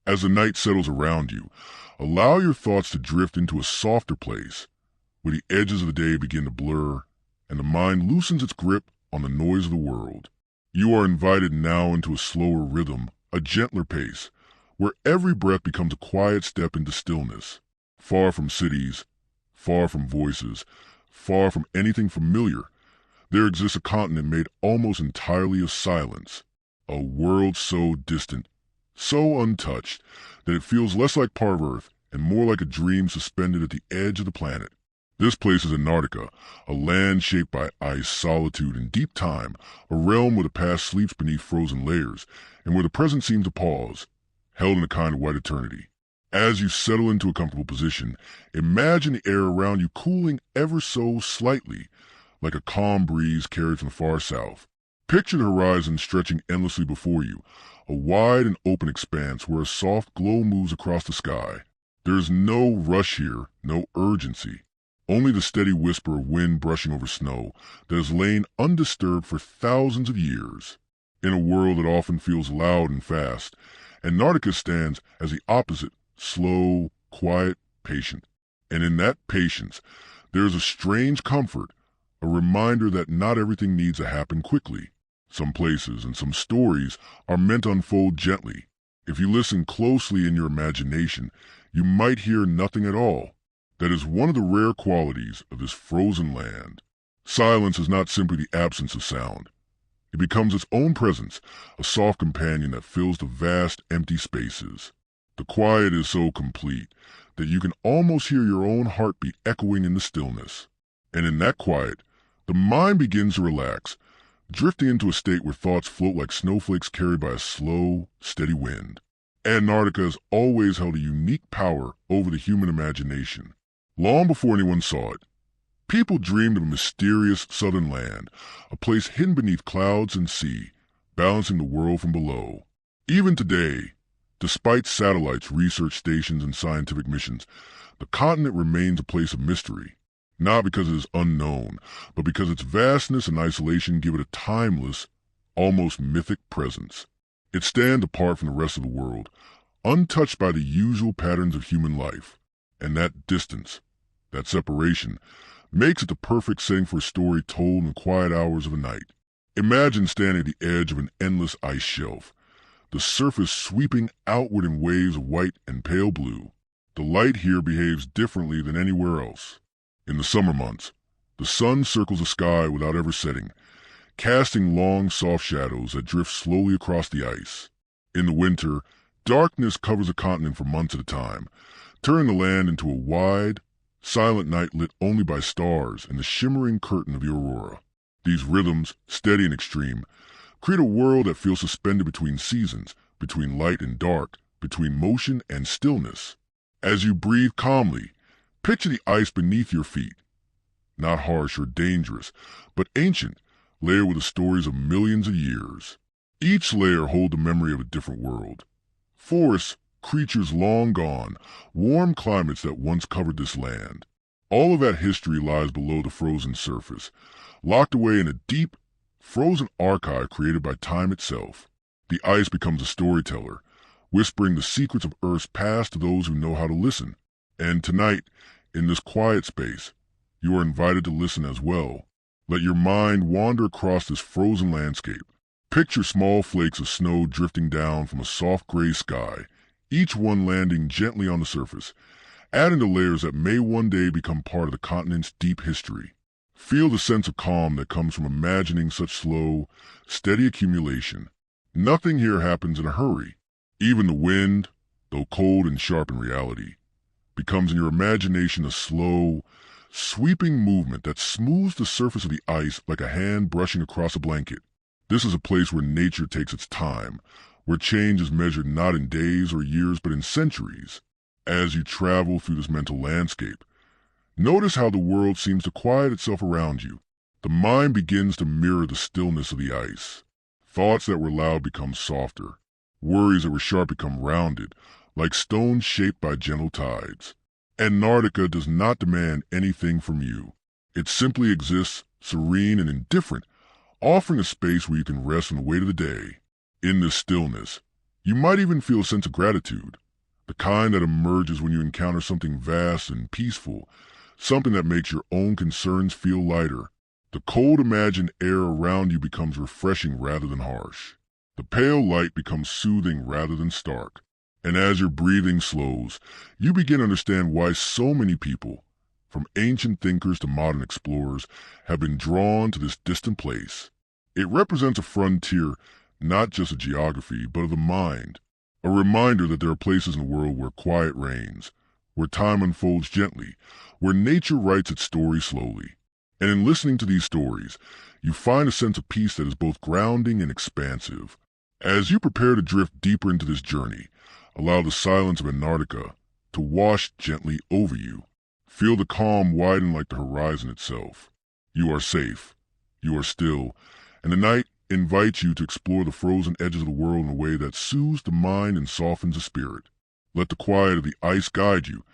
As the night settles around you, allow your thoughts to drift into a softer place, where the edges of the day begin to blur, and the mind loosens its grip on the noise of the world. You are invited now into a slower rhythm, a gentler pace, where every breath becomes a quiet step into stillness. Far from cities, far from voices, far from anything familiar, there exists a continent made almost entirely of silence, a world so distant, so untouched, that it feels less like part of Earth and more like a dream suspended at the edge of the planet. This place is Antarctica, a land shaped by ice, solitude, and deep time, a realm where the past sleeps beneath frozen layers, and where the present seems to pause, held in a kind of white eternity. As you settle into a comfortable position, imagine the air around you cooling ever so slightly, like a calm breeze carried from the far south. Picture the horizon stretching endlessly before you, a wide and open expanse where a soft glow moves across the sky. There is no rush here, no urgency. Only the steady whisper of wind brushing over snow that has lain undisturbed for thousands of years. In a world that often feels loud and fast, Antarctica stands as the opposite, slow, quiet, patient. And in that patience, there is a strange comfort, a reminder that not everything needs to happen quickly. Some places and some stories are meant to unfold gently. If you listen closely in your imagination, you might hear nothing at all. That is one of the rare qualities of this frozen land. Silence is not simply the absence of sound. It becomes its own presence, a soft companion that fills the vast, empty spaces. The quiet is so complete that you can almost hear your own heartbeat echoing in the stillness. And in that quiet, the mind begins to relax, drifting into a state where thoughts float like snowflakes carried by a slow, steady wind. Antarctica has always held a unique power over the human imagination. Long before anyone saw it, people dreamed of a mysterious southern land, a place hidden beneath clouds and sea, balancing the world from below. Even today, despite satellites, research stations, and scientific missions, the continent remains a place of mystery. Not because it is unknown, but because its vastness and isolation give it a timeless, almost mythic presence. It stands apart from the rest of the world, untouched by the usual patterns of human life. And that distance, that separation, makes it the perfect setting for a story told in the quiet hours of a night. Imagine standing at the edge of an endless ice shelf, the surface sweeping outward in waves of white and pale blue. The light here behaves differently than anywhere else. In the summer months, the sun circles the sky without ever setting, casting long, soft shadows that drift slowly across the ice. In the winter, darkness covers the continent for months at a time, turning the land into a wide, silent night lit only by stars and the shimmering curtain of the aurora. These rhythms, steady and extreme, create a world that feels suspended between seasons, between light and dark, between motion and stillness. As you breathe calmly, picture the ice beneath your feet. Not harsh or dangerous, but ancient, layered with the stories of millions of years. Each layer holds the memory of a different world. Forests, creatures long gone, warm climates that once covered this land. All of that history lies below the frozen surface, locked away in a deep, frozen archive created by time itself. The ice becomes a storyteller, whispering the secrets of Earth's past to those who know how to listen. And tonight, in this quiet space, you are invited to listen as well. Let your mind wander across this frozen landscape. Picture small flakes of snow drifting down from a soft gray sky, each one landing gently on the surface, adding to layers that may one day become part of the continent's deep history. Feel the sense of calm that comes from imagining such slow, steady accumulation. Nothing here happens in a hurry. Even the wind, though cold and sharp in reality, becomes in your imagination a slow, sweeping movement that smooths the surface of the ice like a hand brushing across a blanket. This is a place where nature takes its time, where change is measured not in days or years but in centuries. As you travel through this mental landscape, notice how the world seems to quiet itself around you. The mind begins to mirror the stillness of the ice. Thoughts that were loud become softer. Worries that were sharp become rounded, like stones shaped by gentle tides. Antarctica does not demand anything from you. It simply exists, serene and indifferent, offering a space where you can rest from the weight of the day. In this stillness, You might even feel a sense of gratitude, the kind that emerges when you encounter something vast and peaceful, something that makes your own concerns feel lighter. The cold imagined air around you becomes refreshing rather than harsh. The pale light becomes soothing rather than stark. And as your breathing slows, you begin to understand why so many people, from ancient thinkers to modern explorers, have been drawn to this distant place. It represents a frontier, not just of geography, but of the mind. A reminder that there are places in the world where quiet reigns, where time unfolds gently, where nature writes its story slowly. And in listening to these stories, you find a sense of peace that is both grounding and expansive. As you prepare to drift deeper into this journey, allow the silence of Antarctica to wash gently over you. Feel the calm widen like the horizon itself. You are safe. You are still. And the night invites you to explore the frozen edges of the world in a way that soothes the mind and softens the spirit. Let the quiet of the ice guide you,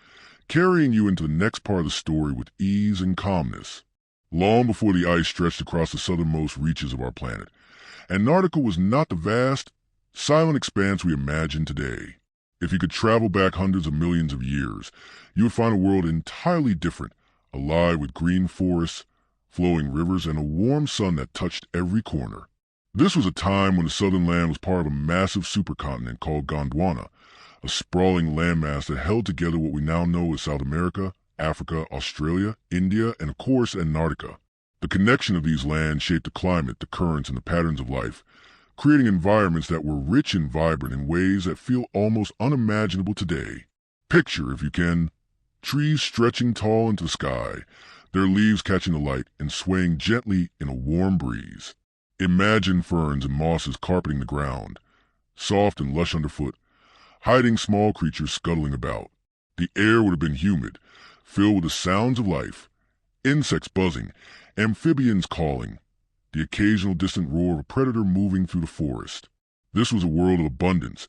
carrying you into the next part of the story with ease and calmness. Long before the ice stretched across the southernmost reaches of our planet, Antarctica was not the vast, silent expanse we imagine today. If you could travel back hundreds of millions of years, you would find a world entirely different, alive with green forests, flowing rivers, and a warm sun that touched every corner. This was a time when the southern land was part of a massive supercontinent called Gondwana, a sprawling landmass that held together what we now know as South America, Africa, Australia, India, and of course Antarctica. The connection of these lands shaped the climate, the currents, and the patterns of life, creating environments that were rich and vibrant in ways that feel almost unimaginable today. Picture, if you can, trees stretching tall into the sky, their leaves catching the light and swaying gently in a warm breeze. Imagine ferns and mosses carpeting the ground, soft and lush underfoot, hiding small creatures scuttling about. The air would have been humid, filled with the sounds of life, insects buzzing, amphibians calling, the occasional distant roar of a predator moving through the forest. This was a world of abundance,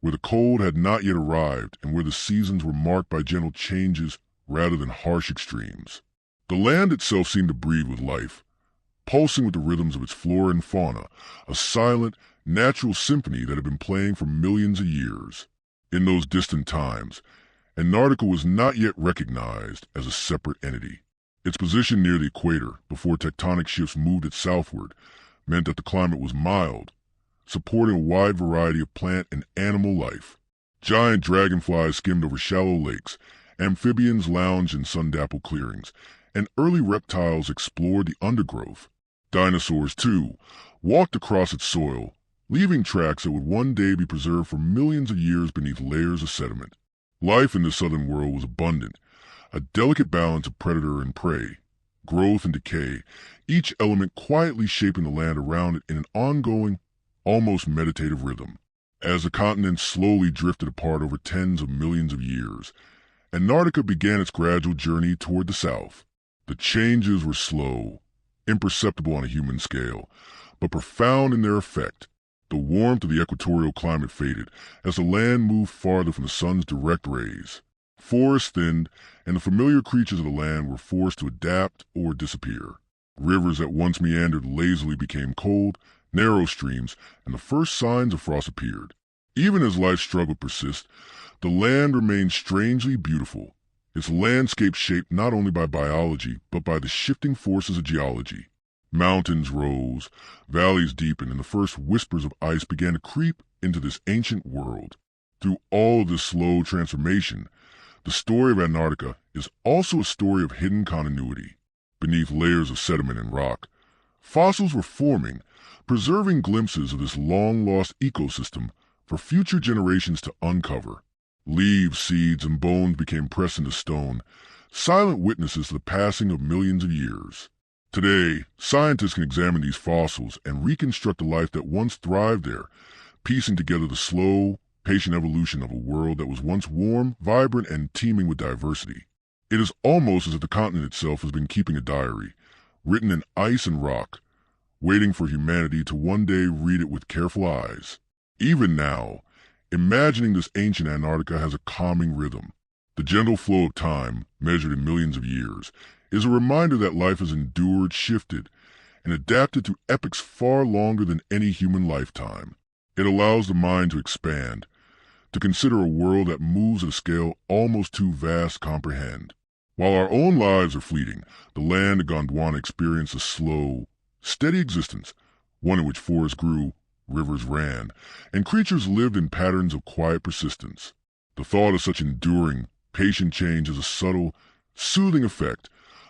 where the cold had not yet arrived and where the seasons were marked by gentle changes rather than harsh extremes. The land itself seemed to breathe with life, pulsing with the rhythms of its flora and fauna, a silent, natural symphony that had been playing for millions of years. In those distant times, Antarctica was not yet recognized as a separate entity. Its position near the equator, before tectonic shifts moved it southward, meant that the climate was mild, supporting a wide variety of plant and animal life. Giant dragonflies skimmed over shallow lakes, amphibians lounged in sun-dappled clearings, and early reptiles explored the undergrowth. Dinosaurs, too, walked across its soil, leaving tracks that would one day be preserved for millions of years beneath layers of sediment. Life in the southern world was abundant, a delicate balance of predator and prey, growth and decay, each element quietly shaping the land around it in an ongoing, almost meditative rhythm. As the continent slowly drifted apart over tens of millions of years, Antarctica began its gradual journey toward the south. The changes were slow, imperceptible on a human scale, but profound in their effect. The warmth of the equatorial climate faded as the land moved farther from the sun's direct rays. Forests thinned, and the familiar creatures of the land were forced to adapt or disappear. Rivers that once meandered lazily became cold, narrow streams, and the first signs of frost appeared. Even as life's struggle persisted, the land remained strangely beautiful, its landscape shaped not only by biology, but by the shifting forces of geology. Mountains rose, valleys deepened, and the first whispers of ice began to creep into this ancient world. Through all of this slow transformation, the story of Antarctica is also a story of hidden continuity. Beneath layers of sediment and rock, fossils were forming, preserving glimpses of this long-lost ecosystem for future generations to uncover. Leaves, seeds, and bones became pressed into stone, silent witnesses to the passing of millions of years. Today, scientists can examine these fossils and reconstruct the life that once thrived there, piecing together the slow, patient evolution of a world that was once warm, vibrant, and teeming with diversity. It is almost as if the continent itself has been keeping a diary, written in ice and rock, waiting for humanity to one day read it with careful eyes. Even now, imagining this ancient Antarctica has a calming rhythm. The gentle flow of time, measured in millions of years, is a reminder that life has endured, shifted, and adapted to epochs far longer than any human lifetime. It allows the mind to expand, to consider a world that moves at a scale almost too vast to comprehend. While our own lives are fleeting, the land of Gondwana experienced a slow, steady existence, one in which forests grew, rivers ran, and creatures lived in patterns of quiet persistence. The thought of such enduring, patient change has a subtle, soothing effect,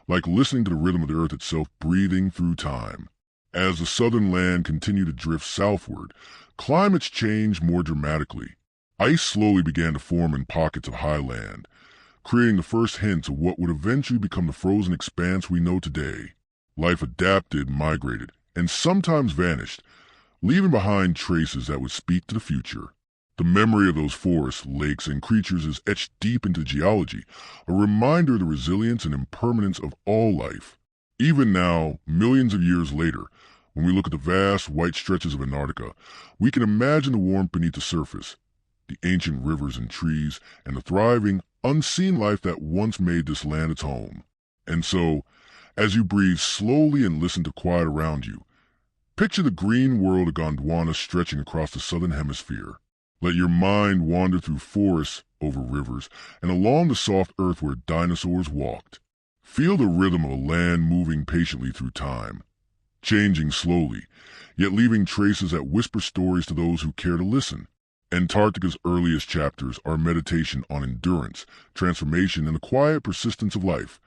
like listening to the rhythm of the earth itself breathing through time. As the southern land continued to drift southward, climates changed more dramatically. Ice slowly began to form in pockets of high land, creating the first hints of what would eventually become the frozen expanse we know today. Life adapted, migrated, and sometimes vanished, leaving behind traces that would speak to the future. The memory of those forests, lakes, and creatures is etched deep into geology, a reminder of the resilience and impermanence of all life. Even now, millions of years later, when we look at the vast white stretches of Antarctica, we can imagine the warmth beneath the surface, the ancient rivers and trees, and the thriving, unseen life that once made this land its home. And so, as you breathe slowly and listen to quiet around you, picture the green world of Gondwana stretching across the southern hemisphere. Let your mind wander through forests, over rivers, and along the soft earth where dinosaurs walked. Feel the rhythm of a land moving patiently through time, changing slowly, yet leaving traces that whisper stories to those who care to listen. Antarctica's earliest chapters are a meditation on endurance, transformation, and the quiet persistence of life,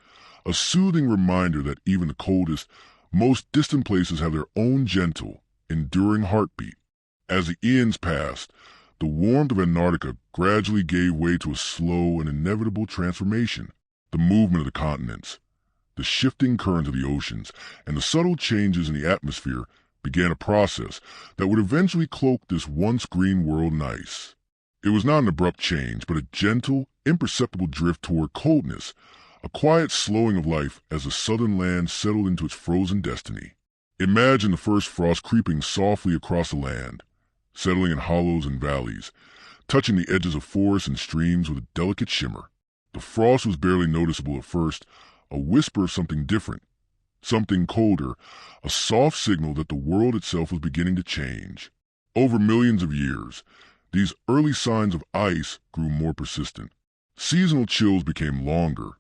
a soothing reminder that even the coldest, most distant places have their own gentle, enduring heartbeat. As the eons passed, the warmth of Antarctica gradually gave way to a slow and inevitable transformation. The movement of the continents, the shifting currents of the oceans, and the subtle changes in the atmosphere began a process that would eventually cloak this once green world in ice. It was not an abrupt change, but a gentle, imperceptible drift toward coldness, a quiet slowing of life as the southern land settled into its frozen destiny. Imagine the first frost creeping softly across the land, settling in hollows and valleys, touching the edges of forests and streams with a delicate shimmer. The frost was barely noticeable at first, a whisper of something different, something colder, a soft signal that the world itself was beginning to change. Over millions of years, these early signs of ice grew more persistent. Seasonal chills became longer,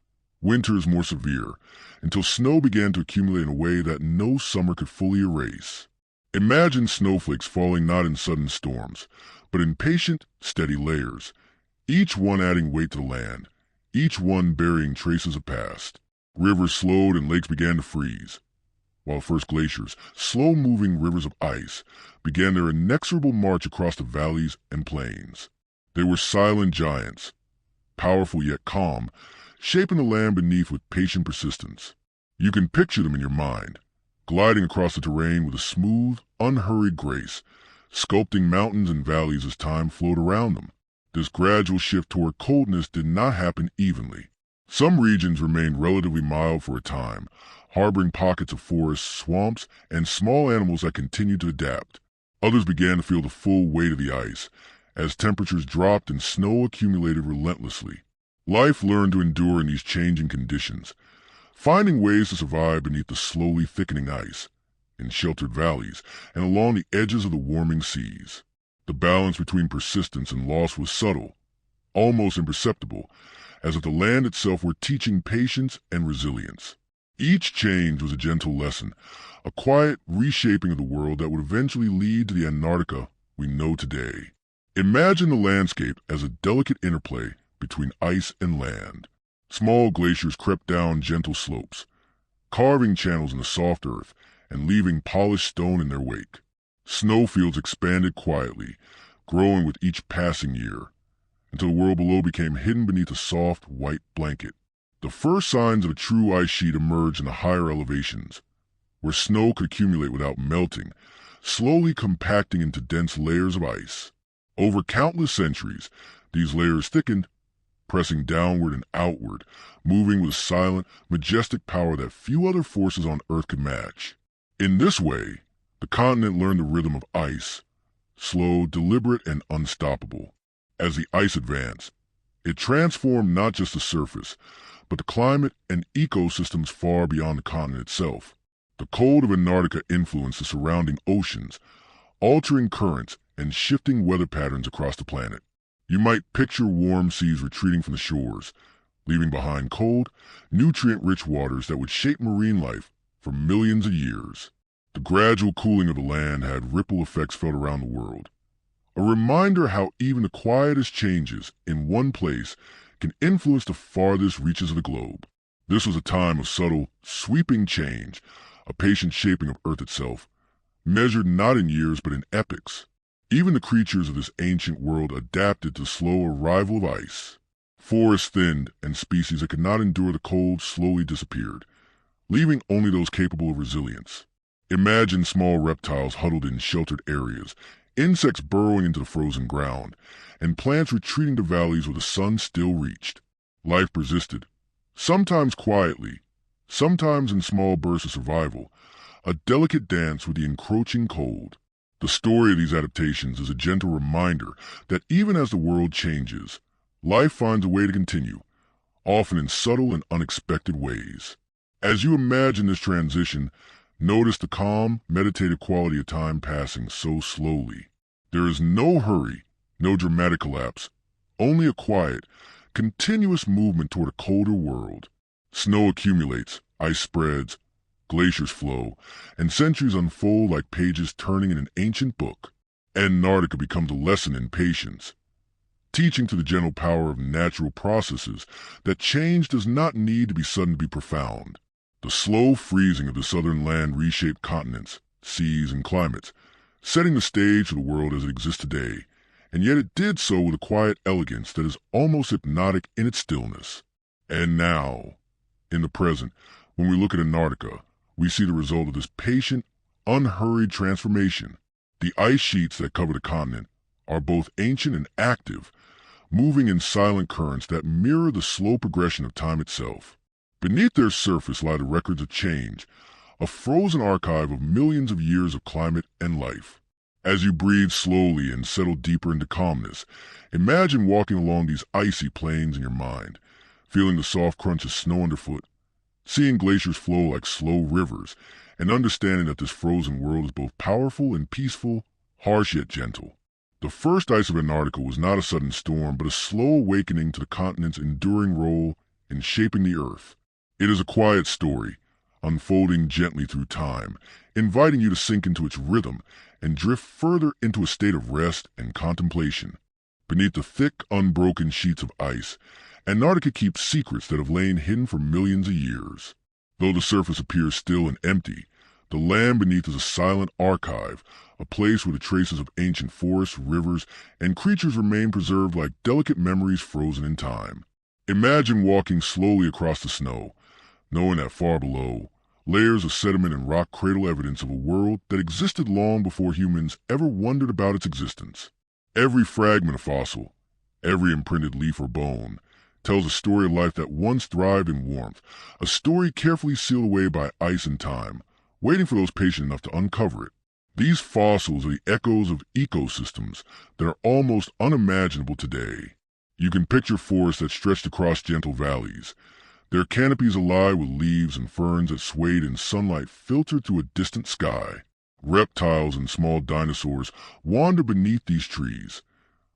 winters more severe, until snow began to accumulate in a way that no summer could fully erase. Imagine snowflakes falling not in sudden storms, but in patient, steady layers, each one adding weight to the land, each one burying traces of past. Rivers slowed and lakes began to freeze, while first glaciers, slow-moving rivers of ice, began their inexorable march across the valleys and plains. They were silent giants, powerful yet calm, shaping the land beneath with patient persistence. You can picture them in your mind, gliding across the terrain with a smooth, unhurried grace, sculpting mountains and valleys as time flowed around them. This gradual shift toward coldness did not happen evenly. Some regions remained relatively mild for a time, harboring pockets of forests, swamps, and small animals that continued to adapt. Others began to feel the full weight of the ice, as temperatures dropped and snow accumulated relentlessly. Life learned to endure in these changing conditions, finding ways to survive beneath the slowly thickening ice, in sheltered valleys, and along the edges of the warming seas. The balance between persistence and loss was subtle, almost imperceptible, as if the land itself were teaching patience and resilience. Each change was a gentle lesson, a quiet reshaping of the world that would eventually lead to the Antarctica we know today. Imagine the landscape as a delicate interplay between ice and land. Small glaciers crept down gentle slopes, carving channels in the soft earth and leaving polished stone in their wake. Snowfields expanded quietly, growing with each passing year, until the world below became hidden beneath a soft, white blanket. The first signs of a true ice sheet emerged in the higher elevations, where snow could accumulate without melting, slowly compacting into dense layers of ice. Over countless centuries, these layers thickened, pressing downward and outward, moving with silent, majestic power that few other forces on Earth could match. In this way, the continent learned the rhythm of ice, slow, deliberate, and unstoppable. As the ice advanced, it transformed not just the surface, but the climate and ecosystems far beyond the continent itself. The cold of Antarctica influenced the surrounding oceans, altering currents and shifting weather patterns across the planet. You might picture warm seas retreating from the shores, leaving behind cold, nutrient-rich waters that would shape marine life for millions of years. The gradual cooling of the land had ripple effects felt around the world, a reminder how even the quietest changes in one place can influence the farthest reaches of the globe. This was a time of subtle, sweeping change, a patient shaping of Earth itself, measured not in years but in epochs. Even the creatures of this ancient world adapted to the slow arrival of ice. Forests thinned, and species that could not endure the cold slowly disappeared, leaving only those capable of resilience. Imagine small reptiles huddled in sheltered areas, insects burrowing into the frozen ground, and plants retreating to valleys where the sun still reached. Life persisted, sometimes quietly, sometimes in small bursts of survival, a delicate dance with the encroaching cold. The story of these adaptations is a gentle reminder that even as the world changes, life finds a way to continue, often in subtle and unexpected ways. As you imagine this transition, notice the calm, meditative quality of time passing so slowly. There is no hurry, no dramatic collapse, only a quiet, continuous movement toward a colder world. Snow accumulates, ice spreads, glaciers flow, and centuries unfold like pages turning in an ancient book. Antarctica becomes a lesson in patience, teaching to the gentle power of natural processes that change does not need to be sudden to be profound. The slow freezing of the southern land reshaped continents, seas, and climates, setting the stage for the world as it exists today, and yet it did so with a quiet elegance that is almost hypnotic in its stillness. And now, in the present, when we look at Antarctica, we see the result of this patient, unhurried transformation. The ice sheets that cover the continent are both ancient and active, moving in silent currents that mirror the slow progression of time itself. Beneath their surface lie the records of change, a frozen archive of millions of years of climate and life. As you breathe slowly and settle deeper into calmness, imagine walking along these icy plains in your mind, feeling the soft crunch of snow underfoot, seeing glaciers flow like slow rivers, and understanding that this frozen world is both powerful and peaceful, harsh yet gentle. The first ice of Antarctica was not a sudden storm, but a slow awakening to the continent's enduring role in shaping the Earth. It is a quiet story, unfolding gently through time, inviting you to sink into its rhythm and drift further into a state of rest and contemplation. Beneath the thick, unbroken sheets of ice, Antarctica keeps secrets that have lain hidden for millions of years. Though the surface appears still and empty, the land beneath is a silent archive, a place where the traces of ancient forests, rivers, and creatures remain preserved like delicate memories frozen in time. Imagine walking slowly across the snow, knowing that far below, layers of sediment and rock cradle evidence of a world that existed long before humans ever wondered about its existence. Every fragment of fossil, every imprinted leaf or bone, tells a story of life that once thrived in warmth, a story carefully sealed away by ice and time, waiting for those patient enough to uncover it. These fossils are the echoes of ecosystems that are almost unimaginable today. You can picture forests that stretched across gentle valleys, their canopies alive with leaves and ferns that swayed in sunlight filtered through a distant sky. Reptiles and small dinosaurs wander beneath these trees,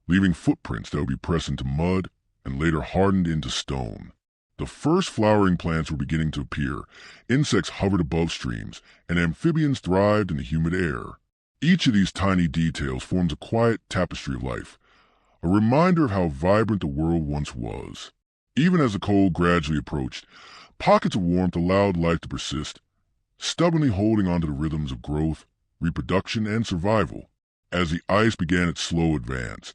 leaving footprints that would be pressed into mud and later hardened into stone. The first flowering plants were beginning to appear, insects hovered above streams, and amphibians thrived in the humid air. Each of these tiny details forms a quiet tapestry of life, a reminder of how vibrant the world once was. Even as the cold gradually approached, pockets of warmth allowed life to persist, stubbornly holding onto the rhythms of growth, reproduction, and survival. As the ice began its slow advance,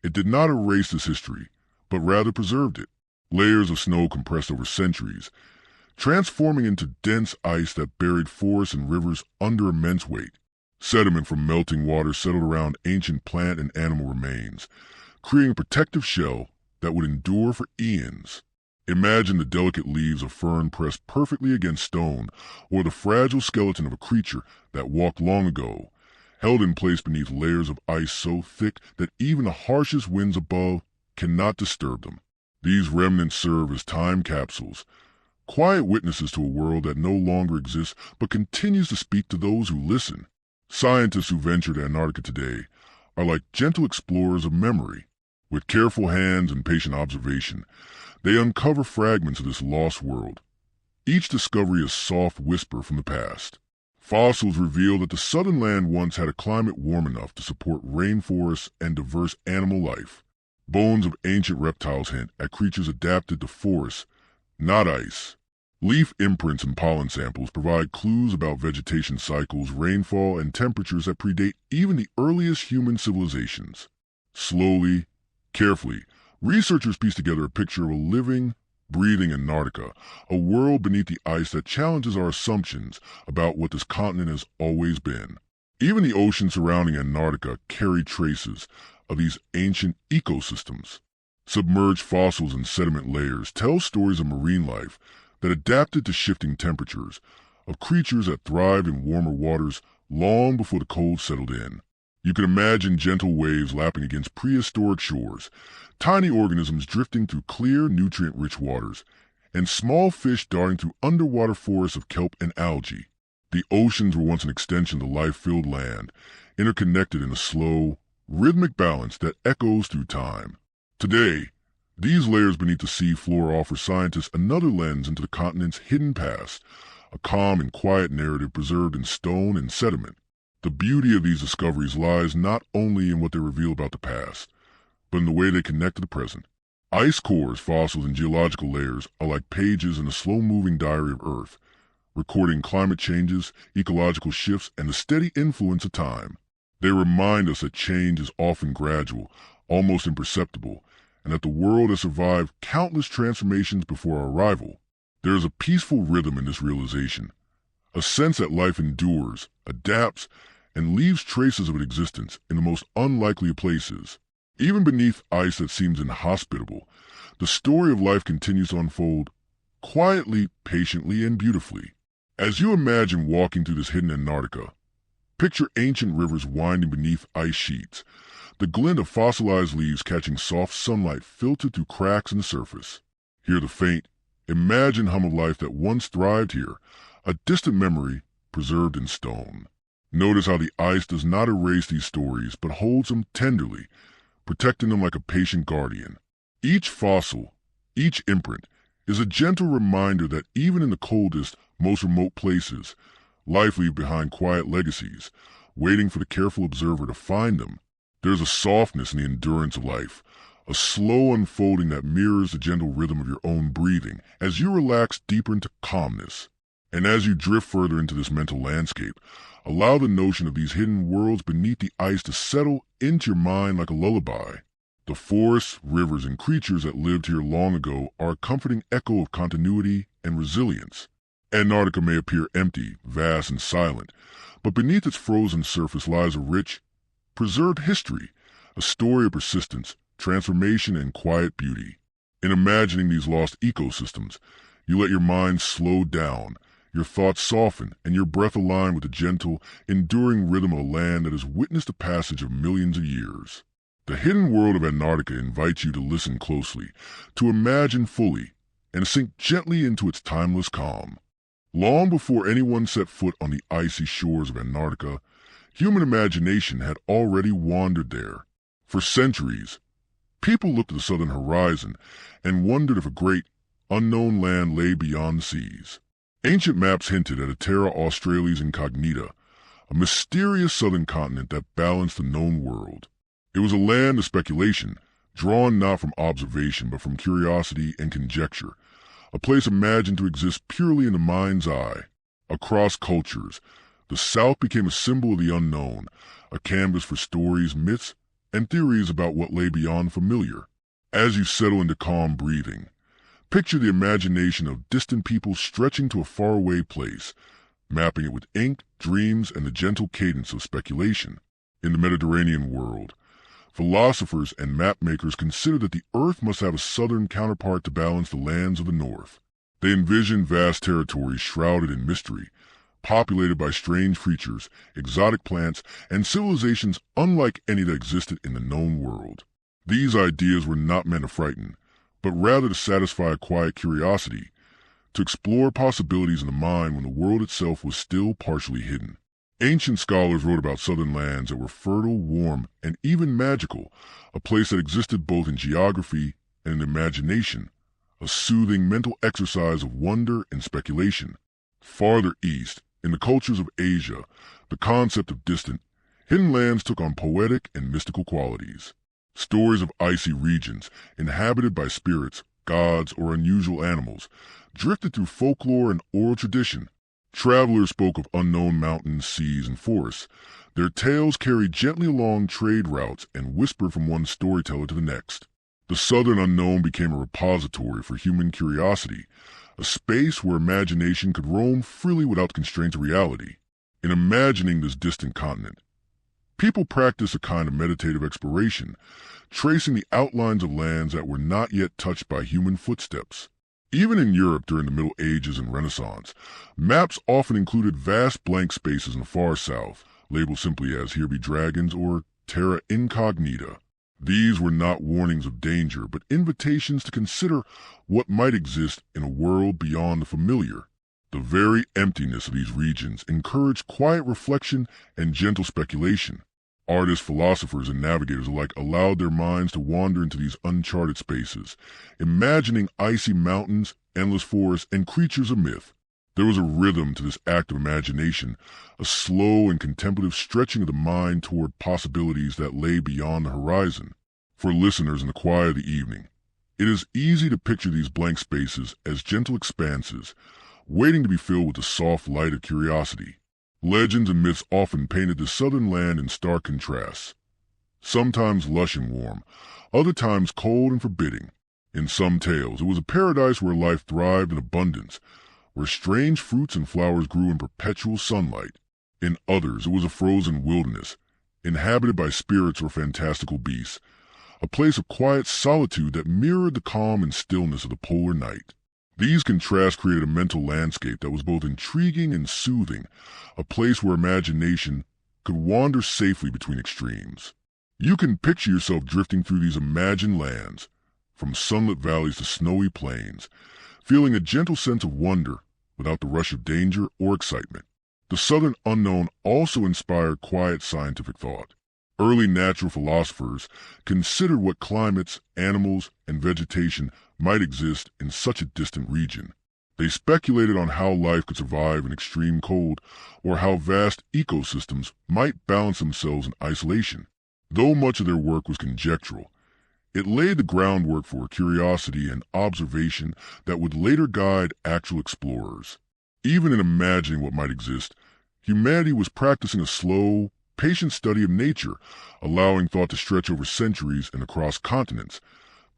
it did not erase this history, but rather preserved it. Layers of snow compressed over centuries, transforming into dense ice that buried forests and rivers under immense weight. Sediment from melting water settled around ancient plant and animal remains, creating a protective shell that would endure for eons. Imagine the delicate leaves of fern pressed perfectly against stone, or the fragile skeleton of a creature that walked long ago, held in place beneath layers of ice so thick that even the harshest winds above cannot disturb them. These remnants serve as time capsules, quiet witnesses to a world that no longer exists but continues to speak to those who listen. Scientists who venture to Antarctica today are like gentle explorers of memory. With careful hands and patient observation, they uncover fragments of this lost world. Each discovery a soft whisper from the past. Fossils reveal that the southern land once had a climate warm enough to support rainforests and diverse animal life. Bones of ancient reptiles hint at creatures adapted to forests, not ice. Leaf imprints and pollen samples provide clues about vegetation cycles, rainfall, and temperatures that predate even the earliest human civilizations. Slowly, carefully, researchers piece together a picture of a living, breathing Antarctica, a world beneath the ice that challenges our assumptions about what this continent has always been. Even the oceans surrounding Antarctica carry traces of these ancient ecosystems. Submerged fossils and sediment layers tell stories of marine life that adapted to shifting temperatures, of creatures that thrived in warmer waters long before the cold settled in. You can imagine gentle waves lapping against prehistoric shores, tiny organisms drifting through clear, nutrient-rich waters, and small fish darting through underwater forests of kelp and algae. The oceans were once an extension of the life-filled land, interconnected in a slow, rhythmic balance that echoes through time. Today, these layers beneath the sea floor offer scientists another lens into the continent's hidden past, a calm and quiet narrative preserved in stone and sediment. The beauty of these discoveries lies not only in what they reveal about the past, but in the way they connect to the present. Ice cores, fossils, and geological layers are like pages in a slow-moving diary of Earth, recording climate changes, ecological shifts, and the steady influence of time. They remind us that change is often gradual, almost imperceptible, and that the world has survived countless transformations before our arrival. There is a peaceful rhythm in this realization, a sense that life endures, adapts, and leaves traces of its existence in the most unlikely of places. Even beneath ice that seems inhospitable, the story of life continues to unfold, quietly, patiently, and beautifully. As you imagine walking through this hidden Antarctica, picture ancient rivers winding beneath ice sheets, the glint of fossilized leaves catching soft sunlight filtered through cracks in the surface. Hear the faint, imagined hum of life that once thrived here, a distant memory preserved in stone. Notice how the ice does not erase these stories, but holds them tenderly, protecting them like a patient guardian. Each fossil, each imprint, is a gentle reminder that even in the coldest, most remote places, life leaves behind quiet legacies, waiting for the careful observer to find them. There's a softness in the endurance of life, a slow unfolding that mirrors the gentle rhythm of your own breathing as you relax deeper into calmness. And as you drift further into this mental landscape, allow the notion of these hidden worlds beneath the ice to settle into your mind like a lullaby. The forests, rivers, and creatures that lived here long ago are a comforting echo of continuity and resilience. Antarctica may appear empty, vast, and silent, but beneath its frozen surface lies a rich, preserved history, a story of persistence, transformation, and quiet beauty. In imagining these lost ecosystems, you let your mind slow down, your thoughts soften, and your breath align with the gentle, enduring rhythm of a land that has witnessed the passage of millions of years. The hidden world of Antarctica invites you to listen closely, to imagine fully, and sink gently into its timeless calm. Long before anyone set foot on the icy shores of Antarctica, human imagination had already wandered there. For centuries, people looked at the southern horizon and wondered if a great, unknown land lay beyond the seas. Ancient maps hinted at a terra australis incognita, a mysterious southern continent that balanced the known world. It was a land of speculation, drawn not from observation but from curiosity and conjecture, a place imagined to exist purely in the mind's eye. Across cultures, the South became a symbol of the unknown, a canvas for stories, myths, and theories about what lay beyond the familiar. As you settle into calm breathing, picture the imagination of distant people stretching to a faraway place, mapping it with ink, dreams, and the gentle cadence of speculation. In the Mediterranean world, philosophers and map-makers consider that the Earth must have a southern counterpart to balance the lands of the North. They envision vast territories shrouded in mystery, populated by strange creatures, exotic plants, and civilizations unlike any that existed in the known world. These ideas were not meant to frighten, but rather to satisfy a quiet curiosity, to explore possibilities in the mind when the world itself was still partially hidden. Ancient scholars wrote about southern lands that were fertile, warm, and even magical, a place that existed both in geography and in imagination, a soothing mental exercise of wonder and speculation. Farther east, in the cultures of Asia, the concept of distant, hidden lands took on poetic and mystical qualities. Stories of icy regions, inhabited by spirits, gods, or unusual animals, drifted through folklore and oral tradition. Travelers spoke of unknown mountains, seas, and forests. Their tales carried gently along trade routes and whispered from one storyteller to the next. The southern unknown became a repository for human curiosity, a space where imagination could roam freely without constraints of reality. In imagining this distant continent, people practiced a kind of meditative exploration, tracing the outlines of lands that were not yet touched by human footsteps. Even in Europe during the Middle Ages and Renaissance, maps often included vast blank spaces in the far south, labeled simply as "Here be dragons" or "Terra Incognita." These were not warnings of danger, but invitations to consider what might exist in a world beyond the familiar. The very emptiness of these regions encouraged quiet reflection and gentle speculation. Artists, philosophers, and navigators alike allowed their minds to wander into these uncharted spaces, imagining icy mountains, endless forests, and creatures of myth. There was a rhythm to this act of imagination, a slow and contemplative stretching of the mind toward possibilities that lay beyond the horizon. For listeners in the quiet of the evening, it is easy to picture these blank spaces as gentle expanses, waiting to be filled with the soft light of curiosity. Legends and myths often painted the southern land in stark contrasts, sometimes lush and warm, other times cold and forbidding. In some tales, it was a paradise where life thrived in abundance, where strange fruits and flowers grew in perpetual sunlight. In others, it was a frozen wilderness, inhabited by spirits or fantastical beasts, a place of quiet solitude that mirrored the calm and stillness of the polar night. These contrasts created a mental landscape that was both intriguing and soothing, a place where imagination could wander safely between extremes. You can picture yourself drifting through these imagined lands, from sunlit valleys to snowy plains, feeling a gentle sense of wonder without the rush of danger or excitement. The southern unknown also inspired quiet scientific thought. Early natural philosophers considered what climates, animals, and vegetation might exist in such a distant region. They speculated on how life could survive in extreme cold, or how vast ecosystems might balance themselves in isolation. Though much of their work was conjectural, it laid the groundwork for curiosity and observation that would later guide actual explorers. Even in imagining what might exist, humanity was practicing a slow, patient study of nature, allowing thought to stretch over centuries and across continents,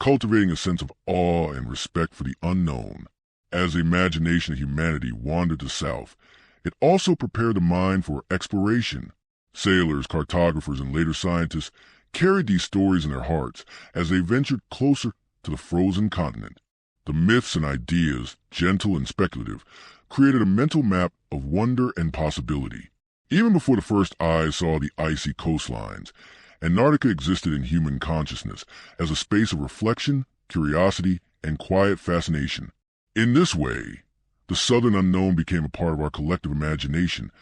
cultivating a sense of awe and respect for the unknown. As the imagination of humanity wandered to the south, it also prepared the mind for exploration. Sailors, cartographers, and later scientists carried these stories in their hearts as they ventured closer to the frozen continent. The myths and ideas, gentle and speculative, created a mental map of wonder and possibility. Even before the first eyes saw the icy coastlines, Antarctica existed in human consciousness as a space of reflection, curiosity, and quiet fascination. In this way, the southern unknown became a part of our collective imagination,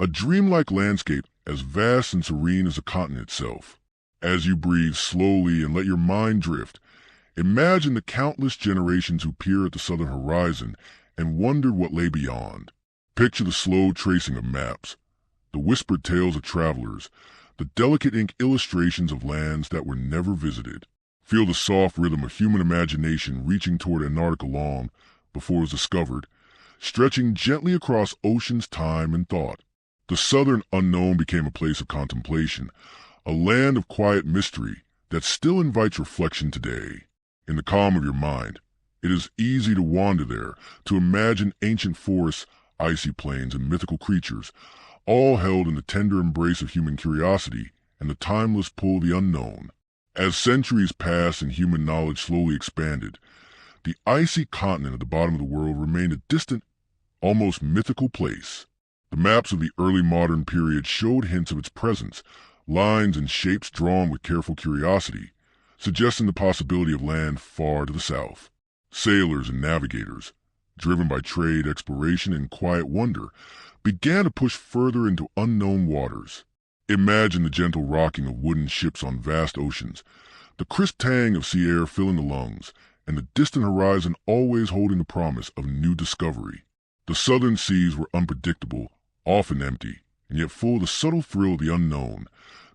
a dreamlike landscape as vast and serene as the continent itself. As you breathe slowly and let your mind drift, imagine the countless generations who peered at the southern horizon and wondered what lay beyond. Picture the slow tracing of maps, the whispered tales of travelers, the delicate ink illustrations of lands that were never visited. Feel the soft rhythm of human imagination reaching toward Antarctica long before it was discovered, stretching gently across oceans, time, and thought. The southern unknown became a place of contemplation, a land of quiet mystery that still invites reflection today. In the calm of your mind, it is easy to wander there, to imagine ancient forests, icy plains, and mythical creatures, all held in the tender embrace of human curiosity and the timeless pull of the unknown. As centuries passed and human knowledge slowly expanded, the icy continent at the bottom of the world remained a distant, almost mythical place. The maps of the early modern period showed hints of its presence, lines and shapes drawn with careful curiosity, suggesting the possibility of land far to the south. Sailors and navigators, driven by trade, exploration, and quiet wonder, began to push further into unknown waters. Imagine the gentle rocking of wooden ships on vast oceans, the crisp tang of sea air filling the lungs, and the distant horizon always holding the promise of new discovery. The southern seas were unpredictable, often empty, and yet full of the subtle thrill of the unknown,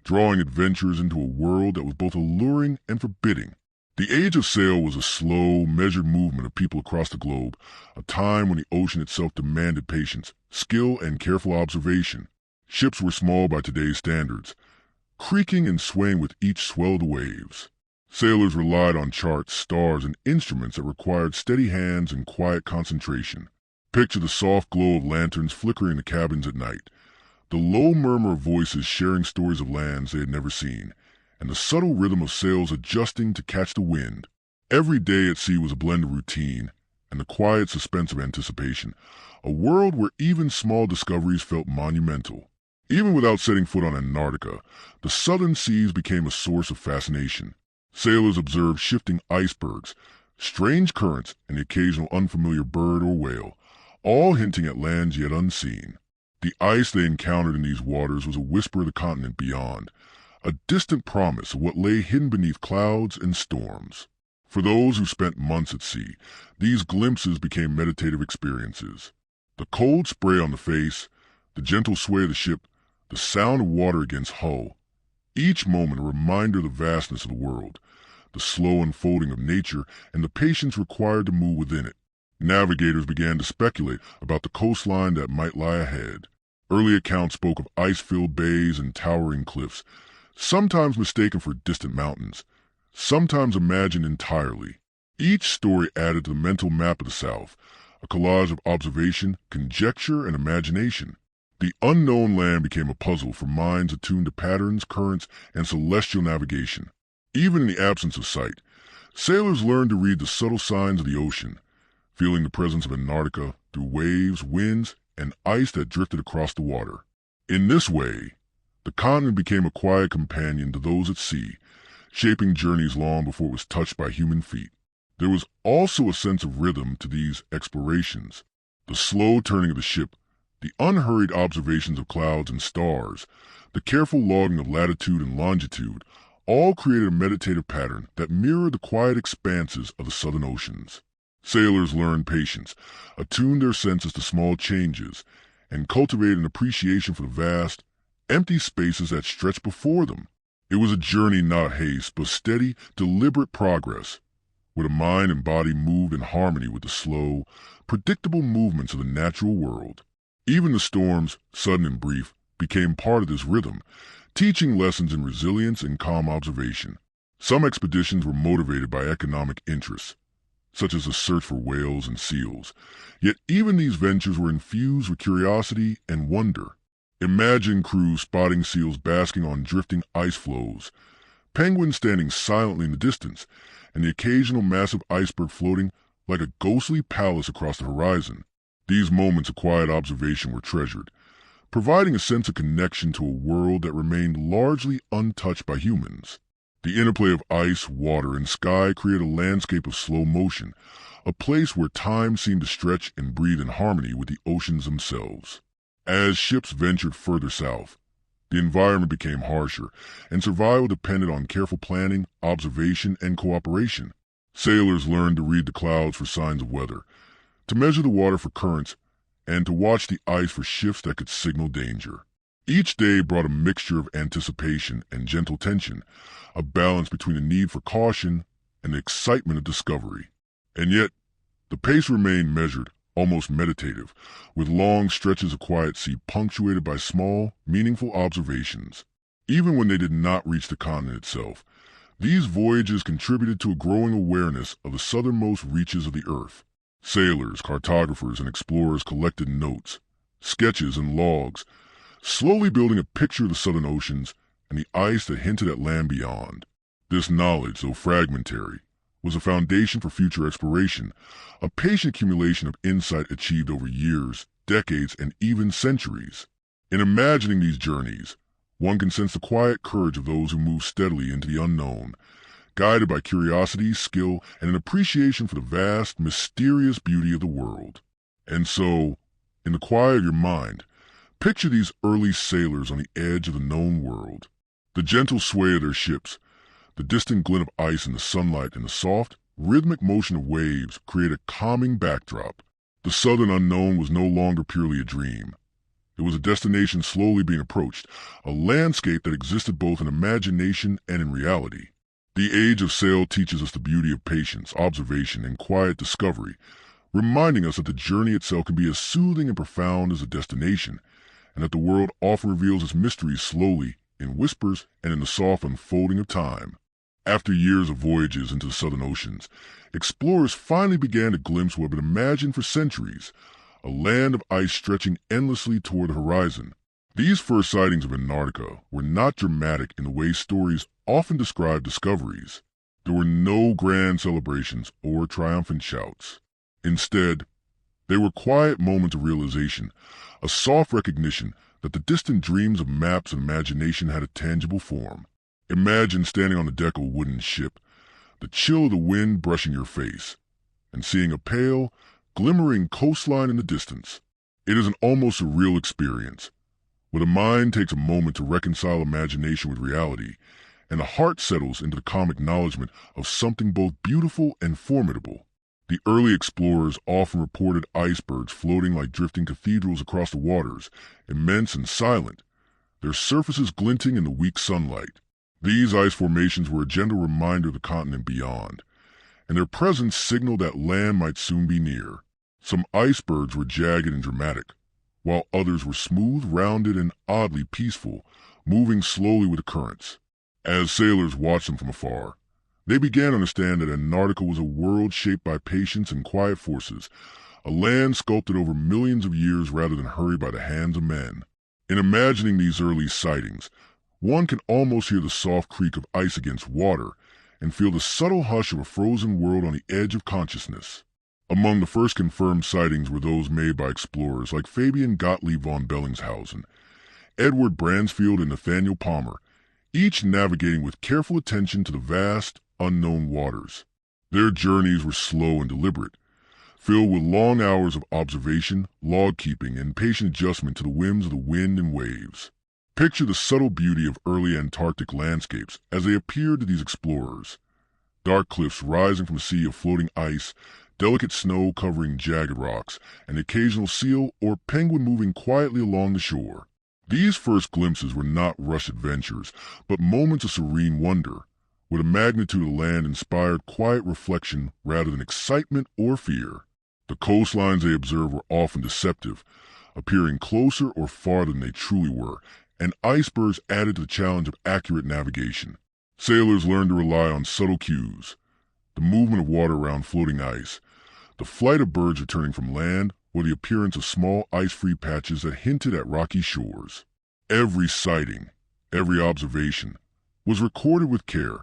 drawing adventurers into a world that was both alluring and forbidding. The age of sail was a slow, measured movement of people across the globe, a time when the ocean itself demanded patience, skill, and careful observation. Ships were small by today's standards, creaking and swaying with each swell of the waves. Sailors relied on charts, stars, and instruments that required steady hands and quiet concentration. Picture the soft glow of lanterns flickering in the cabins at night, the low murmur of voices sharing stories of lands they had never seen, and the subtle rhythm of sails adjusting to catch the wind. Every day at sea was a blend of routine and the quiet suspense of anticipation, a world where even small discoveries felt monumental. Even without setting foot on Antarctica, the southern seas became a source of fascination. Sailors observed shifting icebergs, strange currents, and the occasional unfamiliar bird or whale, all hinting at lands yet unseen. The ice they encountered in these waters was a whisper of the continent beyond, a distant promise of what lay hidden beneath clouds and storms. For those who spent months at sea, these glimpses became meditative experiences. The cold spray on the face, the gentle sway of the ship, the sound of water against hull, each moment a reminder of the vastness of the world, the slow unfolding of nature, and the patience required to move within it. Navigators began to speculate about the coastline that might lie ahead. Early accounts spoke of ice-filled bays and towering cliffs, sometimes mistaken for distant mountains, sometimes imagined entirely. Each story added to the mental map of the South, a collage of observation, conjecture, and imagination. The unknown land became a puzzle for minds attuned to patterns, currents, and celestial navigation. Even in the absence of sight, sailors learned to read the subtle signs of the ocean, feeling the presence of Antarctica through waves, winds, and ice that drifted across the water. In this way, the continent became a quiet companion to those at sea, shaping journeys long before it was touched by human feet. There was also a sense of rhythm to these explorations. The slow turning of the ship, the unhurried observations of clouds and stars, the careful logging of latitude and longitude, all created a meditative pattern that mirrored the quiet expanses of the southern oceans. Sailors learned patience, attuned their senses to small changes, and cultivated an appreciation for the vast, empty spaces that stretched before them. It was a journey not haste, but steady, deliberate progress, where the mind and body moved in harmony with the slow, predictable movements of the natural world. Even the storms, sudden and brief, became part of this rhythm, teaching lessons in resilience and calm observation. Some expeditions were motivated by economic interests, such as the search for whales and seals, yet even these ventures were infused with curiosity and wonder. Imagine crews spotting seals basking on drifting ice floes, penguins standing silently in the distance, and the occasional massive iceberg floating like a ghostly palace across the horizon. These moments of quiet observation were treasured, providing a sense of connection to a world that remained largely untouched by humans. The interplay of ice, water, and sky created a landscape of slow motion, a place where time seemed to stretch and breathe in harmony with the oceans themselves. As ships ventured further south, the environment became harsher, and survival depended on careful planning, observation, and cooperation. Sailors learned to read the clouds for signs of weather, to measure the water for currents, and to watch the ice for shifts that could signal danger. Each day brought a mixture of anticipation and gentle tension, a balance between the need for caution and the excitement of discovery. And yet, the pace remained measured, almost meditative, with long stretches of quiet sea punctuated by small, meaningful observations. Even when they did not reach the continent itself, these voyages contributed to a growing awareness of the southernmost reaches of the earth. Sailors, cartographers, and explorers collected notes, sketches, and logs, slowly building a picture of the southern oceans and the ice that hinted at land beyond. This knowledge, though fragmentary, was a foundation for future exploration, a patient accumulation of insight achieved over years, decades, and even centuries. In imagining these journeys, one can sense the quiet courage of those who move steadily into the unknown, guided by curiosity, skill, and an appreciation for the vast, mysterious beauty of the world. And so, in the quiet of your mind, picture these early sailors on the edge of the known world. The gentle sway of their ships, the distant glint of ice in the sunlight, and the soft, rhythmic motion of waves create a calming backdrop. The southern unknown was no longer purely a dream. It was a destination slowly being approached, a landscape that existed both in imagination and in reality. The age of sail teaches us the beauty of patience, observation, and quiet discovery, reminding us that the journey itself can be as soothing and profound as the destination, and that the world often reveals its mysteries slowly, in whispers, and in the soft unfolding of time. After years of voyages into the southern oceans, explorers finally began to glimpse what had been imagined for centuries, a land of ice stretching endlessly toward the horizon. These first sightings of Antarctica were not dramatic in the way stories often describe discoveries. There were no grand celebrations or triumphant shouts. Instead, they were quiet moments of realization, a soft recognition that the distant dreams of maps and imagination had a tangible form. Imagine standing on the deck of a wooden ship, the chill of the wind brushing your face, and seeing a pale, glimmering coastline in the distance. It is an almost surreal experience, where the mind takes a moment to reconcile imagination with reality, and the heart settles into the calm acknowledgement of something both beautiful and formidable. The early explorers often reported icebergs floating like drifting cathedrals across the waters, immense and silent, their surfaces glinting in the weak sunlight. These ice formations were a gentle reminder of the continent beyond, and their presence signaled that land might soon be near. Some icebergs were jagged and dramatic, while others were smooth, rounded, and oddly peaceful, moving slowly with the currents. As sailors watched them from afar, they began to understand that Antarctica was a world shaped by patience and quiet forces, a land sculpted over millions of years rather than hurried by the hands of men. In imagining these early sightings, one can almost hear the soft creak of ice against water and feel the subtle hush of a frozen world on the edge of consciousness. Among the first confirmed sightings were those made by explorers like Fabian Gottlieb von Bellingshausen, Edward Bransfield, and Nathaniel Palmer, each navigating with careful attention to the vast, unknown waters. Their journeys were slow and deliberate, filled with long hours of observation, log-keeping, and patient adjustment to the whims of the wind and waves. Picture the subtle beauty of early Antarctic landscapes as they appeared to these explorers. Dark cliffs rising from a sea of floating ice, delicate snow covering jagged rocks, an occasional seal or penguin moving quietly along the shore. These first glimpses were not rushed adventures, but moments of serene wonder, where the magnitude of the land inspired quiet reflection rather than excitement or fear. The coastlines they observed were often deceptive, appearing closer or farther than they truly were, and icebergs added to the challenge of accurate navigation. Sailors learned to rely on subtle cues, the movement of water around floating ice, the flight of birds returning from land, or the appearance of small ice-free patches that hinted at rocky shores. Every sighting, every observation, was recorded with care,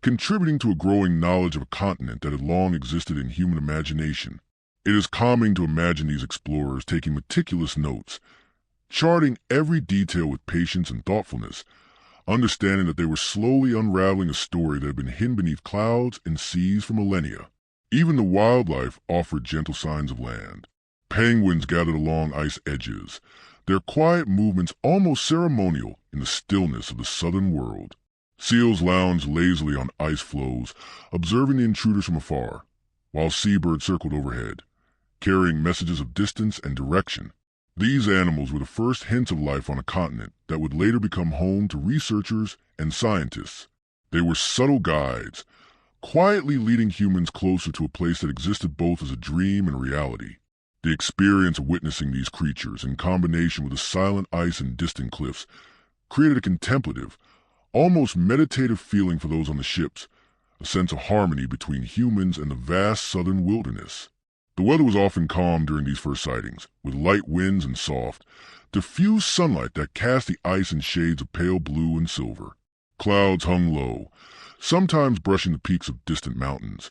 contributing to a growing knowledge of a continent that had long existed in human imagination. It is calming to imagine these explorers taking meticulous notes, charting every detail with patience and thoughtfulness, understanding that they were slowly unraveling a story that had been hidden beneath clouds and seas for millennia. Even the wildlife offered gentle signs of land. Penguins gathered along ice edges, their quiet movements almost ceremonial in the stillness of the southern world. Seals lounged lazily on ice floes, observing the intruders from afar, while seabirds circled overhead, carrying messages of distance and direction. These animals were the first hints of life on a continent that would later become home to researchers and scientists. They were subtle guides, quietly leading humans closer to a place that existed both as a dream and reality. The experience of witnessing these creatures, in combination with the silent ice and distant cliffs, created a contemplative, almost meditative feeling for those on the ships, a sense of harmony between humans and the vast southern wilderness. The weather was often calm during these first sightings, with light winds and soft, diffused sunlight that cast the ice in shades of pale blue and silver. Clouds hung low, sometimes brushing the peaks of distant mountains,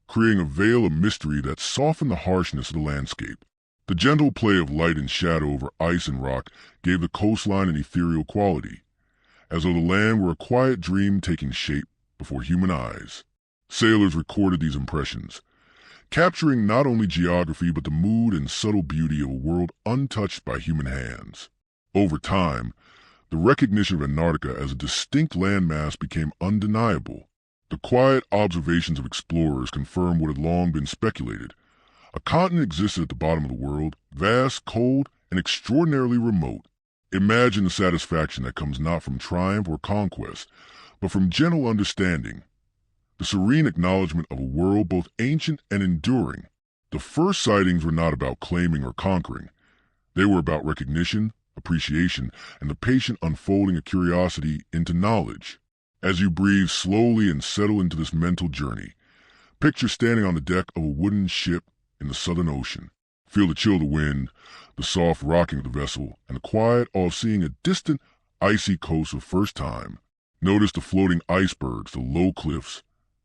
creating a veil of mystery that softened the harshness of the landscape. The gentle play of light and shadow over ice and rock gave the coastline an ethereal quality, as though the land were a quiet dream taking shape before human eyes. Sailors recorded these impressions, capturing not only geography but the mood and subtle beauty of a world untouched by human hands. Over time, the recognition of Antarctica as a distinct landmass became undeniable. The quiet observations of explorers confirmed what had long been speculated. A continent existed at the bottom of the world, vast, cold, and extraordinarily remote. Imagine the satisfaction that comes not from triumph or conquest, but from gentle understanding. The serene acknowledgement of a world both ancient and enduring. The first sightings were not about claiming or conquering. They were about recognition, appreciation, and the patient unfolding of curiosity into knowledge. As you breathe slowly and settle into this mental journey, picture standing on the deck of a wooden ship in the Southern Ocean. Feel the chill of the wind, the soft rocking of the vessel, and the quiet awe of seeing a distant, icy coast for the first time. Notice the floating icebergs, the low cliffs,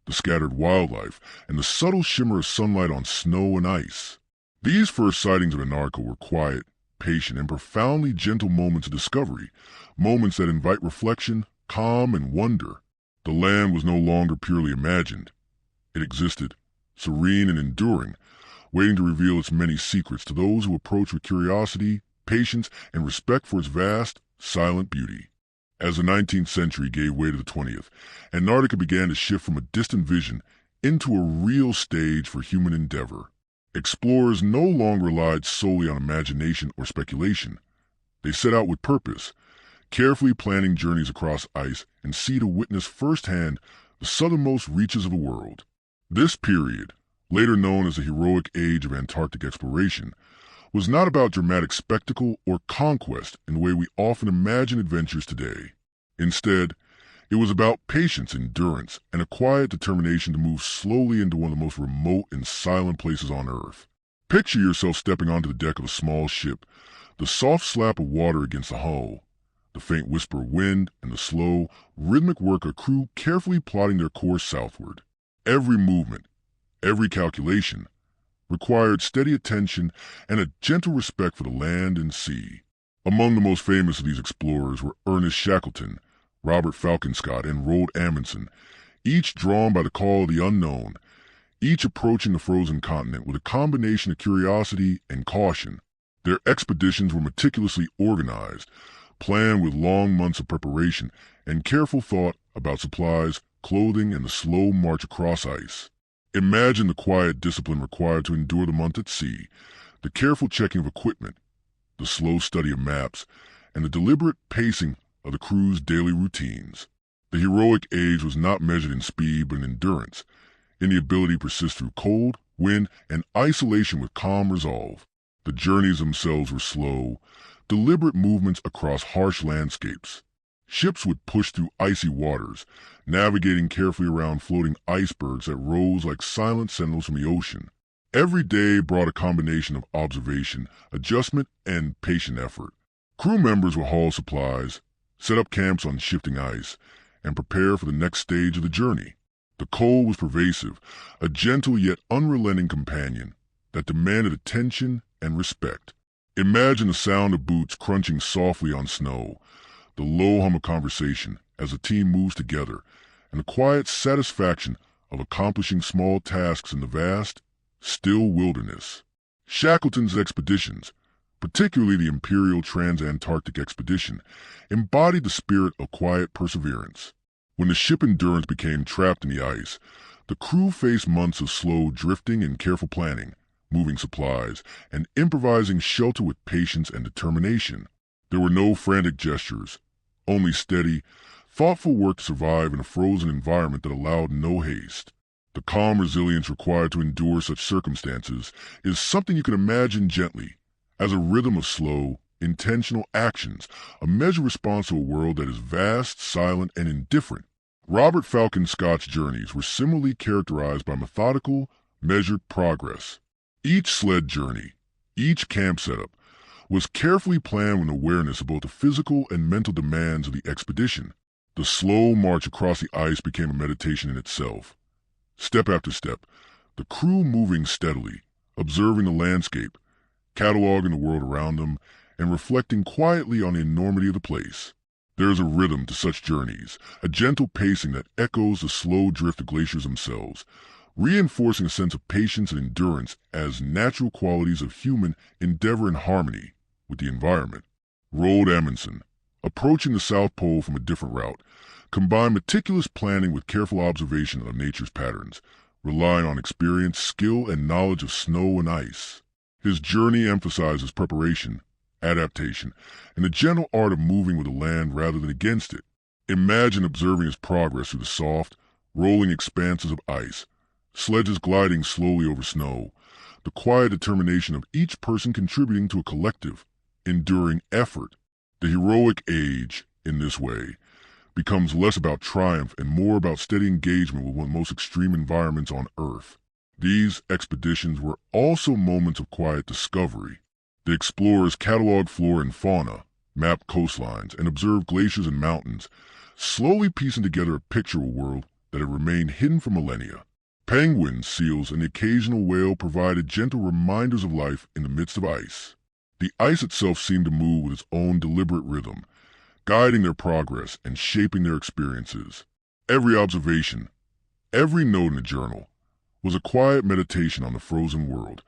the scattered wildlife, and the subtle shimmer of sunlight on snow and ice. These first sightings of Antarctica were quiet, patient, and profoundly gentle moments of discovery, moments that invite reflection, calm, and wonder. The land was no longer purely imagined. It existed, serene and enduring, waiting to reveal its many secrets to those who approach with curiosity, patience, and respect for its vast, silent beauty. As the 19th century gave way to the 20th, Antarctica began to shift from a distant vision into a real stage for human endeavor. Explorers no longer relied solely on imagination or speculation. They set out with purpose, carefully planning journeys across ice and sea to witness firsthand the southernmost reaches of the world. This period, later known as the heroic age of Antarctic exploration, was not about dramatic spectacle or conquest in the way we often imagine adventures today. Instead, it was about patience, endurance, and a quiet determination to move slowly into one of the most remote and silent places on Earth. Picture yourself stepping onto the deck of a small ship, the soft slap of water against the hull, the faint whisper of wind, and the slow, rhythmic work of a crew carefully plotting their course southward. Every movement, every calculation, required steady attention and a gentle respect for the land and sea. Among the most famous of these explorers were Ernest Shackleton, Robert Falcon Scott, and Roald Amundsen, each drawn by the call of the unknown, each approaching the frozen continent with a combination of curiosity and caution. Their expeditions were meticulously organized, planned with long months of preparation and careful thought about supplies, clothing, and the slow march across ice. Imagine the quiet discipline required to endure the month at sea, the careful checking of equipment, the slow study of maps, and the deliberate pacing of the crew's daily routines. The heroic age was not measured in speed but in endurance, in the ability to persist through cold, wind, and isolation with calm resolve. The journeys themselves were slow, deliberate movements across harsh landscapes. Ships would push through icy waters, navigating carefully around floating icebergs that rose like silent sentinels from the ocean. Every day brought a combination of observation, adjustment, and patient effort. Crew members would haul supplies, set up camps on shifting ice, and prepare for the next stage of the journey. The cold was pervasive, a gentle yet unrelenting companion that demanded attention and respect. Imagine the sound of boots crunching softly on snow, the low hum of conversation as the team moves together, and the quiet satisfaction of accomplishing small tasks in the vast, still wilderness. Shackleton's expeditions, particularly the Imperial Trans-Antarctic Expedition, embodied the spirit of quiet perseverance. When the ship Endurance became trapped in the ice, the crew faced months of slow drifting and careful planning, moving supplies, and improvising shelter with patience and determination. There were no frantic gestures, only steady, thoughtful work to survive in a frozen environment that allowed no haste. The calm resilience required to endure such circumstances is something you can imagine gently, as a rhythm of slow, intentional actions, a measured response to a world that is vast, silent, and indifferent. Robert Falcon Scott's journeys were similarly characterized by methodical, measured progress. Each sled journey, each camp setup, was carefully planned with awareness of both the physical and mental demands of the expedition. The slow march across the ice became a meditation in itself. Step after step, the crew moving steadily, observing the landscape, cataloging the world around them, and reflecting quietly on the enormity of the place. There is a rhythm to such journeys, a gentle pacing that echoes the slow drift of glaciers themselves, reinforcing a sense of patience and endurance as natural qualities of human endeavor in harmony with the environment. Roald Amundsen, approaching the South Pole from a different route, combined meticulous planning with careful observation of nature's patterns, relying on experience, skill, and knowledge of snow and ice. His journey emphasizes preparation, adaptation, and the gentle art of moving with the land rather than against it. Imagine observing his progress through the soft, rolling expanses of ice, sledges gliding slowly over snow, the quiet determination of each person contributing to a collective, enduring effort. The heroic age, in this way, becomes less about triumph and more about steady engagement with one of the most extreme environments on Earth. These expeditions were also moments of quiet discovery. The explorers cataloged flora and fauna, mapped coastlines, and observed glaciers and mountains, slowly piecing together a picture of a world that had remained hidden for millennia. Penguins, seals, and the occasional whale provided gentle reminders of life in the midst of ice. The ice itself seemed to move with its own deliberate rhythm, guiding their progress and shaping their experiences. Every observation, every note in the journal, was a quiet meditation on the frozen world,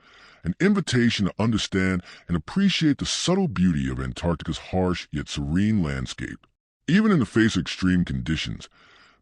an invitation to understand and appreciate the subtle beauty of Antarctica's harsh yet serene landscape. Even in the face of extreme conditions,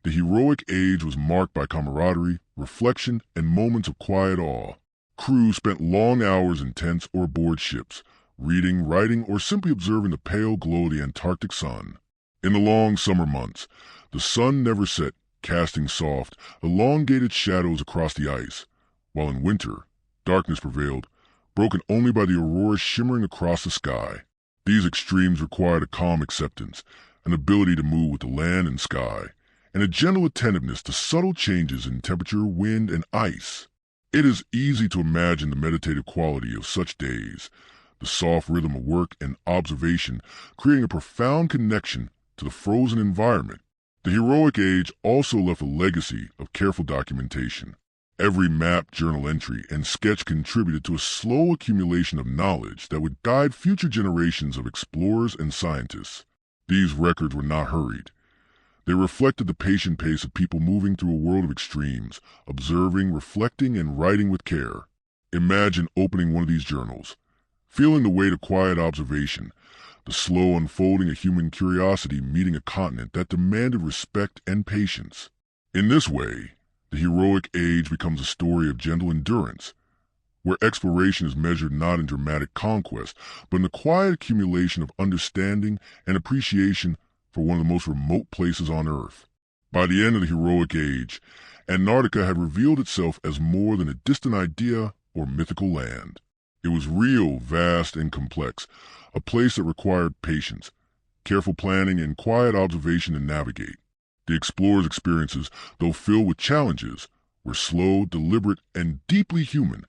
the heroic age was marked by camaraderie, reflection, and moments of quiet awe. Crews spent long hours in tents or aboard ships, reading, writing, or simply observing the pale glow of the Antarctic sun. In the long summer months, the sun never set, casting soft, elongated shadows across the ice, while in winter, darkness prevailed, broken only by the aurora shimmering across the sky. These extremes required a calm acceptance, an ability to move with the land and sky, and a gentle attentiveness to subtle changes in temperature, wind, and ice. It is easy to imagine the meditative quality of such days, the soft rhythm of work and observation creating a profound connection to the frozen environment. The heroic age also left a legacy of careful documentation. Every map, journal entry, and sketch contributed to a slow accumulation of knowledge that would guide future generations of explorers and scientists. These records were not hurried. They reflected the patient pace of people moving through a world of extremes, observing, reflecting, and writing with care. Imagine opening one of these journals, feeling the weight of quiet observation, the slow unfolding of human curiosity meeting a continent that demanded respect and patience. In this way, the heroic age becomes a story of gentle endurance, where exploration is measured not in dramatic conquest, but in the quiet accumulation of understanding and appreciation for one of the most remote places on Earth. By the end of the heroic age, Antarctica had revealed itself as more than a distant idea or mythical land. It was real, vast, and complex, a place that required patience, careful planning, and quiet observation to navigate. The explorers' experiences, though filled with challenges, were slow, deliberate, and deeply human,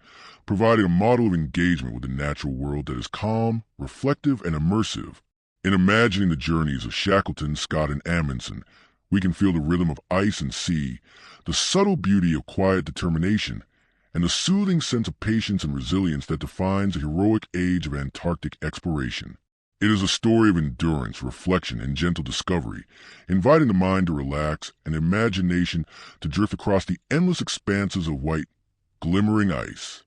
providing a model of engagement with the natural world that is calm, reflective, and immersive. In imagining the journeys of Shackleton, Scott, and Amundsen, we can feel the rhythm of ice and sea, the subtle beauty of quiet determination, and the soothing sense of patience and resilience that defines the heroic age of Antarctic exploration. It is a story of endurance, reflection, and gentle discovery, inviting the mind to relax and imagination to drift across the endless expanses of white, glimmering ice.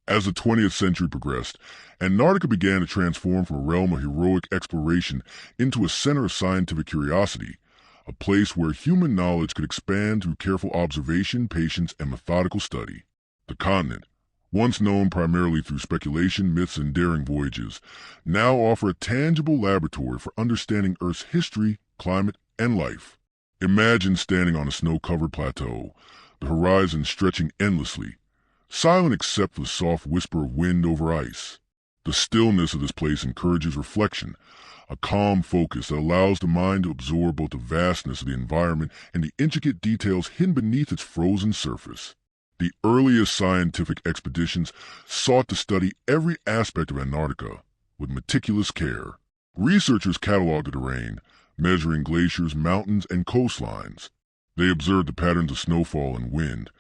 As the 20th century progressed, Antarctica began to transform from a realm of heroic exploration into a center of scientific curiosity, a place where human knowledge could expand through careful observation, patience, and methodical study. The continent, once known primarily through speculation, myths, and daring voyages, now offer a tangible laboratory for understanding Earth's history, climate, and life. Imagine standing on a snow-covered plateau, the horizon stretching endlessly, silent except for the soft whisper of wind over ice. The stillness of this place encourages reflection, a calm focus that allows the mind to absorb both the vastness of the environment and the intricate details hidden beneath its frozen surface. The earliest scientific expeditions sought to study every aspect of Antarctica with meticulous care. Researchers cataloged the terrain, measuring glaciers, mountains, and coastlines. They observed the patterns of snowfall and wind,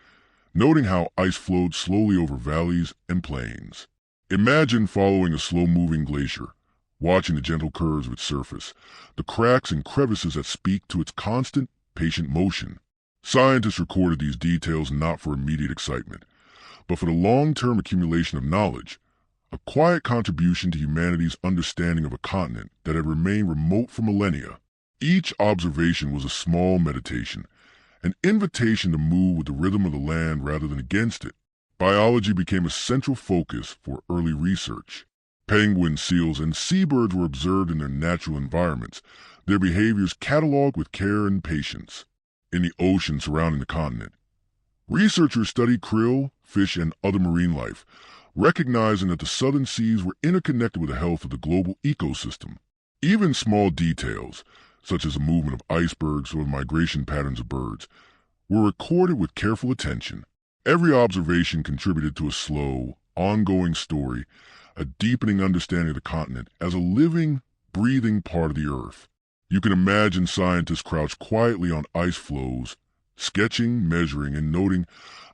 noting how ice flowed slowly over valleys and plains. Imagine following a slow-moving glacier, watching the gentle curves of its surface, the cracks and crevices that speak to its constant, patient motion. Scientists recorded these details not for immediate excitement, but for the long-term accumulation of knowledge, a quiet contribution to humanity's understanding of a continent that had remained remote for millennia. Each observation was a small meditation, an invitation to move with the rhythm of the land rather than against it. Biology became a central focus for early research. Penguins, seals, and seabirds were observed in their natural environments, their behaviors cataloged with care and patience. In the ocean surrounding the continent, researchers studied krill, fish, and other marine life, recognizing that the southern seas were interconnected with the health of the global ecosystem. Even small details, such as the movement of icebergs or the migration patterns of birds, were recorded with careful attention. Every observation contributed to a slow, ongoing story, a deepening understanding of the continent as a living, breathing part of the Earth. You can imagine scientists crouched quietly on ice floes, sketching, measuring, and noting,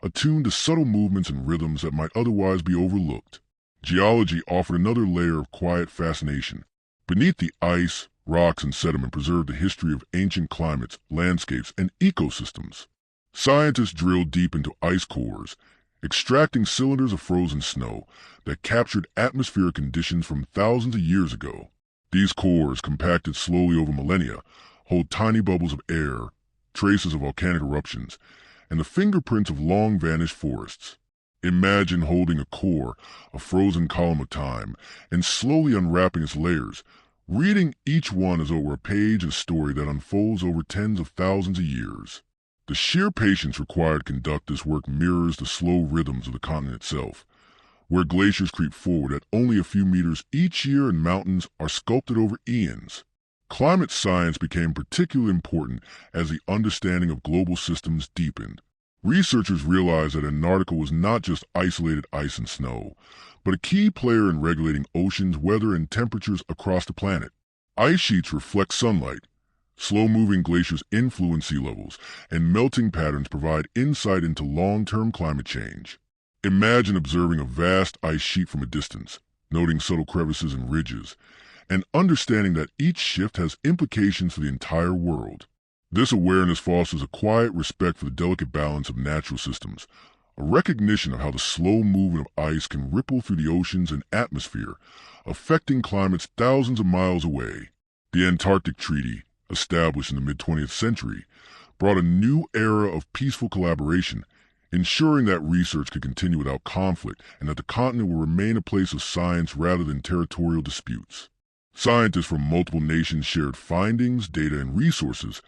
attuned to subtle movements and rhythms that might otherwise be overlooked. Geology offered another layer of quiet fascination. Beneath the ice, rocks and sediment preserved the history of ancient climates, landscapes, and ecosystems. Scientists drilled deep into ice cores, extracting cylinders of frozen snow that captured atmospheric conditions from thousands of years ago. These cores, compacted slowly over millennia, hold tiny bubbles of air, traces of volcanic eruptions, and the fingerprints of long-vanished forests. Imagine holding a core, a frozen column of time, and slowly unwrapping its layers, reading each one as though it were a page in a story that unfolds over tens of thousands of years. The sheer patience required to conduct this work mirrors the slow rhythms of the continent itself, where glaciers creep forward at only a few meters each year and mountains are sculpted over eons. Climate science became particularly important as the understanding of global systems deepened. Researchers realized that Antarctica was not just isolated ice and snow, but a key player in regulating oceans, weather, and temperatures across the planet. Ice sheets reflect sunlight. Slow-moving glaciers influence sea levels, and melting patterns provide insight into long-term climate change. Imagine observing a vast ice sheet from a distance, noting subtle crevices and ridges, and understanding that each shift has implications for the entire world. This awareness fosters a quiet respect for the delicate balance of natural systems, a recognition of how the slow movement of ice can ripple through the oceans and atmosphere, affecting climates thousands of miles away. The Antarctic Treaty, established in the mid-20th century, brought a new era of peaceful collaboration, ensuring that research could continue without conflict and that the continent will remain a place of science rather than territorial disputes. Scientists from multiple nations shared findings, data, and resources,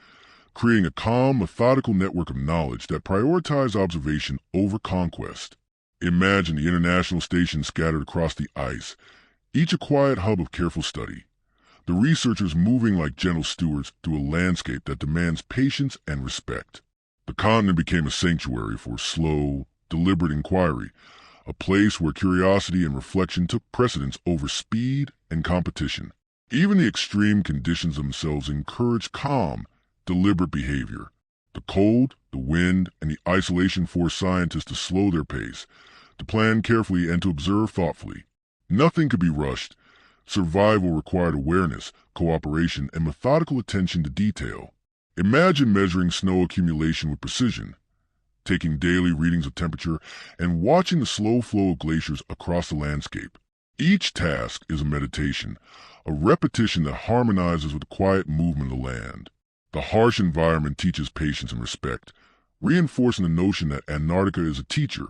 creating a calm, methodical network of knowledge that prioritized observation over conquest. Imagine the international stations scattered across the ice, each a quiet hub of careful study. The researchers moving like gentle stewards through a landscape that demands patience and respect. The continent became a sanctuary for slow, deliberate inquiry, a place where curiosity and reflection took precedence over speed and competition. Even the extreme conditions themselves encouraged calm, deliberate behavior. The cold, the wind, and the isolation forced scientists to slow their pace, to plan carefully and to observe thoughtfully. Nothing could be rushed. Survival required awareness, cooperation, and methodical attention to detail. Imagine measuring snow accumulation with precision, taking daily readings of temperature, and watching the slow flow of glaciers across the landscape. Each task is a meditation, a repetition that harmonizes with the quiet movement of the land. The harsh environment teaches patience and respect, reinforcing the notion that Antarctica is a teacher,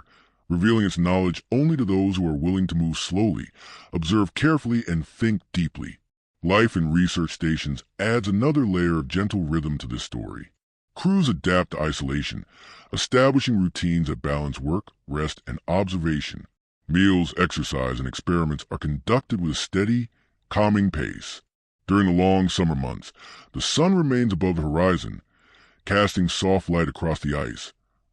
revealing its knowledge only to those who are willing to move slowly, observe carefully, and think deeply. Life in research stations adds another layer of gentle rhythm to this story. Crews adapt to isolation, establishing routines that balance work, rest, and observation. Meals, exercise, and experiments are conducted with a steady, calming pace. During the long summer months, the sun remains above the horizon, casting soft light across the ice,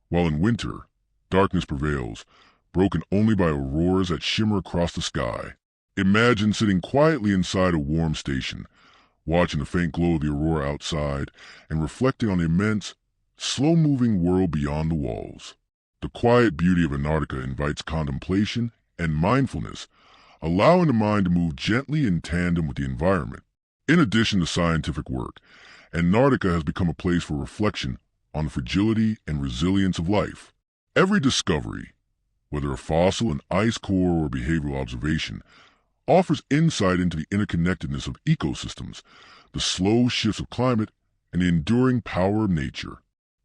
while in winter, darkness prevails, broken only by auroras that shimmer across the sky. Imagine sitting quietly inside a warm station, watching the faint glow of the aurora outside, and reflecting on the immense, slow-moving world beyond the walls. The quiet beauty of Antarctica invites contemplation and mindfulness, allowing the mind to move gently in tandem with the environment. In addition to scientific work, Antarctica has become a place for reflection on the fragility and resilience of life. Every discovery, whether a fossil, an ice core, or behavioral observation, offers insight into the interconnectedness of ecosystems, the slow shifts of climate, and the enduring power of nature.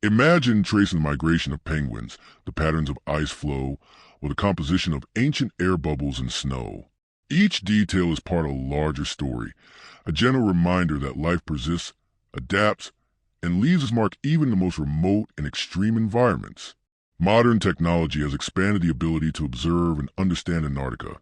Imagine tracing the migration of penguins, the patterns of ice flow, or the composition of ancient air bubbles and snow. Each detail is part of a larger story, a gentle reminder that life persists, adapts, and leaves its mark even in the most remote and extreme environments. Modern technology has expanded the ability to observe and understand Antarctica,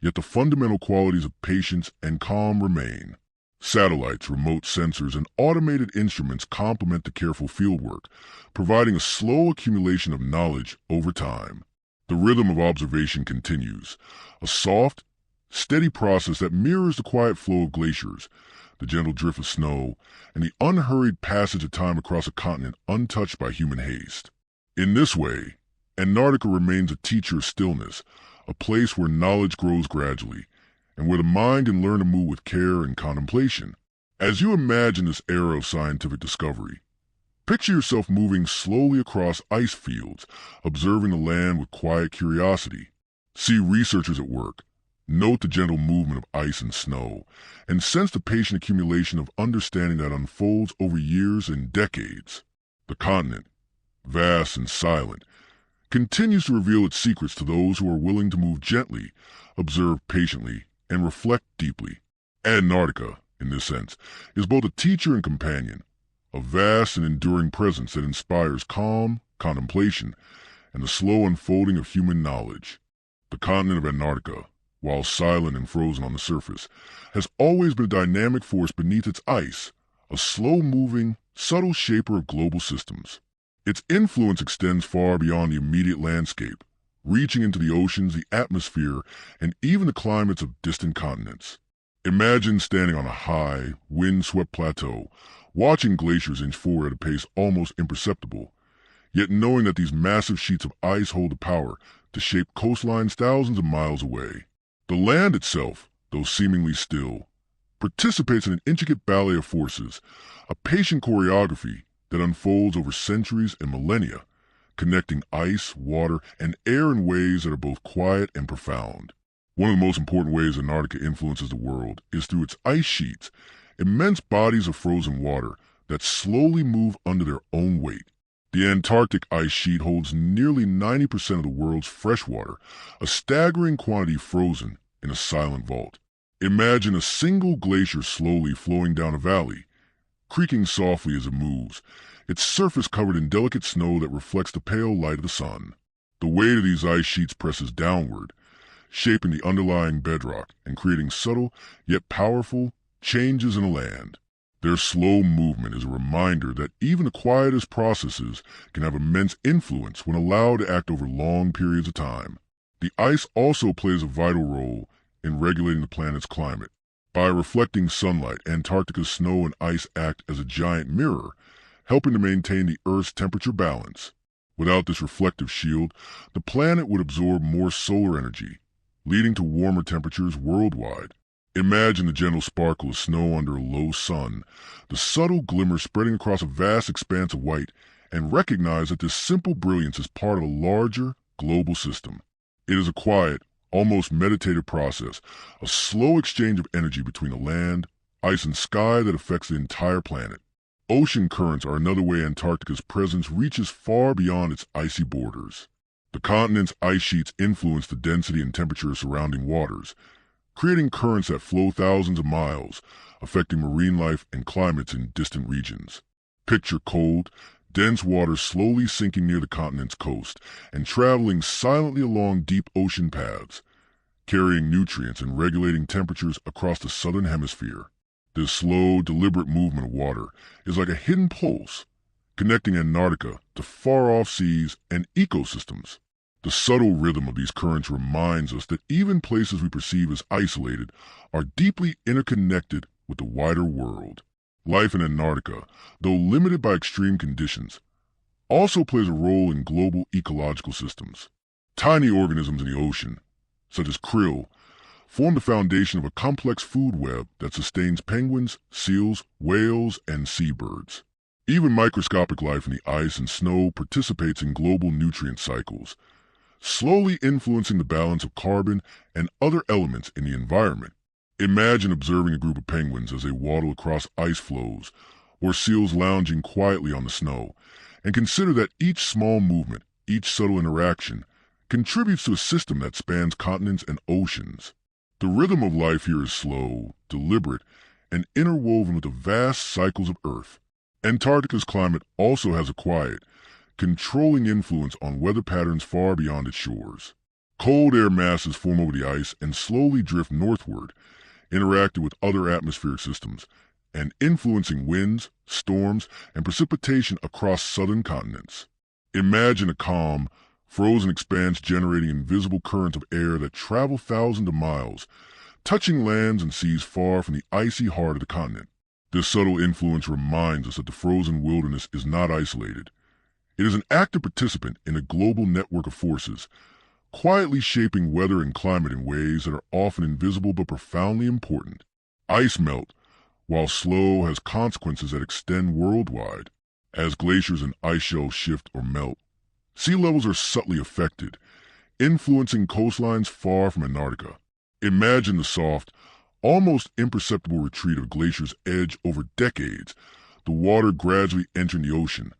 yet the fundamental qualities of patience and calm remain. Satellites, remote sensors, and automated instruments complement the careful fieldwork, providing a slow accumulation of knowledge over time. The rhythm of observation continues, a soft, steady process that mirrors the quiet flow of glaciers, the gentle drift of snow, and the unhurried passage of time across a continent untouched by human haste. In this way, Antarctica remains a teacher of stillness, a place where knowledge grows gradually, and where the mind can learn to move with care and contemplation. As you imagine this era of scientific discovery, picture yourself moving slowly across ice fields, observing the land with quiet curiosity. See researchers at work, note the gentle movement of ice and snow, and sense the patient accumulation of understanding that unfolds over years and decades. The continent, vast and silent, continues to reveal its secrets to those who are willing to move gently, observe patiently, and reflect deeply. Antarctica, in this sense, is both a teacher and companion, a vast and enduring presence that inspires calm, contemplation, and the slow unfolding of human knowledge. The continent of Antarctica, while silent and frozen on the surface, has always been a dynamic force beneath its ice, a slow-moving, subtle shaper of global systems. Its influence extends far beyond the immediate landscape, reaching into the oceans, the atmosphere, and even the climates of distant continents. Imagine standing on a high, wind-swept plateau, watching glaciers inch forward at a pace almost imperceptible, yet knowing that these massive sheets of ice hold the power to shape coastlines thousands of miles away. The land itself, though seemingly still, participates in an intricate ballet of forces, a patient choreography that unfolds over centuries and millennia, connecting ice, water, and air in ways that are both quiet and profound. One of the most important ways Antarctica influences the world is through its ice sheets, immense bodies of frozen water that slowly move under their own weight. The Antarctic ice sheet holds nearly 90% of the world's fresh water, a staggering quantity frozen in a silent vault. Imagine a single glacier slowly flowing down a valley, creaking softly as it moves, its surface covered in delicate snow that reflects the pale light of the sun. The weight of these ice sheets presses downward, shaping the underlying bedrock and creating subtle yet powerful changes in the land. Their slow movement is a reminder that even the quietest processes can have immense influence when allowed to act over long periods of time. The ice also plays a vital role in regulating the planet's climate. By reflecting sunlight, Antarctica's snow and ice act as a giant mirror, helping to maintain the Earth's temperature balance. Without this reflective shield, the planet would absorb more solar energy, leading to warmer temperatures worldwide. Imagine the gentle sparkle of snow under a low sun, the subtle glimmer spreading across a vast expanse of white, and recognize that this simple brilliance is part of a larger, global system. It is a quiet, almost meditative process, a slow exchange of energy between the land, ice, and sky that affects the entire planet. Ocean currents are another way Antarctica's presence reaches far beyond its icy borders. The continent's ice sheets influence the density and temperature of surrounding waters, creating currents that flow thousands of miles, affecting marine life and climates in distant regions. Picture cold, dense water slowly sinking near the continent's coast and traveling silently along deep ocean paths, carrying nutrients and regulating temperatures across the southern hemisphere. This slow, deliberate movement of water is like a hidden pulse, connecting Antarctica to far-off seas and ecosystems. The subtle rhythm of these currents reminds us that even places we perceive as isolated are deeply interconnected with the wider world. Life in Antarctica, though limited by extreme conditions, also plays a role in global ecological systems. Tiny organisms in the ocean, such as krill, form the foundation of a complex food web that sustains penguins, seals, whales, and seabirds. Even microscopic life in the ice and snow participates in global nutrient cycles, slowly influencing the balance of carbon and other elements in the environment. Imagine observing a group of penguins as they waddle across ice floes, or seals lounging quietly on the snow, and consider that each small movement, each subtle interaction, contributes to a system that spans continents and oceans. The rhythm of life here is slow, deliberate, and interwoven with the vast cycles of Earth. Antarctica's climate also has a quiet, controlling influence on weather patterns far beyond its shores. Cold air masses form over the ice and slowly drift northward, interacting with other atmospheric systems, and influencing winds, storms, and precipitation across southern continents. Imagine a calm, frozen expanse generating invisible currents of air that travel thousands of miles, touching lands and seas far from the icy heart of the continent. This subtle influence reminds us that the frozen wilderness is not isolated. It is an active participant in a global network of forces, quietly shaping weather and climate in ways that are often invisible but profoundly important. Ice melt, while slow, has consequences that extend worldwide. As glaciers and ice shelves shift or melt, sea levels are subtly affected, influencing coastlines far from Antarctica. Imagine the soft, almost imperceptible retreat of a glacier's edge over decades, the water gradually entering the ocean,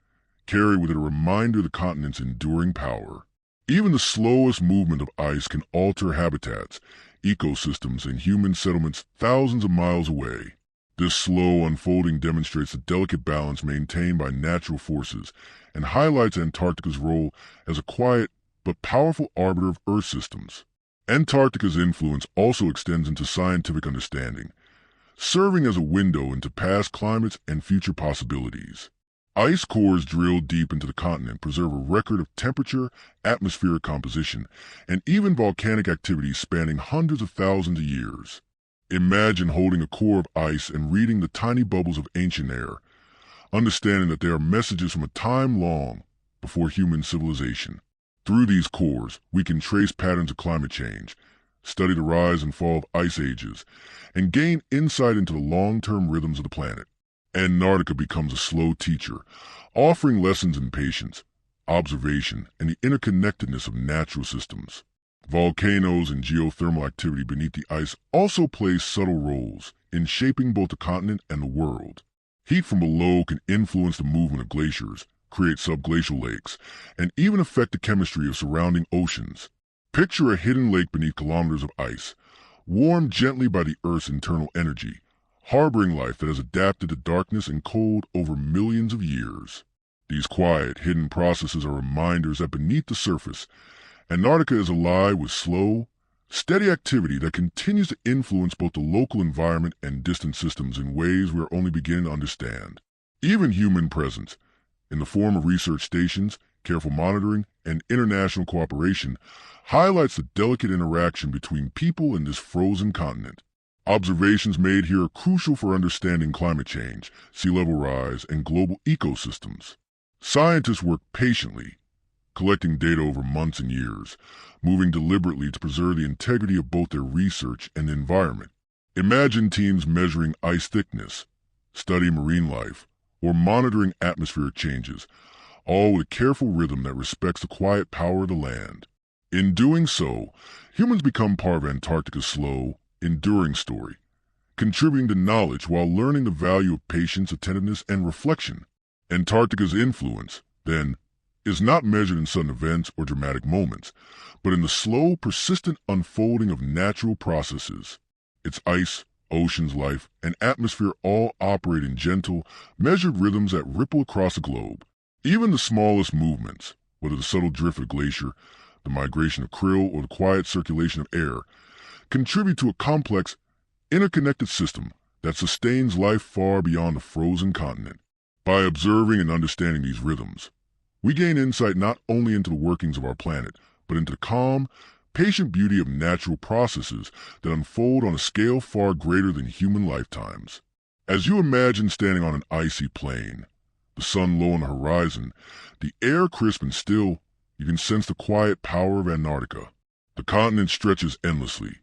carry with it a reminder of the continent's enduring power. Even the slowest movement of ice can alter habitats, ecosystems, and human settlements thousands of miles away. This slow unfolding demonstrates the delicate balance maintained by natural forces and highlights Antarctica's role as a quiet but powerful arbiter of Earth systems. Antarctica's influence also extends into scientific understanding, serving as a window into past climates and future possibilities. Ice cores drilled deep into the continent preserve a record of temperature, atmospheric composition, and even volcanic activity spanning hundreds of thousands of years. Imagine holding a core of ice and reading the tiny bubbles of ancient air, understanding that they are messages from a time long before human civilization. Through these cores, we can trace patterns of climate change, study the rise and fall of ice ages, and gain insight into the long-term rhythms of the planet. Antarctica becomes a slow teacher, offering lessons in patience, observation, and the interconnectedness of natural systems. Volcanoes and geothermal activity beneath the ice also play subtle roles in shaping both the continent and the world. Heat from below can influence the movement of glaciers, create subglacial lakes, and even affect the chemistry of surrounding oceans. Picture a hidden lake beneath kilometers of ice, warmed gently by the Earth's internal energy, harboring life that has adapted to darkness and cold over millions of years. These quiet, hidden processes are reminders that beneath the surface, Antarctica is alive with slow, steady activity that continues to influence both the local environment and distant systems in ways we are only beginning to understand. Even human presence, in the form of research stations, careful monitoring, and international cooperation, highlights the delicate interaction between people in this frozen continent. Observations made here are crucial for understanding climate change, sea level rise, and global ecosystems. Scientists work patiently, collecting data over months and years, moving deliberately to preserve the integrity of both their research and the environment. Imagine teams measuring ice thickness, studying marine life, or monitoring atmospheric changes, all with a careful rhythm that respects the quiet power of the land. In doing so, humans become part of Antarctica's slow, enduring story, contributing to knowledge while learning the value of patience, attentiveness, and reflection. Antarctica's influence, then, is not measured in sudden events or dramatic moments, but in the slow, persistent unfolding of natural processes. Its ice, oceans, life, and atmosphere all operate in gentle, measured rhythms that ripple across the globe. Even the smallest movements, whether the subtle drift of a glacier, the migration of krill, or the quiet circulation of air, contribute to a complex, interconnected system that sustains life far beyond the frozen continent. By observing and understanding these rhythms, we gain insight not only into the workings of our planet, but into the calm, patient beauty of natural processes that unfold on a scale far greater than human lifetimes. As you imagine standing on an icy plain, the sun low on the horizon, the air crisp and still, you can sense the quiet power of Antarctica. The continent stretches endlessly,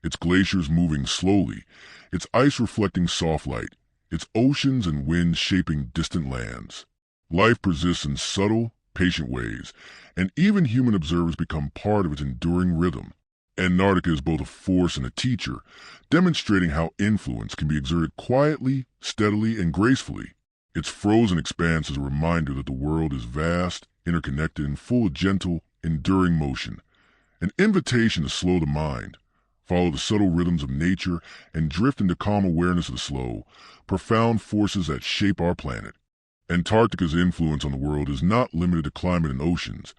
its glaciers moving slowly, its ice reflecting soft light, its oceans and winds shaping distant lands. Life persists in subtle, patient ways, and even human observers become part of its enduring rhythm. Antarctica is both a force and a teacher, demonstrating how influence can be exerted quietly, steadily, and gracefully. Its frozen expanse is a reminder that the world is vast, interconnected, and full of gentle, enduring motion. An invitation to slow the mind, follow the subtle rhythms of nature, and drift into calm awareness of the slow, profound forces that shape our planet. Antarctica's influence on the world is not limited to climate and oceans.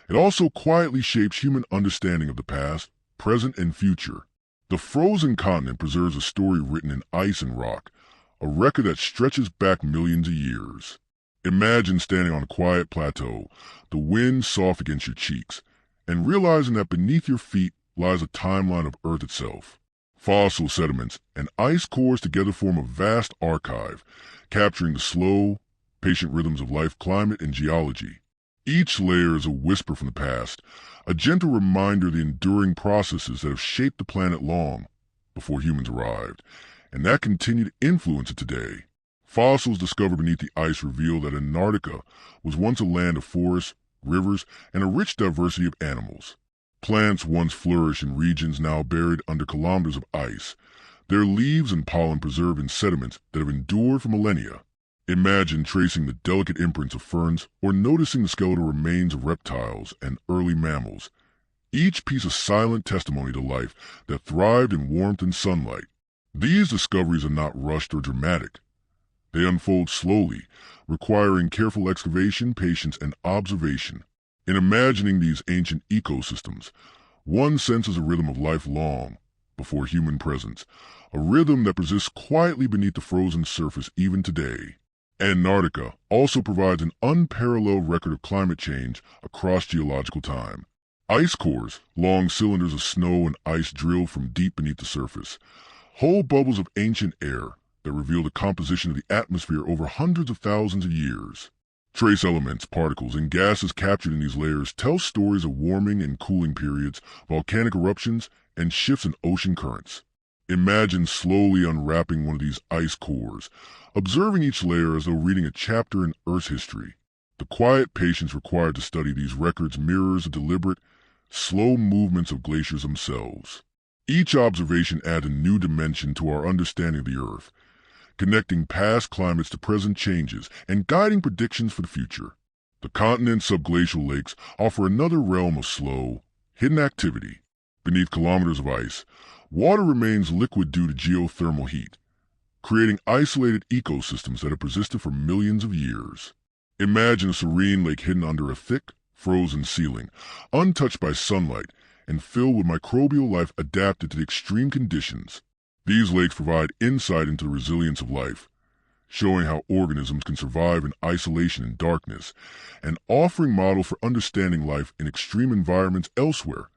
It also quietly shapes human understanding of the past, present, and future. The frozen continent preserves a story written in ice and rock, a record that stretches back millions of years. Imagine standing on a quiet plateau, the wind soft against your cheeks, and realizing that beneath your feet lies a timeline of Earth itself. Fossil sediments and ice cores together form a vast archive, capturing the slow, patient rhythms of life, climate, and geology. Each layer is a whisper from the past, a gentle reminder of the enduring processes that have shaped the planet long before humans arrived, and that continue to influence it today. Fossils discovered beneath the ice reveal that Antarctica was once a land of forests, rivers, and a rich diversity of animals. Plants once flourished in regions now buried under kilometers of ice, their leaves and pollen preserved in sediments that have endured for millennia. Imagine tracing the delicate imprints of ferns or noticing the skeletal remains of reptiles and early mammals, each piece a silent testimony to life that thrived in warmth and sunlight. These discoveries are not rushed or dramatic. They unfold slowly, requiring careful excavation, patience, and observation. In imagining these ancient ecosystems, one senses a rhythm of life long before human presence, a rhythm that persists quietly beneath the frozen surface even today. Antarctica also provides an unparalleled record of climate change across geological time. Ice cores, long cylinders of snow and ice drilled from deep beneath the surface, whole bubbles of ancient air that reveal the composition of the atmosphere over hundreds of thousands of years. Trace elements, particles, and gases captured in these layers tell stories of warming and cooling periods, volcanic eruptions, and shifts in ocean currents. Imagine slowly unwrapping one of these ice cores, observing each layer as though reading a chapter in Earth's history. The quiet patience required to study these records mirrors the deliberate, slow movements of glaciers themselves. Each observation adds a new dimension to our understanding of the Earth, connecting past climates to present changes and guiding predictions for the future. The continent's subglacial lakes offer another realm of slow, hidden activity. Beneath kilometers of ice, water remains liquid due to geothermal heat, creating isolated ecosystems that have persisted for millions of years. Imagine a serene lake hidden under a thick, frozen ceiling, untouched by sunlight, and filled with microbial life adapted to the extreme conditions. These lakes provide insight into the resilience of life, showing how organisms can survive in isolation and darkness, and offering models for understanding life in extreme environments elsewhere,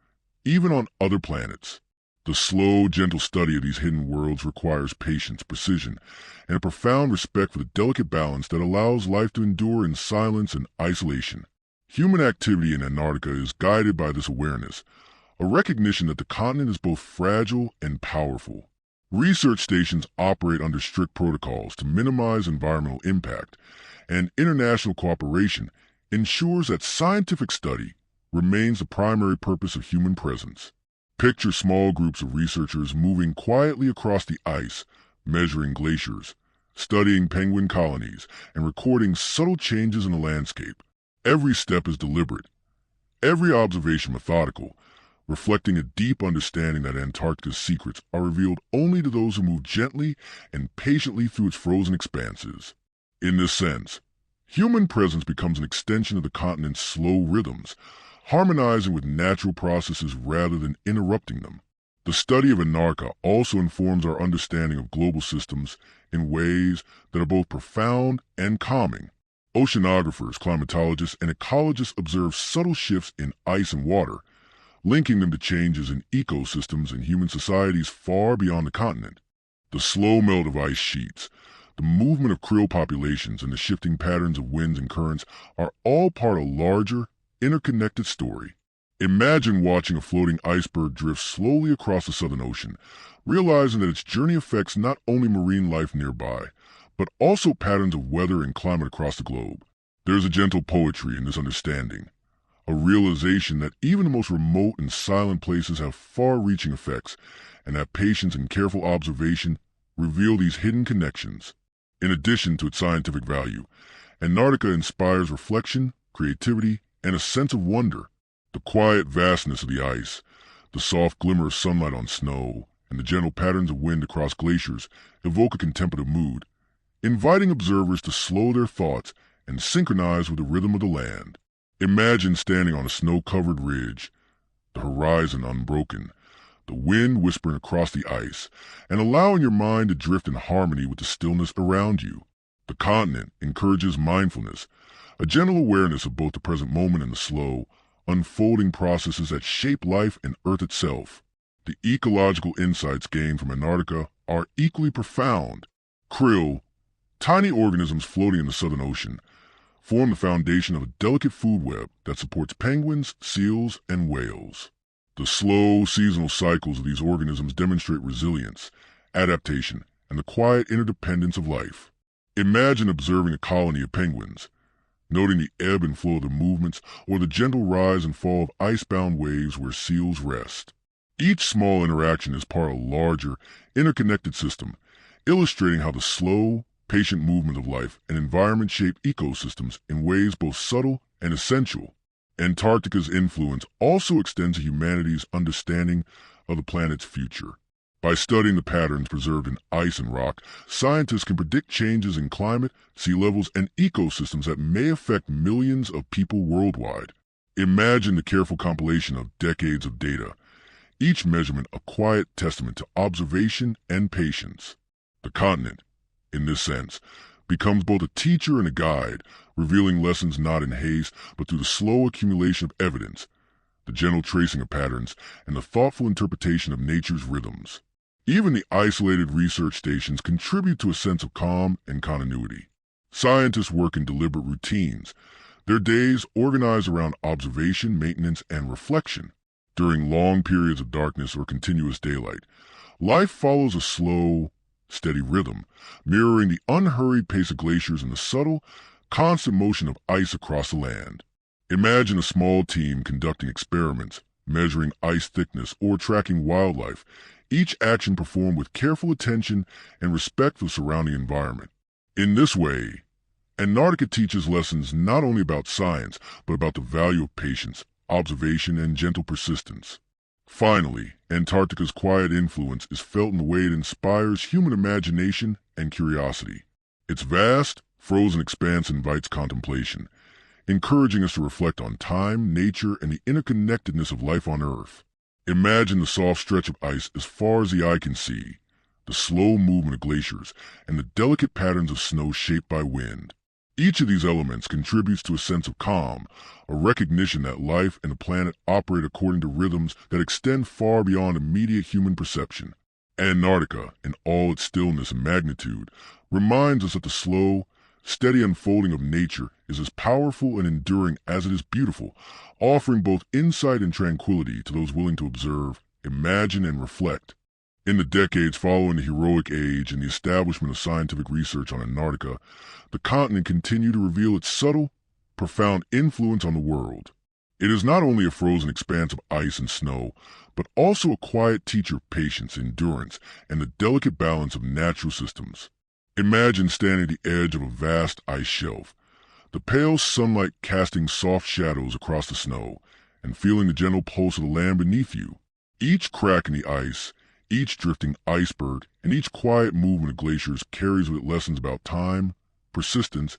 even on other planets. The slow, gentle study of these hidden worlds requires patience, precision, and a profound respect for the delicate balance that allows life to endure in silence and isolation. Human activity in Antarctica is guided by this awareness, a recognition that the continent is both fragile and powerful. Research stations operate under strict protocols to minimize environmental impact, and international cooperation ensures that scientific study remains the primary purpose of human presence. Picture small groups of researchers moving quietly across the ice, measuring glaciers, studying penguin colonies, and recording subtle changes in the landscape. Every step is deliberate, every observation methodical, reflecting a deep understanding that Antarctica's secrets are revealed only to those who move gently and patiently through its frozen expanses. In this sense, human presence becomes an extension of the continent's slow rhythms, harmonizing with natural processes rather than interrupting them. The study of Antarctica also informs our understanding of global systems in ways that are both profound and calming. Oceanographers, climatologists, and ecologists observe subtle shifts in ice and water, linking them to changes in ecosystems and human societies far beyond the continent. The slow melt of ice sheets, the movement of krill populations, and the shifting patterns of winds and currents are all part of a larger, interconnected story. Imagine watching a floating iceberg drift slowly across the Southern Ocean, realizing that its journey affects not only marine life nearby, but also patterns of weather and climate across the globe. There is a gentle poetry in this understanding, a realization that even the most remote and silent places have far-reaching effects, and that patience and careful observation reveal these hidden connections. In addition to its scientific value, Antarctica inspires reflection, creativity, and a sense of wonder. The quiet vastness of the ice, the soft glimmer of sunlight on snow, and the gentle patterns of wind across glaciers evoke a contemplative mood, inviting observers to slow their thoughts and synchronize with the rhythm of the land. Imagine standing on a snow-covered ridge, the horizon unbroken, the wind whispering across the ice, and allowing your mind to drift in harmony with the stillness around you. The continent encourages mindfulness, a gentle awareness of both the present moment and the slow, unfolding processes that shape life and Earth itself. The ecological insights gained from Antarctica are equally profound. Krill, tiny organisms floating in the Southern Ocean, form the foundation of a delicate food web that supports penguins, seals, and whales. The slow, seasonal cycles of these organisms demonstrate resilience, adaptation, and the quiet interdependence of life. Imagine observing a colony of penguins, noting the ebb and flow of their movements or the gentle rise and fall of icebound waves where seals rest. Each small interaction is part of a larger, interconnected system, illustrating how the slow, patient movement of life and environment shape ecosystems in ways both subtle and essential. Antarctica's influence also extends to humanity's understanding of the planet's future. By studying the patterns preserved in ice and rock, scientists can predict changes in climate, sea levels, and ecosystems that may affect millions of people worldwide. Imagine the careful compilation of decades of data, each measurement a quiet testament to observation and patience. The continent, in this sense, becomes both a teacher and a guide, revealing lessons not in haste, but through the slow accumulation of evidence, the gentle tracing of patterns, and the thoughtful interpretation of nature's rhythms. Even the isolated research stations contribute to a sense of calm and continuity. Scientists work in deliberate routines, their days organized around observation, maintenance, and reflection. During long periods of darkness or continuous daylight, life follows a slow, steady rhythm, mirroring the unhurried pace of glaciers and the subtle, constant motion of ice across the land. Imagine a small team conducting experiments, measuring ice thickness, or tracking wildlife, each action performed with careful attention and respect for the surrounding environment. In this way, Antarctica teaches lessons not only about science, but about the value of patience, observation, and gentle persistence. Finally, Antarctica's quiet influence is felt in the way it inspires human imagination and curiosity. Its vast, frozen expanse invites contemplation, encouraging us to reflect on time, nature, and the interconnectedness of life on Earth. Imagine the soft stretch of ice as far as the eye can see, the slow movement of glaciers, and the delicate patterns of snow shaped by wind. Each of these elements contributes to a sense of calm, a recognition that life and the planet operate according to rhythms that extend far beyond immediate human perception. Antarctica, in all its stillness and magnitude, reminds us that the slow, steady unfolding of nature is as powerful and enduring as it is beautiful, offering both insight and tranquility to those willing to observe, imagine, and reflect. In the decades following the heroic age and the establishment of scientific research on Antarctica, the continent continued to reveal its subtle, profound influence on the world. It is not only a frozen expanse of ice and snow, but also a quiet teacher of patience, endurance, and the delicate balance of natural systems. Imagine standing at the edge of a vast ice shelf, the pale sunlight casting soft shadows across the snow, and feeling the gentle pulse of the land beneath you. Each crack in the ice, each drifting iceberg, and each quiet movement of glaciers carries with it lessons about time, persistence,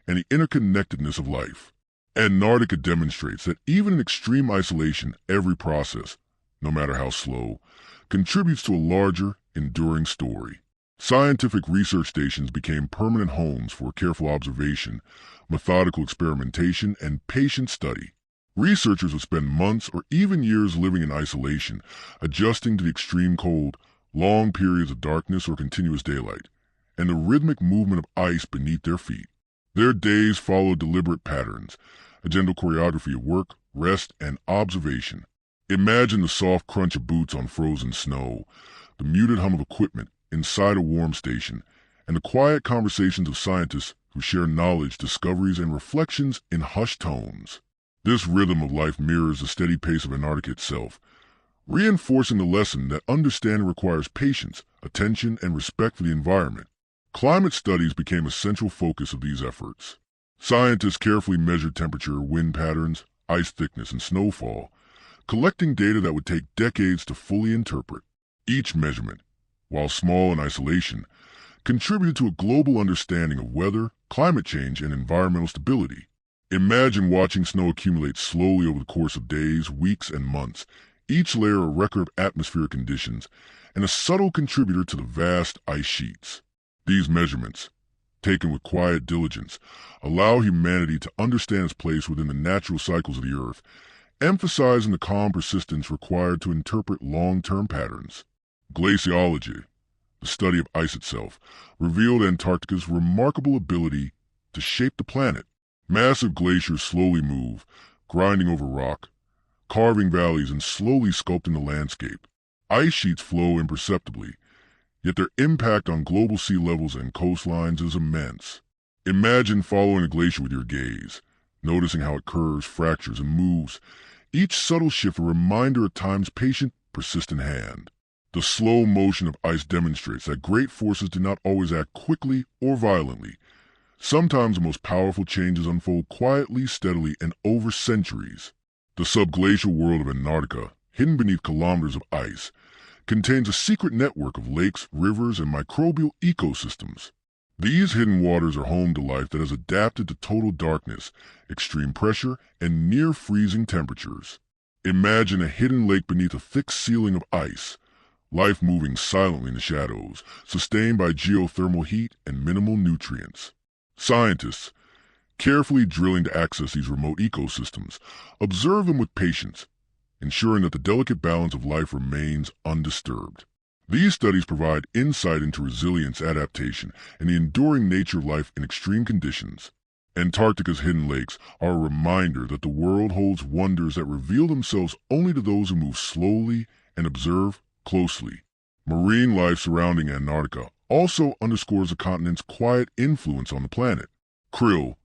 and the interconnectedness of life. Antarctica demonstrates that even in extreme isolation, every process, no matter how slow, contributes to a larger, enduring story. Scientific research stations became permanent homes for careful observation, methodical experimentation, and patient study. Researchers would spend months or even years living in isolation, adjusting to the extreme cold, long periods of darkness or continuous daylight, and the rhythmic movement of ice beneath their feet. Their days followed deliberate patterns, a gentle choreography of work, rest, and observation. Imagine the soft crunch of boots on frozen snow, the muted hum of equipment inside a warm station, and the quiet conversations of scientists who share knowledge, discoveries, and reflections in hushed tones. This rhythm of life mirrors the steady pace of Antarctica itself, reinforcing the lesson that understanding requires patience, attention, and respect for the environment. Climate studies became a central focus of these efforts. Scientists carefully measured temperature, wind patterns, ice thickness, and snowfall, collecting data that would take decades to fully interpret. Each measurement, while small in isolation, contributed to a global understanding of weather, climate change, and environmental stability. Imagine watching snow accumulate slowly over the course of days, weeks, and months, each layer a record of atmospheric conditions and a subtle contributor to the vast ice sheets. These measurements, taken with quiet diligence, allow humanity to understand its place within the natural cycles of the Earth, emphasizing the calm persistence required to interpret long-term patterns. Glaciology, the study of ice itself, revealed Antarctica's remarkable ability to shape the planet. Massive glaciers slowly move, grinding over rock, carving valleys and slowly sculpting the landscape. Ice sheets flow imperceptibly, yet their impact on global sea levels and coastlines is immense. Imagine following a glacier with your gaze, noticing how it curves, fractures, and moves, each subtle shift a reminder of time's patient, persistent hand. The slow motion of ice demonstrates that great forces do not always act quickly or violently. Sometimes the most powerful changes unfold quietly, steadily, and over centuries. The subglacial world of Antarctica, hidden beneath kilometers of ice, contains a secret network of lakes, rivers, and microbial ecosystems. These hidden waters are home to life that has adapted to total darkness, extreme pressure, and near-freezing temperatures. Imagine a hidden lake beneath a thick ceiling of ice, life moving silently in the shadows, sustained by geothermal heat and minimal nutrients. Scientists, carefully drilling to access these remote ecosystems, observe them with patience, ensuring that the delicate balance of life remains undisturbed. These studies provide insight into resilience, adaptation, and the enduring nature of life in extreme conditions. Antarctica's hidden lakes are a reminder that the world holds wonders that reveal themselves only to those who move slowly and observe closely. Marine life surrounding Antarctica also underscores the continent's quiet influence on the planet. Krill,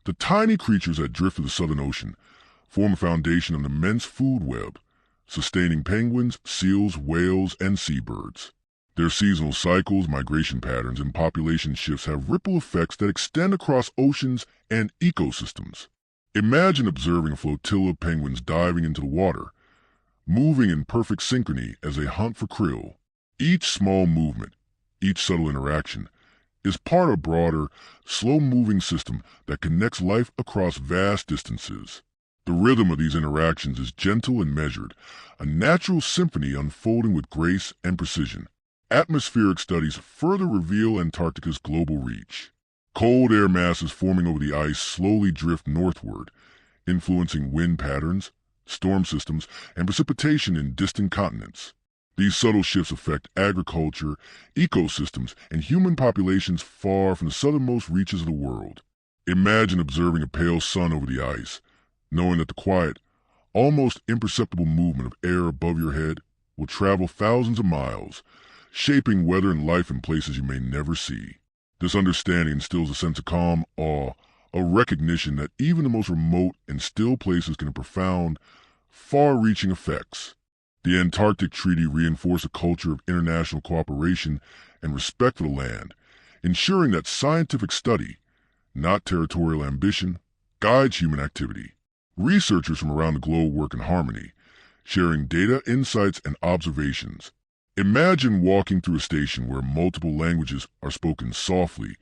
the tiny creatures that drift through the Southern Ocean, form a foundation of an immense food web, sustaining penguins, seals, whales, and seabirds. Their seasonal cycles, migration patterns, and population shifts have ripple effects that extend across oceans and ecosystems. Imagine observing a flotilla of penguins diving into the water, moving in perfect synchrony as they hunt for krill. Each small movement, each subtle interaction, is part of a broader, slow-moving system that connects life across vast distances. The rhythm of these interactions is gentle and measured, a natural symphony unfolding with grace and precision. Atmospheric studies further reveal Antarctica's global reach. Cold air masses forming over the ice slowly drift northward, influencing wind patterns, storm systems, and precipitation in distant continents. These subtle shifts affect agriculture, ecosystems, and human populations far from the southernmost reaches of the world. Imagine observing a pale sun over the ice, knowing that the quiet, almost imperceptible movement of air above your head will travel thousands of miles, shaping weather and life in places you may never see. This understanding instills a sense of calm, awe, a recognition that even the most remote and still places can have profound, far-reaching effects. The Antarctic Treaty reinforced a culture of international cooperation and respect for the land, ensuring that scientific study, not territorial ambition, guides human activity. Researchers from around the globe work in harmony, sharing data, insights, and observations. Imagine walking through a station where multiple languages are spoken softly,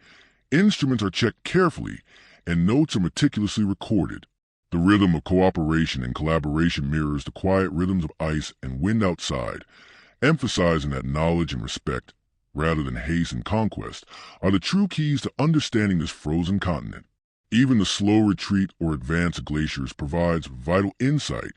instruments are checked carefully, and notes are meticulously recorded. The rhythm of cooperation and collaboration mirrors the quiet rhythms of ice and wind outside, emphasizing that knowledge and respect, rather than haste and conquest, are the true keys to understanding this frozen continent. Even the slow retreat or advance of glaciers provides vital insight.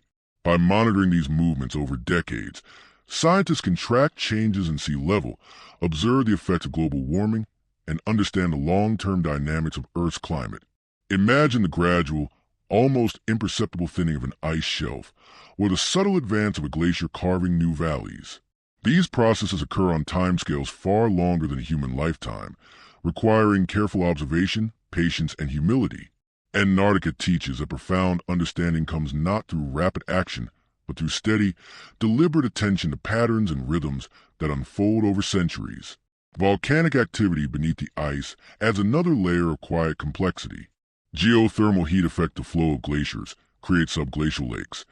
By monitoring these movements over decades, scientists can track changes in sea level, observe the effects of global warming, and understand the long-term dynamics of Earth's climate. Imagine the gradual, almost imperceptible thinning of an ice shelf, or the subtle advance of a glacier carving new valleys. These processes occur on timescales far longer than a human lifetime, requiring careful observation, patience, and humility. Antarctica teaches that profound understanding comes not through rapid action, but through steady, deliberate attention to patterns and rhythms that unfold over centuries. Volcanic activity beneath the ice adds another layer of quiet complexity. Geothermal heat affects the flow of glaciers, creates subglacial lakes,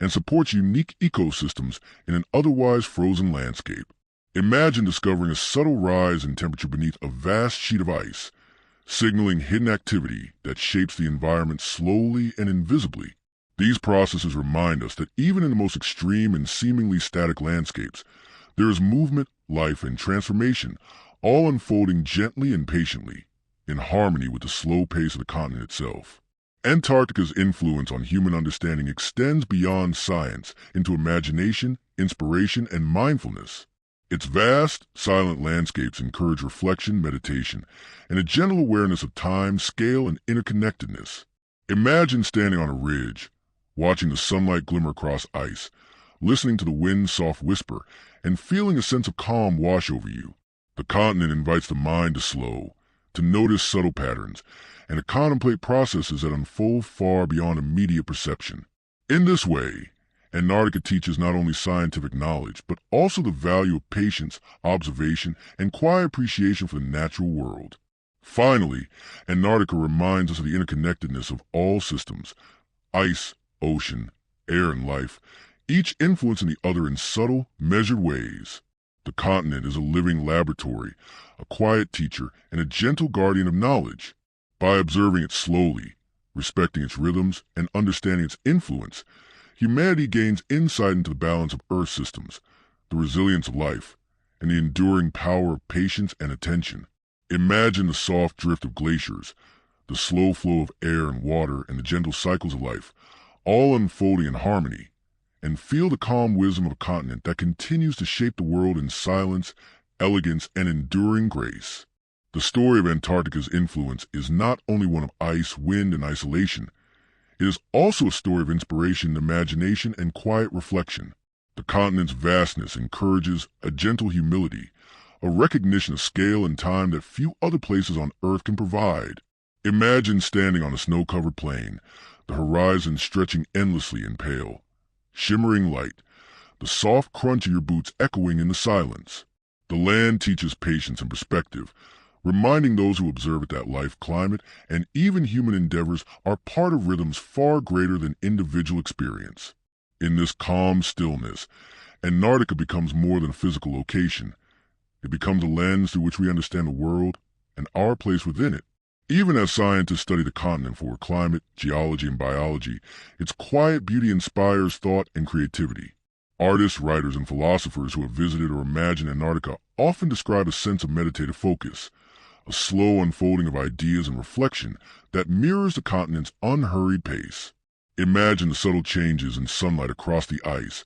and supports unique ecosystems in an otherwise frozen landscape. Imagine discovering a subtle rise in temperature beneath a vast sheet of ice, signaling hidden activity that shapes the environment slowly and invisibly. These processes remind us that even in the most extreme and seemingly static landscapes, there is movement, life, and transformation, all unfolding gently and patiently, in harmony with the slow pace of the continent itself. Antarctica's influence on human understanding extends beyond science into imagination, inspiration, and mindfulness. Its vast, silent landscapes encourage reflection, meditation, and a gentle awareness of time, scale, and interconnectedness. Imagine standing on a ridge, watching the sunlight glimmer across ice, listening to the wind's soft whisper, and feeling a sense of calm wash over you. The continent invites the mind to slow, to notice subtle patterns, and to contemplate processes that unfold far beyond immediate perception. In this way, Antarctica teaches not only scientific knowledge, but also the value of patience, observation, and quiet appreciation for the natural world. Finally, Antarctica reminds us of the interconnectedness of all systems: ice, ocean, air, and life, each influencing the other in subtle, measured ways. The continent is a living laboratory, a quiet teacher, and a gentle guardian of knowledge. By observing it slowly, respecting its rhythms, and understanding its influence, humanity gains insight into the balance of Earth systems, the resilience of life, and the enduring power of patience and attention. Imagine the soft drift of glaciers, the slow flow of air and water, and the gentle cycles of life, all unfolding in harmony, and feel the calm wisdom of a continent that continues to shape the world in silence, elegance, and enduring grace. The story of Antarctica's influence is not only one of ice, wind, and isolation. It is also a story of inspiration, imagination, and quiet reflection. The continent's vastness encourages a gentle humility, a recognition of scale and time that few other places on Earth can provide. Imagine standing on a snow-covered plain, the horizon stretching endlessly in pale, shimmering light, the soft crunch of your boots echoing in the silence. The land teaches patience and perspective, reminding those who observe it that life, climate, and even human endeavors are part of rhythms far greater than individual experience. In this calm stillness, Antarctica becomes more than a physical location. It becomes a lens through which we understand the world and our place within it. Even as scientists study the continent for climate, geology, and biology, its quiet beauty inspires thought and creativity. Artists, writers, and philosophers who have visited or imagined Antarctica often describe a sense of meditative focus, a slow unfolding of ideas and reflection that mirrors the continent's unhurried pace. Imagine the subtle changes in sunlight across the ice,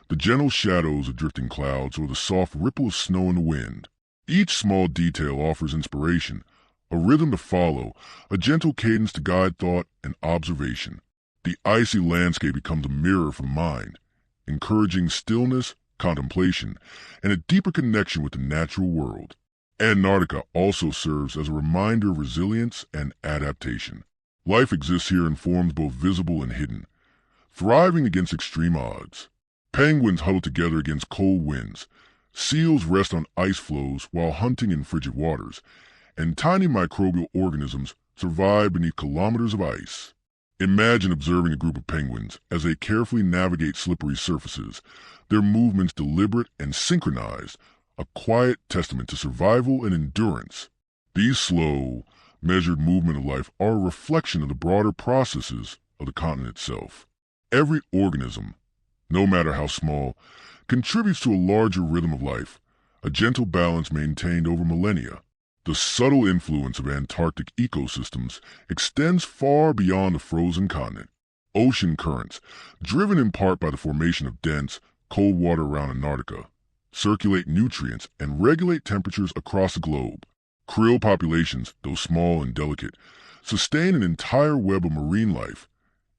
the gentle shadows of drifting clouds, or the soft ripple of snow in the wind. Each small detail offers inspiration, a rhythm to follow, a gentle cadence to guide thought and observation. The icy landscape becomes a mirror for the mind, encouraging stillness, contemplation, and a deeper connection with the natural world. Antarctica also serves as a reminder of resilience and adaptation. Life exists here in forms both visible and hidden, thriving against extreme odds. Penguins huddle together against cold winds, seals rest on ice floes while hunting in frigid waters, and tiny microbial organisms survive beneath kilometers of ice. Imagine observing a group of penguins as they carefully navigate slippery surfaces, their movements deliberate and synchronized, a quiet testament to survival and endurance. These slow, measured movement of life are a reflection of the broader processes of the continent itself. Every organism, no matter how small, contributes to a larger rhythm of life, a gentle balance maintained over millennia. The subtle influence of Antarctic ecosystems extends far beyond the frozen continent. Ocean currents, driven in part by the formation of dense, cold water around Antarctica, circulate nutrients and regulate temperatures across the globe. Krill populations, though small and delicate, sustain an entire web of marine life,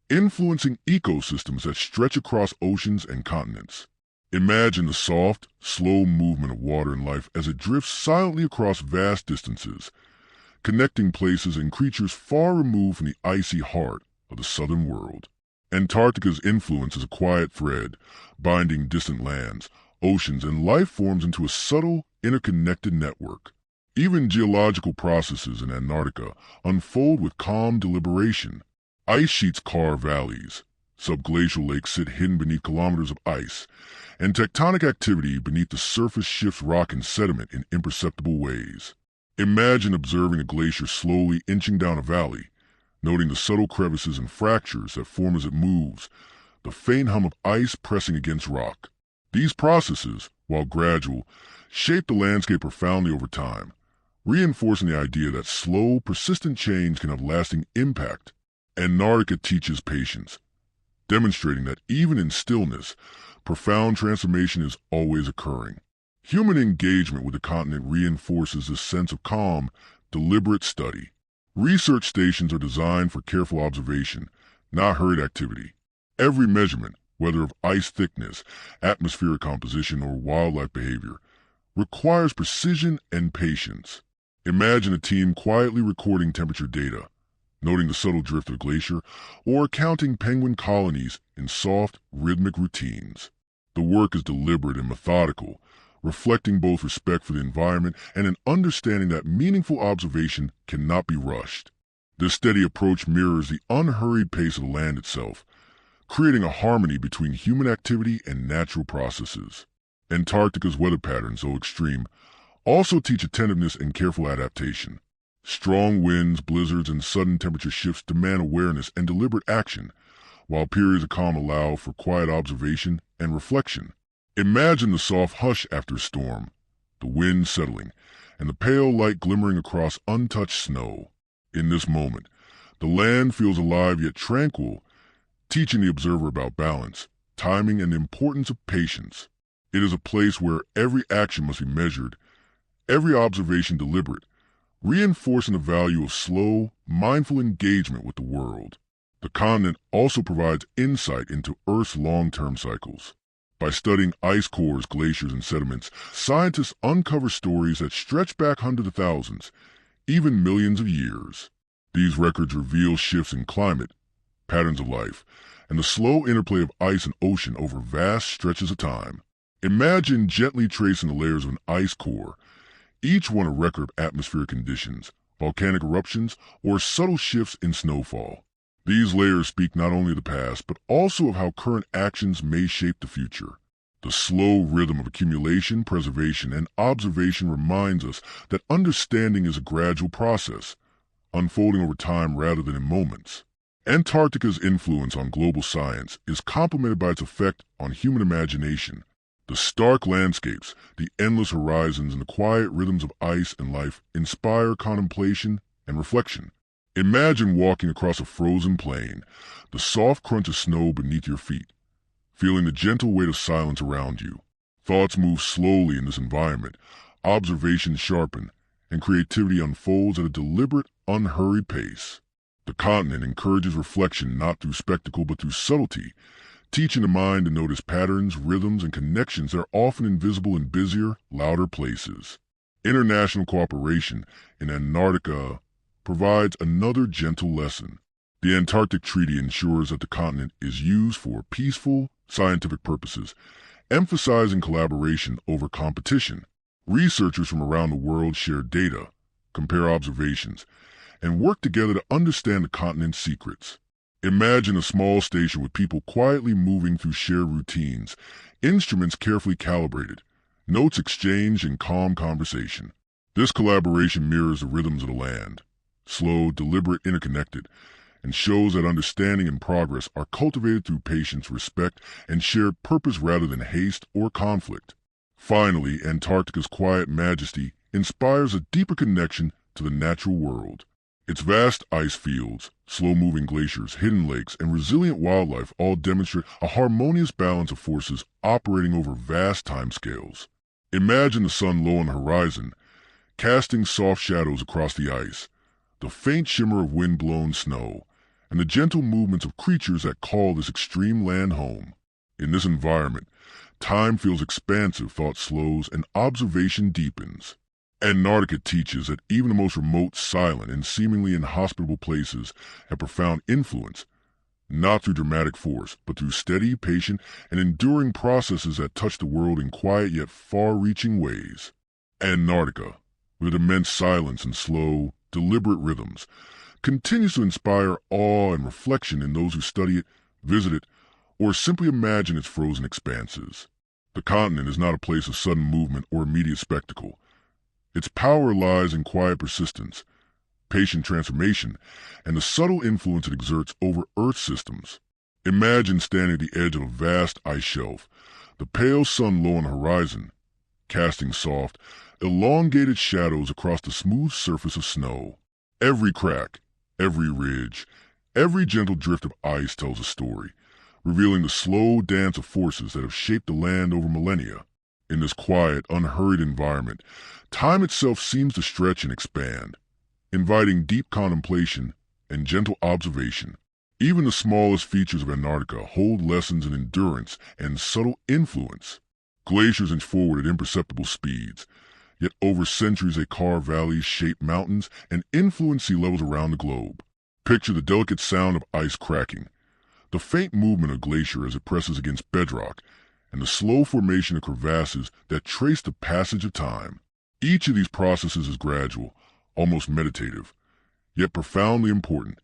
influencing ecosystems that stretch across oceans and continents. Imagine the soft, slow movement of water and life as it drifts silently across vast distances, connecting places and creatures far removed from the icy heart of the southern world. Antarctica's influence is a quiet thread, binding distant lands, oceans, and life forms into a subtle, interconnected network. Even geological processes in Antarctica unfold with calm deliberation. Ice sheets carve valleys, subglacial lakes sit hidden beneath kilometers of ice, and tectonic activity beneath the surface shifts rock and sediment in imperceptible ways. Imagine observing a glacier slowly inching down a valley, noting the subtle crevices and fractures that form as it moves, the faint hum of ice pressing against rock. These processes, while gradual, shape the landscape profoundly over time, reinforcing the idea that slow, persistent change can have lasting impact. Antarctica teaches patience, demonstrating that even in stillness, profound transformation is always occurring. Human engagement with the continent reinforces this sense of calm, deliberate study. Research stations are designed for careful observation, not hurried activity. Every measurement, whether of ice thickness, atmospheric composition, or wildlife behavior, requires precision and patience. Imagine a team quietly recording temperature data, noting the subtle drift of a glacier, or counting penguin colonies in soft, rhythmic routines. The work is deliberate and methodical, reflecting both respect for the environment and an understanding that meaningful observation cannot be rushed. This steady approach mirrors the unhurried pace of the land itself, creating a harmony between human activity and natural processes. Antarctica's weather patterns, though extreme, also teach attentiveness and careful adaptation. Strong winds, blizzards, and sudden temperature shifts demand awareness and deliberate action, while periods of calm allow for quiet observation and reflection. Imagine the soft hush after a storm, the wind settling, and the pale light glimmering across untouched snow. In this moment, the land feels alive yet tranquil, teaching the observer about balance, timing, and the importance of patience. It is a place where every action must be measured, every observation deliberate, reinforcing the value of slow, mindful engagement with the world. The continent also provides insight into Earth's long-term cycles. By studying ice cores, glaciers, and sediments, scientists uncover stories that stretch back hundreds of thousands, even millions of years. These records reveal shifts in climate, patterns of life, and the slow interplay of ice and ocean over vast stretches of time. Imagine gently tracing the layers of an ice core, each one a record of atmospheric conditions, volcanic eruptions, or subtle shifts in snowfall. These layers speak not only of the past, but also of how current actions may shape the future. The slow rhythm of accumulation, preservation, and observation reminds us that understanding is a gradual process, unfolding over time rather than in moments. Antarctica's influence on global science is complemented by its effect on human imagination. The stark landscapes, the endless horizons, and the quiet rhythms of ice and life inspire contemplation and reflection. Imagine walking across a frozen plain, the soft crunch of snow beneath your feet, feeling the gentle weight of silence around you. Thoughts move slowly in this environment, observations sharpen, and creativity unfolds at a deliberate, unhurried pace. The continent encourages reflection not through spectacle but through subtlety, teaching the mind to notice patterns, rhythms, and connections that are often invisible in busier, louder places. International cooperation in Antarctica provides another gentle lesson. The Antarctic Treaty ensures that the continent is used for peaceful, scientific purposes, emphasizing collaboration over competition. Researchers from around the world share data, compare observations, and work together to understand the continent's secrets. Imagine a small station with people quietly moving through shared routines, instruments carefully calibrated, notes exchanged in calm conversation. This collaboration mirrors the rhythms of the land, slow, deliberate, interconnected, and shows that understanding and progress are cultivated through patience, respect, and shared purpose rather than haste or conflict. Finally, Antarctica's quiet majesty inspires a deeper connection to the natural world. Its vast ice fields, slow-moving glaciers, hidden lakes, and resilient wildlife all demonstrate a harmonious balance of forces operating over vast timescales. Imagine the sun low on the horizon, casting soft shadows across the ice, the faint shimmer of wind-blown snow, and the gentle movements of creatures that call this extreme land home. In this environment, time feels expansive, thought slows, and observation deepens. Antarctica teaches that even the most remote, silent, and seemingly inhospitable places have profound influence, not through dramatic force, but through steady, patient, and enduring processes that touch the world in quiet yet far-reaching ways. Antarctica, with immense silence and slow, deliberate rhythms, continues to inspire awe and reflection in those who study it, visit it, or simply imagine its frozen expanses. The continent is not a place of sudden movement or immediate spectacle. Its power lies in quiet persistence, patient transformation, and the subtle influence it exerts over Earth systems. Imagine standing at the edge of a vast ice shelf, the pale sun low on the horizon, casting soft, elongated shadows across the smooth surface of snow. Every crack, every ridge, every gentle drift of ice tells a story, revealing the slow dance of forces that have shaped the land over millennia. In this quiet, unhurried environment, time itself seems to stretch and expand, inviting deep contemplation and gentle observation. Even the smallest features of Antarctica hold lessons in endurance and subtle influence. Glaciers inch forward at imperceptible speeds, yet over centuries they carve valleys, shape mountains, and influence sea levels around the globe. Picture the delicate sound of ice cracking, the faint movement of a glacier as it presses against bedrock, and the slow formation of crevasses that trace the passage of time. Each of these processes is gradual, almost meditative, yet profoundly important,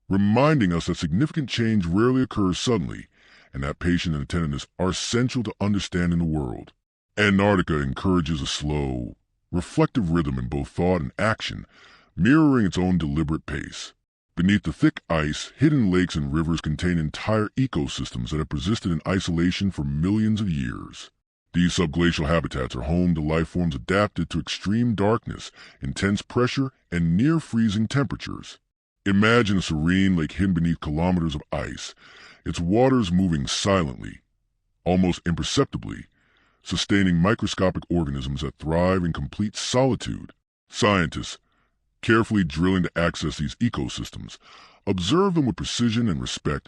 reminding us that significant change rarely occurs suddenly, and that patience and attentiveness are essential to understanding the world. Antarctica encourages a slow, reflective rhythm in both thought and action, mirroring its own deliberate pace. Beneath the thick ice, hidden lakes and rivers contain entire ecosystems that have persisted in isolation for millions of years. These subglacial habitats are home to life forms adapted to extreme darkness, intense pressure, and near-freezing temperatures. Imagine a serene lake hidden beneath kilometers of ice, its waters moving silently, almost imperceptibly, sustaining microscopic organisms that thrive in complete solitude. Scientists, carefully drilling to access these ecosystems, observe them with precision and respect,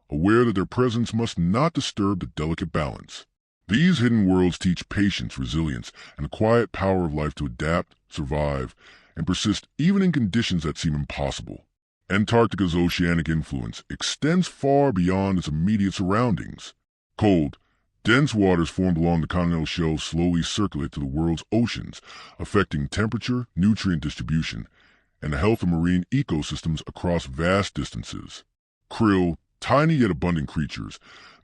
aware that their presence must not disturb the delicate balance. These hidden worlds teach patience, resilience, and the quiet power of life to adapt, survive, and persist even in conditions that seem impossible. Antarctica's oceanic influence extends far beyond its immediate surroundings. Cold, dense waters formed along the continental shelf slowly circulate to the world's oceans, affecting temperature, nutrient distribution, and the health of marine ecosystems across vast distances. Krill, tiny yet abundant creatures,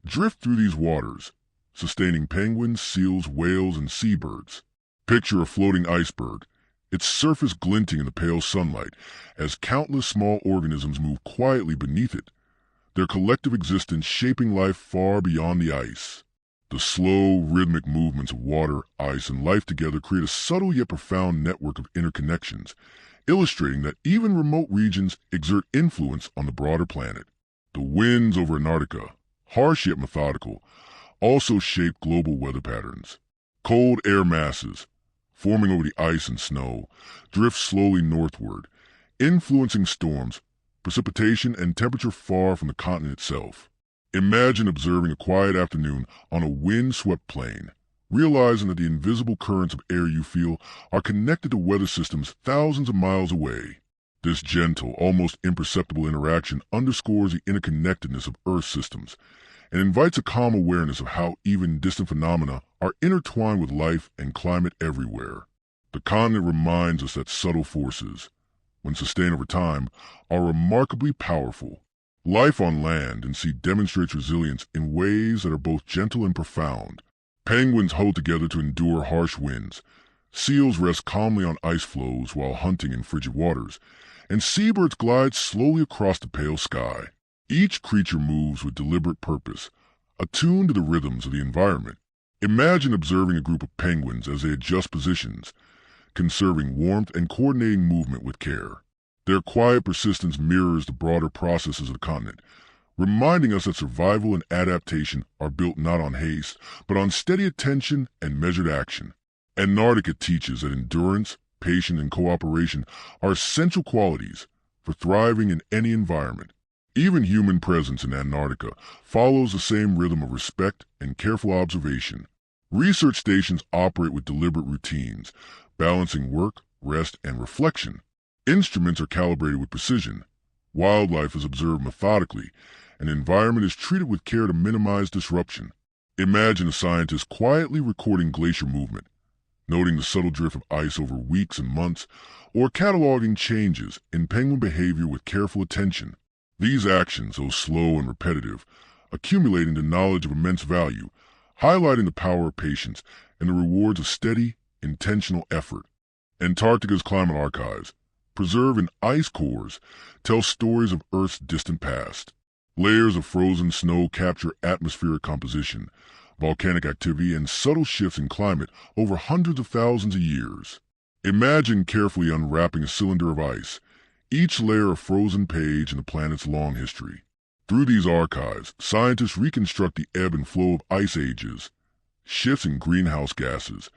drift through these waters, sustaining penguins, seals, whales, and seabirds. Picture a floating iceberg, its surface glinting in the pale sunlight as countless small organisms move quietly beneath it, their collective existence shaping life far beyond the ice. The slow, rhythmic movements of water, ice, and life together create a subtle yet profound network of interconnections, illustrating that even remote regions exert influence on the broader planet. The winds over Antarctica, harsh yet methodical, also shape global weather patterns. Cold air masses, forming over the ice and snow, drift slowly northward, influencing storms, precipitation, and temperature far from the continent itself. Imagine observing a quiet afternoon on a wind-swept plain, realizing that the invisible currents of air you feel are connected to weather systems thousands of miles away. This gentle, almost imperceptible interaction underscores the interconnectedness of Earth systems and invites a calm awareness of how even distant phenomena are intertwined with life and climate everywhere. The continent reminds us that subtle forces, when sustained over time, are remarkably powerful. Life on land and sea demonstrates resilience in ways that are both gentle and profound. Penguins hold together to endure harsh winds, seals rest calmly on ice floes while hunting in frigid waters, and seabirds glide slowly across the pale sky. Each creature moves with deliberate purpose, attuned to the rhythms of the environment. Imagine observing a group of penguins as they adjust positions, conserving warmth and coordinating movement with care. Their quiet persistence mirrors the broader processes of the continent, reminding us that survival and adaptation are built not on haste, but on steady attention and measured action. Antarctica teaches that endurance, patience, and cooperation are essential qualities for thriving in any environment. Even human presence in Antarctica follows the same rhythm of respect and careful observation. Research stations operate with deliberate routines, balancing work, rest, and reflection. Instruments are calibrated with precision. Wildlife is observed methodically, and the environment is treated with care to minimize disruption. Imagine a scientist quietly recording glacier movement, noting the subtle drift of ice over weeks and months, or cataloging changes in penguin behavior with careful attention. These actions, though slow and repetitive, accumulate into knowledge of immense value, highlighting the power of patience and the rewards of steady, intentional effort. Antarctica's climate archives, preserved in ice cores, tell stories of Earth's distant past. Layers of frozen snow capture atmospheric composition, volcanic activity, and subtle shifts in climate over hundreds of thousands of years. Imagine carefully unwrapping a cylinder of ice, each layer a frozen page in the planet's long history. Through these archives, scientists reconstruct the ebb and flow of ice ages, shifts in greenhouse gases,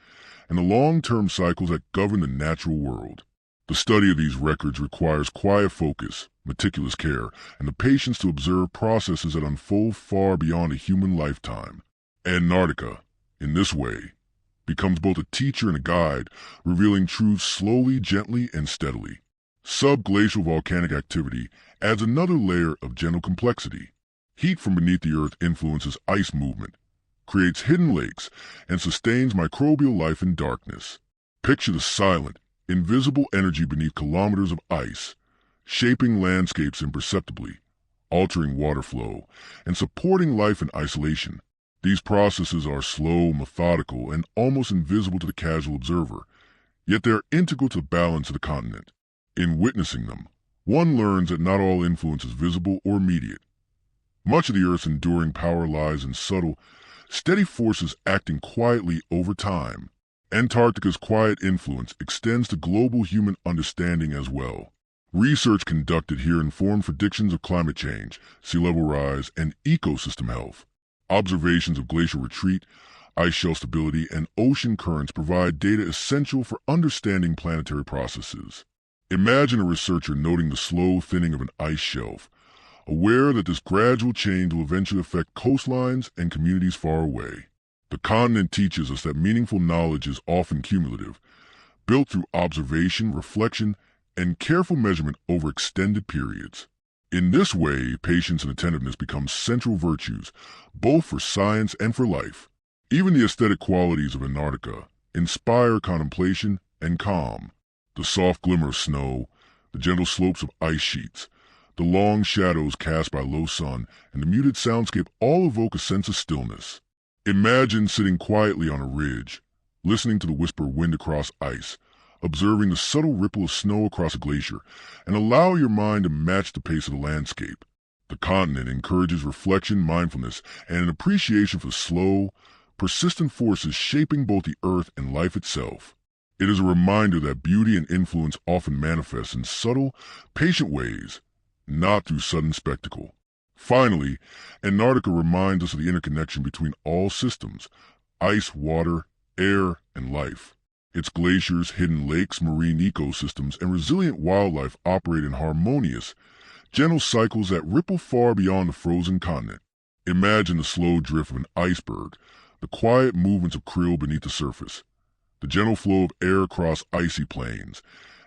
and the long-term cycles that govern the natural world. The study of these records requires quiet focus, meticulous care, and the patience to observe processes that unfold far beyond a human lifetime. Antarctica, in this way, becomes both a teacher and a guide, revealing truths slowly, gently, and steadily. Subglacial volcanic activity adds another layer of gentle complexity. Heat from beneath the Earth influences ice movement, creates hidden lakes, and sustains microbial life in darkness. Picture the silent, invisible energy beneath kilometers of ice, shaping landscapes imperceptibly, altering water flow, and supporting life in isolation. These processes are slow, methodical, and almost invisible to the casual observer, yet they are integral to the balance of the continent. In witnessing them, one learns that not all influence is visible or immediate. Much of the Earth's enduring power lies in subtle, steady forces acting quietly over time. Antarctica's quiet influence extends to global human understanding as well. Research conducted here informed predictions of climate change, sea level rise, and ecosystem health. Observations of glacial retreat, ice shelf stability, and ocean currents provide data essential for understanding planetary processes. Imagine a researcher noting the slow thinning of an ice shelf, aware that this gradual change will eventually affect coastlines and communities far away. The continent teaches us that meaningful knowledge is often cumulative, built through observation, reflection, and careful measurement over extended periods. In this way, patience and attentiveness become central virtues, both for science and for life. Even the aesthetic qualities of Antarctica inspire contemplation and calm. The soft glimmer of snow, the gentle slopes of ice sheets, the long shadows cast by low sun, and the muted soundscape all evoke a sense of stillness. Imagine sitting quietly on a ridge, listening to the whisper of wind across ice, observing the subtle ripple of snow across a glacier, and allow your mind to match the pace of the landscape. The continent encourages reflection, mindfulness, and an appreciation for the slow, persistent forces shaping both the Earth and life itself. It is a reminder that beauty and influence often manifest in subtle, patient ways, not through sudden spectacle. Finally, Antarctica reminds us of the interconnection between all systems: ice, water, air, and life. Its glaciers, hidden lakes, marine ecosystems, and resilient wildlife operate in harmonious, gentle cycles that ripple far beyond the frozen continent. Imagine the slow drift of an iceberg, the quiet movements of krill beneath the surface, the gentle flow of air across icy plains,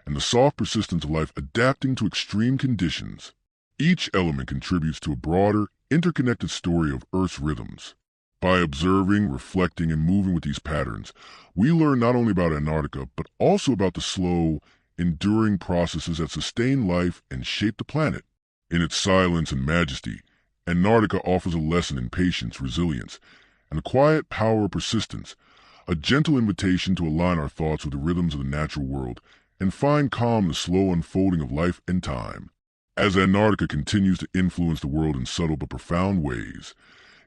and the soft persistence of life adapting to extreme conditions. Each element contributes to a broader, interconnected story of Earth's rhythms. By observing, reflecting, and moving with these patterns, we learn not only about Antarctica, but also about the slow, enduring processes that sustain life and shape the planet. In its silence and majesty, Antarctica offers a lesson in patience, resilience, and the quiet power of persistence, a gentle invitation to align our thoughts with the rhythms of the natural world and find calm in the slow unfolding of life and time. As Antarctica continues to influence the world in subtle but profound ways,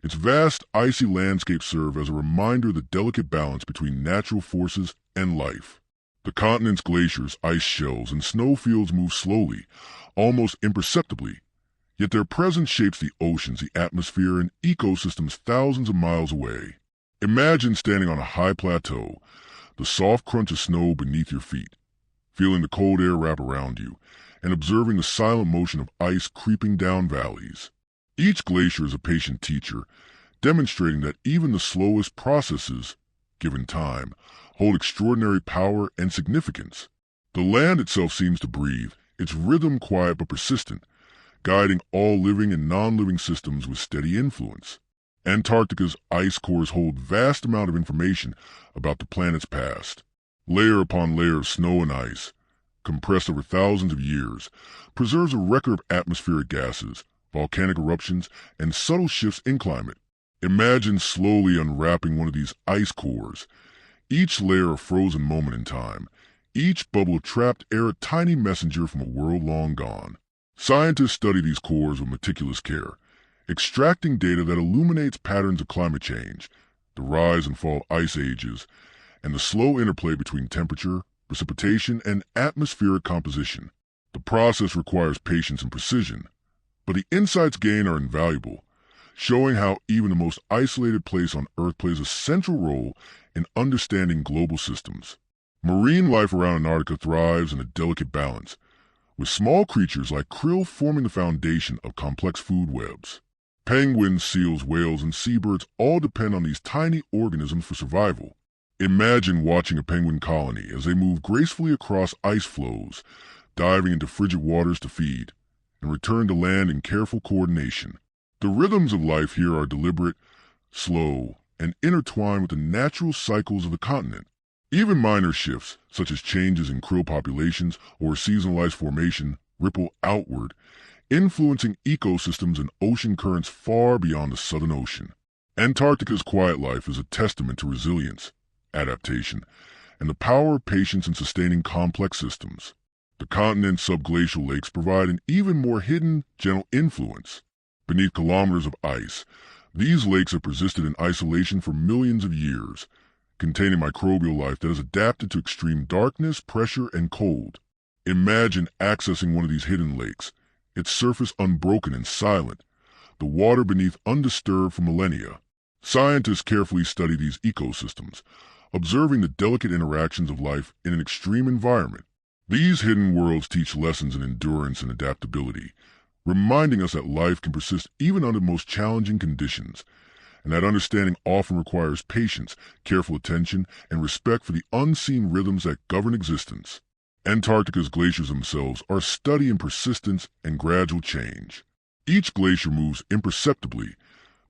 its vast icy landscapes serve as a reminder of the delicate balance between natural forces and life. The continent's glaciers, ice shelves, and snowfields move slowly, almost imperceptibly, yet their presence shapes the oceans, the atmosphere, and ecosystems thousands of miles away. Imagine standing on a high plateau, the soft crunch of snow beneath your feet, feeling the cold air wrap around you, and observing the silent motion of ice creeping down valleys. Each glacier is a patient teacher, demonstrating that even the slowest processes, given time, hold extraordinary power and significance. The land itself seems to breathe, its rhythm quiet but persistent, guiding all living and non-living systems with steady influence. Antarctica's ice cores hold vast amount of information about the planet's past. Layer upon layer of snow and ice, compressed over thousands of years, preserves a record of atmospheric gases, volcanic eruptions, and subtle shifts in climate. Imagine slowly unwrapping one of these ice cores, each layer a frozen moment in time, each bubble of trapped air a tiny messenger from a world long gone. Scientists study these cores with meticulous care, extracting data that illuminates patterns of climate change, the rise and fall of ice ages, and the slow interplay between temperature, precipitation, and atmospheric composition. The process requires patience and precision, but the insights gained are invaluable, showing how even the most isolated place on Earth plays a central role in understanding global systems. Marine life around Antarctica thrives in a delicate balance, with small creatures like krill forming the foundation of complex food webs. Penguins, seals, whales, and seabirds all depend on these tiny organisms for survival. Imagine watching a penguin colony as they move gracefully across ice floes, diving into frigid waters to feed, and return to land in careful coordination. The rhythms of life here are deliberate, slow, and intertwined with the natural cycles of the continent. Even minor shifts, such as changes in krill populations or seasonal ice formation, ripple outward, influencing ecosystems and ocean currents far beyond the Southern Ocean. Antarctica's quiet life is a testament to resilience, adaptation, and the power of patience in sustaining complex systems. The continent's subglacial lakes provide an even more hidden, gentle influence. Beneath kilometers of ice, these lakes have persisted in isolation for millions of years, containing microbial life that has adapted to extreme darkness, pressure, and cold. Imagine accessing one of these hidden lakes, its surface unbroken and silent, the water beneath undisturbed for millennia. Scientists carefully study these ecosystems, observing the delicate interactions of life in an extreme environment. These hidden worlds teach lessons in endurance and adaptability, reminding us that life can persist even under the most challenging conditions, and that understanding often requires patience, careful attention, and respect for the unseen rhythms that govern existence. Antarctica's glaciers themselves are a study in persistence and gradual change. Each glacier moves imperceptibly,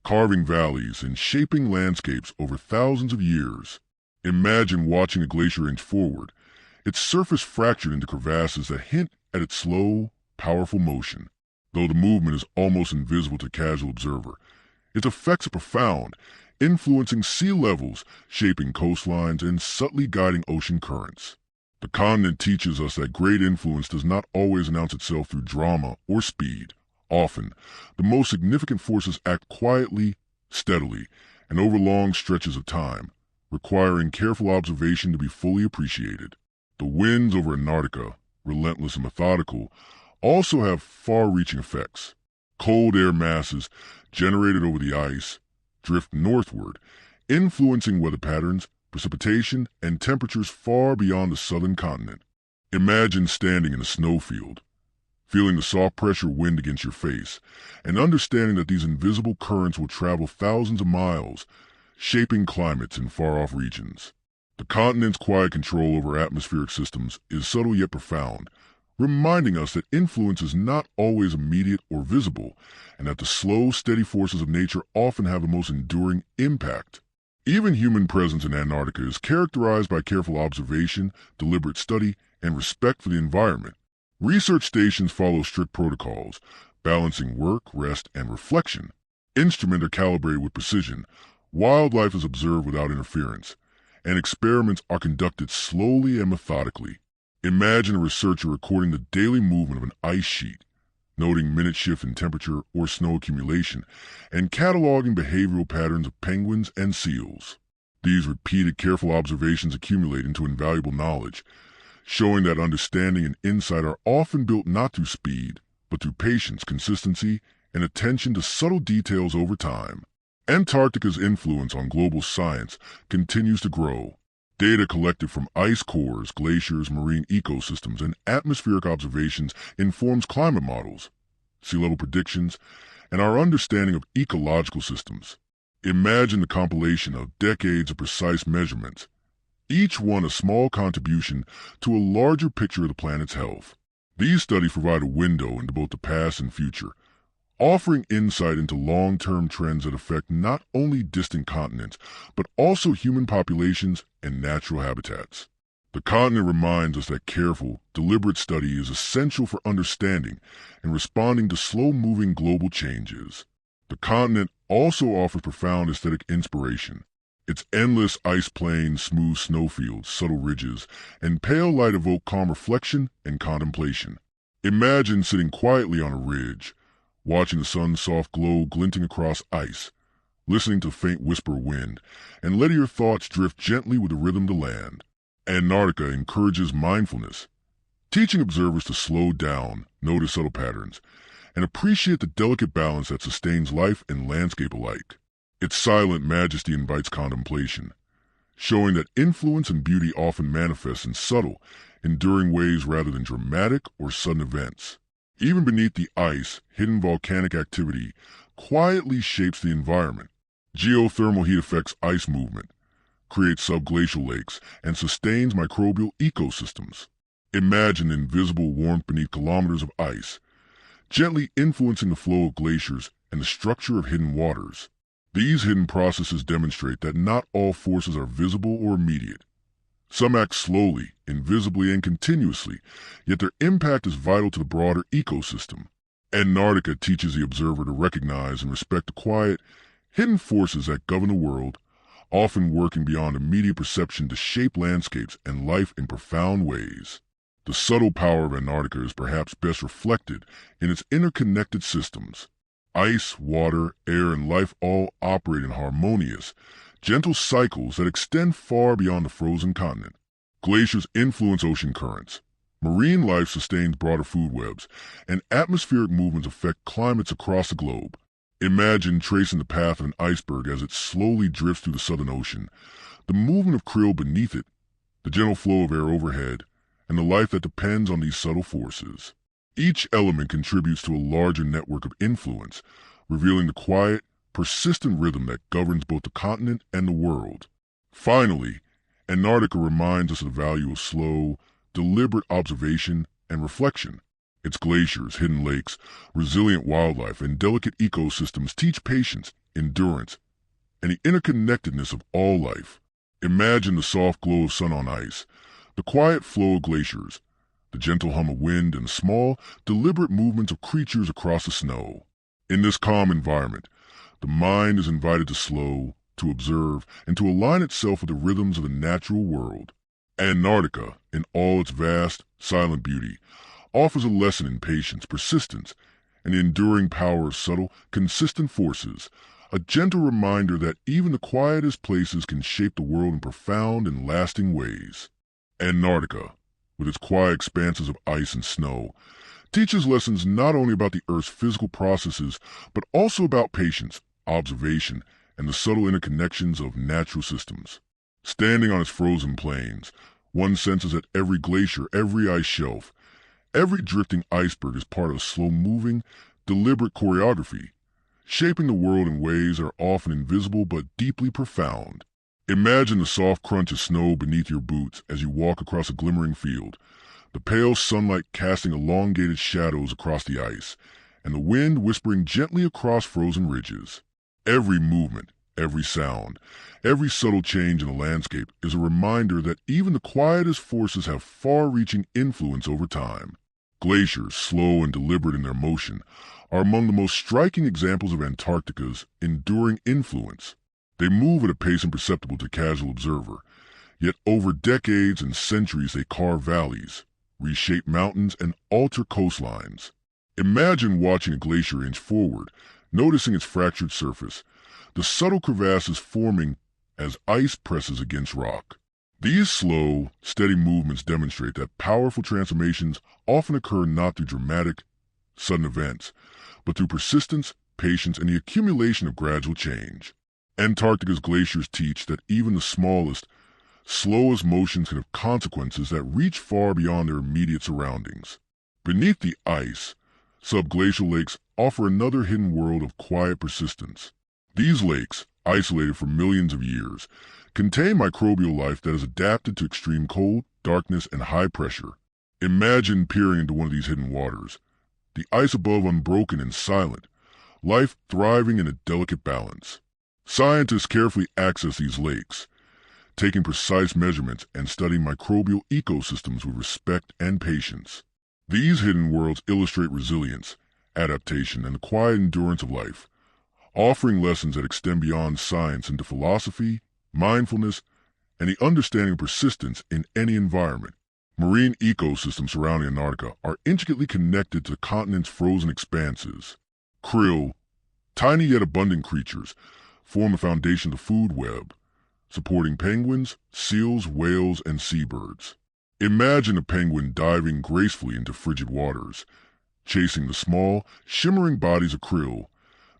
carving valleys and shaping landscapes over thousands of years. Imagine watching a glacier inch forward, its surface fractured into crevasses that hint at its slow, powerful motion. Though the movement is almost invisible to the casual observer, its effects are profound, influencing sea levels, shaping coastlines, and subtly guiding ocean currents. The continent teaches us that great influence does not always announce itself through drama or speed. Often, the most significant forces act quietly, steadily, and over long stretches of time, requiring careful observation to be fully appreciated. The winds over Antarctica, relentless and methodical, also have far-reaching effects. Cold air masses, generated over the ice, drift northward, influencing weather patterns, precipitation, and temperatures far beyond the southern continent. Imagine standing in a snowfield, feeling the soft pressure wind against your face, and understanding that these invisible currents will travel thousands of miles, shaping climates in far-off regions. The continent's quiet control over atmospheric systems is subtle yet profound, reminding us that influence is not always immediate or visible, and that the slow, steady forces of nature often have the most enduring impact. Even human presence in Antarctica is characterized by careful observation, deliberate study, and respect for the environment. Research stations follow strict protocols, balancing work, rest, and reflection. Instruments are calibrated with precision, wildlife is observed without interference, and experiments are conducted slowly and methodically. Imagine a researcher recording the daily movement of an ice sheet, noting minute shift in temperature or snow accumulation, and cataloging behavioral patterns of penguins and seals. These repeated careful observations accumulate into invaluable knowledge, showing that understanding and insight are often built not through speed, but through patience, consistency, and attention to subtle details over time. Antarctica's influence on global science continues to grow. Data collected from ice cores, glaciers, marine ecosystems, and atmospheric observations informs climate models, sea level predictions, and our understanding of ecological systems. Imagine the compilation of decades of precise measurements, each one a small contribution to a larger picture of the planet's health. These studies provide a window into both the past and future, offering insight into long-term trends that affect not only distant continents, but also human populations and natural habitats. The continent reminds us that careful, deliberate study is essential for understanding and responding to slow-moving global changes. The continent also offers profound aesthetic inspiration. Its endless ice plains, smooth snowfields, subtle ridges, and pale light evoke calm reflection and contemplation. Imagine sitting quietly on a ridge, watching the sun's soft glow glinting across ice, listening to the faint whisper of wind, and letting your thoughts drift gently with the rhythm of the land. Antarctica encourages mindfulness, teaching observers to slow down, notice subtle patterns, and appreciate the delicate balance that sustains life and landscape alike. Its silent majesty invites contemplation, showing that influence and beauty often manifest in subtle, enduring ways rather than dramatic or sudden events. Even beneath the ice, hidden volcanic activity quietly shapes the environment. Geothermal heat affects ice movement, creates subglacial lakes, and sustains microbial ecosystems. Imagine invisible warmth beneath kilometers of ice, gently influencing the flow of glaciers and the structure of hidden waters. These hidden processes demonstrate that not all forces are visible or immediate. Some act slowly, invisibly, and continuously, yet their impact is vital to the broader ecosystem. Antarctica teaches the observer to recognize and respect the quiet, hidden forces that govern the world, often working beyond immediate perception to shape landscapes and life in profound ways. The subtle power of Antarctica is perhaps best reflected in its interconnected systems. Ice, water, air, and life all operate in harmonious, gentle cycles that extend far beyond the frozen continent. Glaciers influence ocean currents. Marine life sustains broader food webs, and atmospheric movements affect climates across the globe. Imagine tracing the path of an iceberg as it slowly drifts through the Southern Ocean, the movement of krill beneath it, the gentle flow of air overhead, and the life that depends on these subtle forces. Each element contributes to a larger network of influence, revealing the quiet, persistent rhythm that governs both the continent and the world. Finally, Antarctica reminds us of the value of slow, deliberate observation and reflection. Its glaciers, hidden lakes, resilient wildlife, and delicate ecosystems teach patience, endurance, and the interconnectedness of all life. Imagine the soft glow of sun on ice, the quiet flow of glaciers, the gentle hum of wind, and the small, deliberate movements of creatures across the snow. In this calm environment, the mind is invited to slow, to observe, and to align itself with the rhythms of the natural world. Antarctica, in all its vast, silent beauty, offers a lesson in patience, persistence, and the enduring power of subtle, consistent forces, a gentle reminder that even the quietest places can shape the world in profound and lasting ways. Antarctica, with its quiet expanses of ice and snow, teaches lessons not only about the Earth's physical processes, but also about patience, observation, and the subtle interconnections of natural systems. Standing on its frozen plains, one senses that every glacier, every ice shelf, every drifting iceberg is part of a slow-moving, deliberate choreography, shaping the world in ways that are often invisible but deeply profound. Imagine the soft crunch of snow beneath your boots as you walk across a glimmering field, the pale sunlight casting elongated shadows across the ice, and the wind whispering gently across frozen ridges. Every movement, every sound, every subtle change in the landscape is a reminder that even the quietest forces have far-reaching influence over time. Glaciers, slow and deliberate in their motion, are among the most striking examples of Antarctica's enduring influence. They move at a pace imperceptible to the casual observer, yet over decades and centuries they carve valleys, reshape mountains, and alter coastlines. Imagine watching a glacier inch forward, noticing its fractured surface, the subtle crevasses forming as ice presses against rock. These slow, steady movements demonstrate that powerful transformations often occur not through dramatic, sudden events, but through persistence, patience, and the accumulation of gradual change. Antarctica's glaciers teach that even the smallest, slowest motions can have consequences that reach far beyond their immediate surroundings. Beneath the ice, subglacial lakes offer another hidden world of quiet persistence. These lakes, isolated for millions of years, contain microbial life that has adapted to extreme cold, darkness, and high pressure. Imagine peering into one of these hidden waters, the ice above unbroken and silent, life thriving in a delicate balance. Scientists carefully access these lakes, taking precise measurements and studying microbial ecosystems with respect and patience. These hidden worlds illustrate resilience, adaptation, and the quiet endurance of life, offering lessons that extend beyond science into philosophy, mindfulness, and the understanding of persistence in any environment. Marine ecosystems surrounding Antarctica are intricately connected to the continent's frozen expanses. Krill, tiny yet abundant creatures, form the foundation of the food web, supporting penguins, seals, whales, and seabirds. Imagine a penguin diving gracefully into frigid waters, chasing the small, shimmering bodies of krill,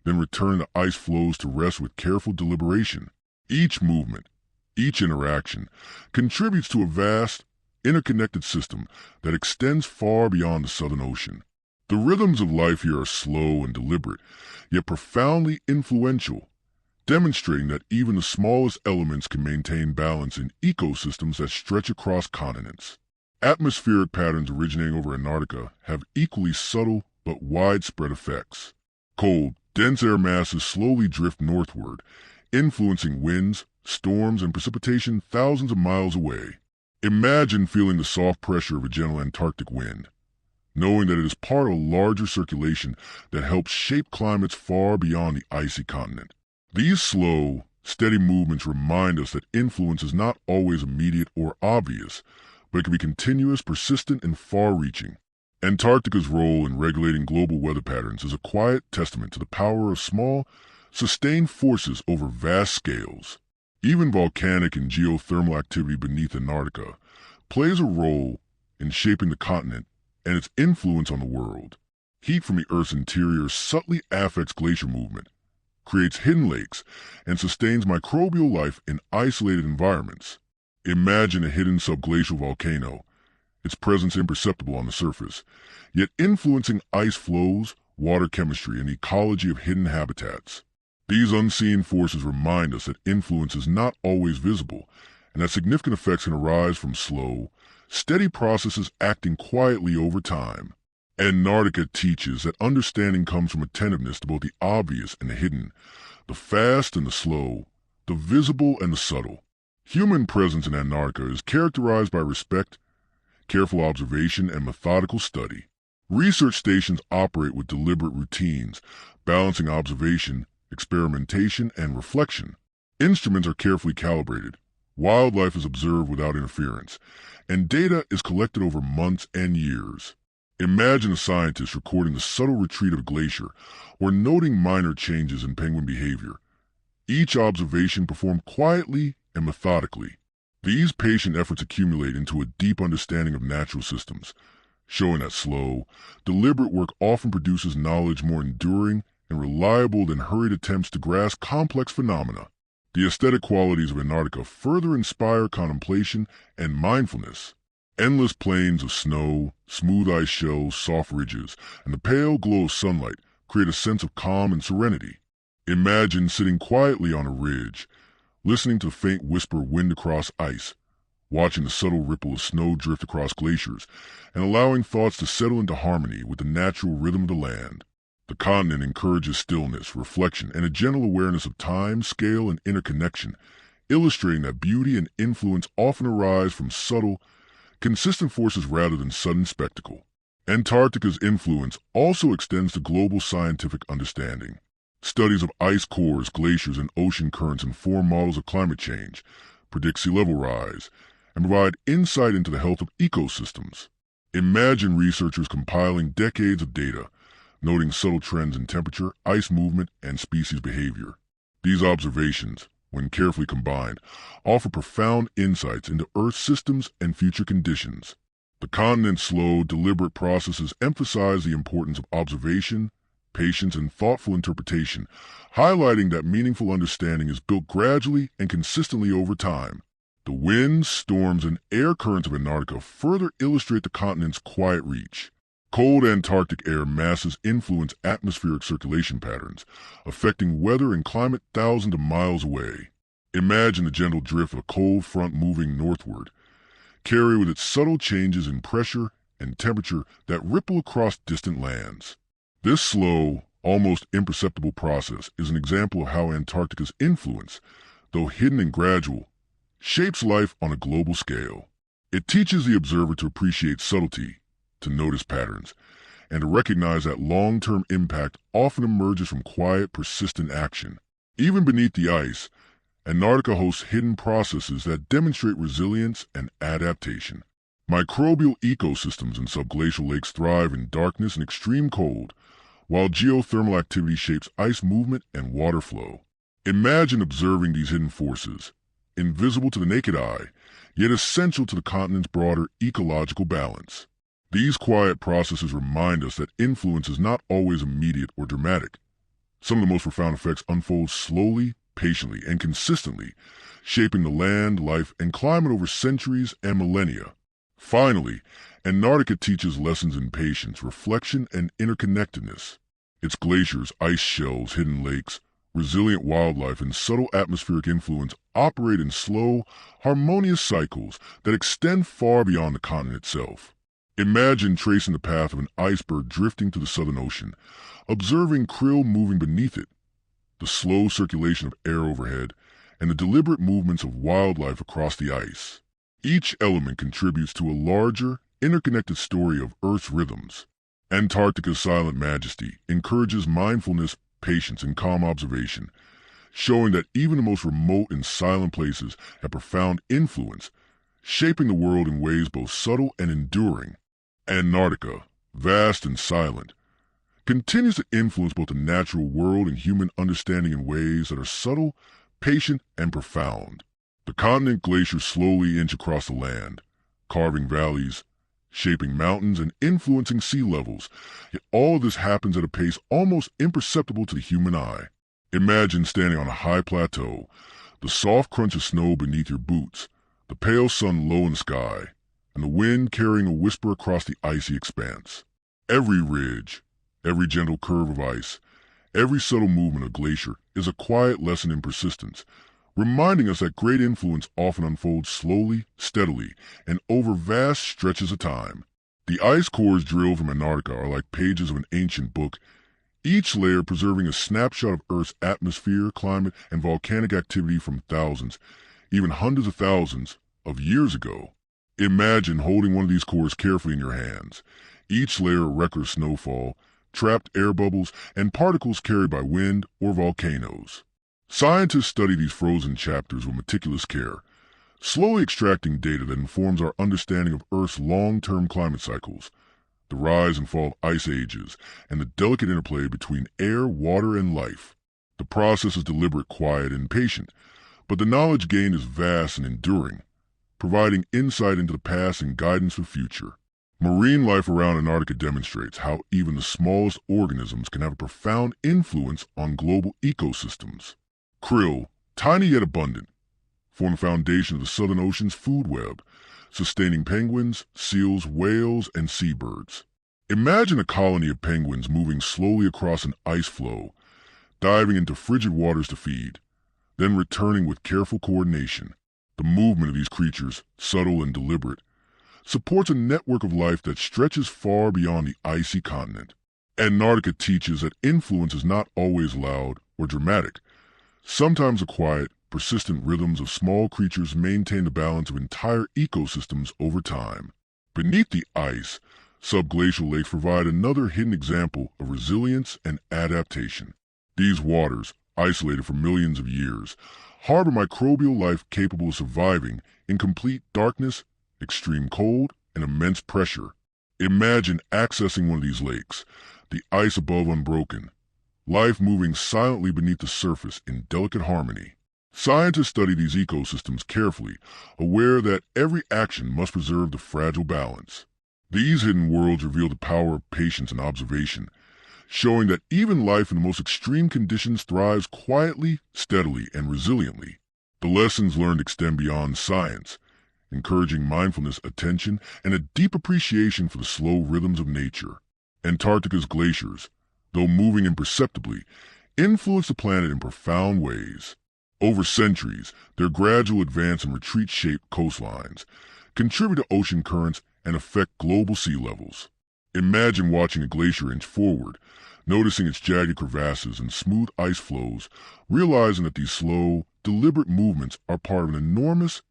then return to ice floes to rest with careful deliberation. Each movement, each interaction, contributes to a vast, interconnected system that extends far beyond the Southern Ocean. The rhythms of life here are slow and deliberate, yet profoundly influential, demonstrating that even the smallest elements can maintain balance in ecosystems that stretch across continents. Atmospheric patterns originating over Antarctica have equally subtle but widespread effects. Cold, dense air masses slowly drift northward, influencing winds, storms, and precipitation thousands of miles away. Imagine feeling the soft pressure of a gentle Antarctic wind, knowing that it is part of a larger circulation that helps shape climates far beyond the icy continent. These slow, steady movements remind us that influence is not always immediate or obvious, but it can be continuous, persistent, and far-reaching. Antarctica's role in regulating global weather patterns is a quiet testament to the power of small, sustained forces over vast scales. Even volcanic and geothermal activity beneath Antarctica plays a role in shaping the continent and its influence on the world. Heat from the Earth's interior subtly affects glacier movement, creates hidden lakes, and sustains microbial life in isolated environments. Imagine a hidden subglacial volcano, its presence imperceptible on the surface, yet influencing ice flows, water chemistry, and the ecology of hidden habitats. These unseen forces remind us that influence is not always visible, and that significant effects can arise from slow, steady processes acting quietly over time. Antarctica teaches that understanding comes from attentiveness to both the obvious and the hidden, the fast and the slow, the visible and the subtle. Human presence in Antarctica is characterized by respect, careful observation, and methodical study. Research stations operate with deliberate routines, balancing observation, experimentation, and reflection. Instruments are carefully calibrated, wildlife is observed without interference, and data is collected over months and years. Imagine a scientist recording the subtle retreat of a glacier or noting minor changes in penguin behavior. Each observation performed quietly and methodically. These patient efforts accumulate into a deep understanding of natural systems, showing that slow, deliberate work often produces knowledge more enduring and reliable than hurried attempts to grasp complex phenomena. The aesthetic qualities of Antarctica further inspire contemplation and mindfulness. Endless plains of snow, smooth ice shelves, soft ridges, and the pale glow of sunlight create a sense of calm and serenity. Imagine sitting quietly on a ridge, listening to the faint whisper of wind across ice, watching the subtle ripple of snow drift across glaciers, and allowing thoughts to settle into harmony with the natural rhythm of the land. The continent encourages stillness, reflection, and a gentle awareness of time, scale, and interconnection, illustrating that beauty and influence often arise from subtle, consistent forces rather than sudden spectacle. Antarctica's influence also extends to global scientific understanding. Studies of ice cores, glaciers, and ocean currents inform models of climate change, predict sea level rise, and provide insight into the health of ecosystems. Imagine researchers compiling decades of data, noting subtle trends in temperature, ice movement, and species behavior. These observations, when carefully combined, offer profound insights into Earth's systems and future conditions. The continent's slow, deliberate processes emphasize the importance of observation, patience, and thoughtful interpretation, highlighting that meaningful understanding is built gradually and consistently over time. The winds, storms, and air currents of Antarctica further illustrate the continent's quiet reach. Cold Antarctic air masses influence atmospheric circulation patterns, affecting weather and climate thousands of miles away. Imagine the gentle drift of a cold front moving northward, carry with it subtle changes in pressure and temperature that ripple across distant lands. This slow, almost imperceptible process is an example of how Antarctica's influence, though hidden and gradual, shapes life on a global scale. It teaches the observer to appreciate subtlety, to notice patterns, and to recognize that long-term impact often emerges from quiet, persistent action. Even beneath the ice, Antarctica hosts hidden processes that demonstrate resilience and adaptation. Microbial ecosystems in subglacial lakes thrive in darkness and extreme cold, while geothermal activity shapes ice movement and water flow. Imagine observing these hidden forces, invisible to the naked eye, yet essential to the continent's broader ecological balance. These quiet processes remind us that influence is not always immediate or dramatic. Some of the most profound effects unfold slowly, patiently, and consistently, shaping the land, life, and climate over centuries and millennia. Finally, Antarctica teaches lessons in patience, reflection, and interconnectedness. Its glaciers, ice shelves, hidden lakes, resilient wildlife, and subtle atmospheric influence operate in slow, harmonious cycles that extend far beyond the continent itself. Imagine tracing the path of an iceberg drifting to the Southern Ocean, observing krill moving beneath it, the slow circulation of air overhead, and the deliberate movements of wildlife across the ice. Each element contributes to a larger, interconnected story of Earth's rhythms. Antarctica's silent majesty encourages mindfulness, patience, and calm observation, showing that even the most remote and silent places have profound influence, shaping the world in ways both subtle and enduring. Antarctica, vast and silent, continues to influence both the natural world and human understanding in ways that are subtle, patient, and profound. The continent glaciers slowly inch across the land, carving valleys, shaping mountains, and influencing sea levels, yet all of this happens at a pace almost imperceptible to the human eye. Imagine standing on a high plateau, the soft crunch of snow beneath your boots, the pale sun low in the sky, and the wind carrying a whisper across the icy expanse. Every ridge, every gentle curve of ice, every subtle movement of glacier is a quiet lesson in persistence, reminding us that great influence often unfolds slowly, steadily, and over vast stretches of time. The ice cores drilled from Antarctica are like pages of an ancient book, each layer preserving a snapshot of Earth's atmosphere, climate, and volcanic activity from thousands, even hundreds of thousands, of years ago. Imagine holding one of these cores carefully in your hands, each layer a record of snowfall, trapped air bubbles, and particles carried by wind or volcanoes. Scientists study these frozen chapters with meticulous care, slowly extracting data that informs our understanding of Earth's long-term climate cycles, the rise and fall of ice ages, and the delicate interplay between air, water, and life. The process is deliberate, quiet, and patient, but the knowledge gained is vast and enduring, providing insight into the past and guidance for the future. Marine life around Antarctica demonstrates how even the smallest organisms can have a profound influence on global ecosystems. Krill, tiny yet abundant, form the foundation of the Southern Ocean's food web, sustaining penguins, seals, whales, and seabirds. Imagine a colony of penguins moving slowly across an ice floe, diving into frigid waters to feed, then returning with careful coordination. The movement of these creatures, subtle and deliberate, supports a network of life that stretches far beyond the icy continent. Antarctica teaches that influence is not always loud or dramatic. Sometimes the quiet, persistent rhythms of small creatures maintain the balance of entire ecosystems over time. Beneath the ice, subglacial lakes provide another hidden example of resilience and adaptation. These waters, isolated for millions of years, harbor microbial life capable of surviving in complete darkness, extreme cold, and immense pressure. Imagine accessing one of these lakes, the ice above unbroken, life moving silently beneath the surface in delicate harmony. Scientists study these ecosystems carefully, aware that every action must preserve the fragile balance. These hidden worlds reveal the power of patience and observation, showing that even life in the most extreme conditions thrives quietly, steadily, and resiliently. The lessons learned extend beyond science, encouraging mindfulness, attention, and a deep appreciation for the slow rhythms of nature. Antarctica's glaciers, though moving imperceptibly, influence the planet in profound ways. Over centuries, their gradual advance and retreat shape coastlines, contribute to ocean currents, and affect global sea levels. Imagine watching a glacier inch forward, noticing its jagged crevasses and smooth ice flows, realizing that these slow, deliberate movements are part of an enormous,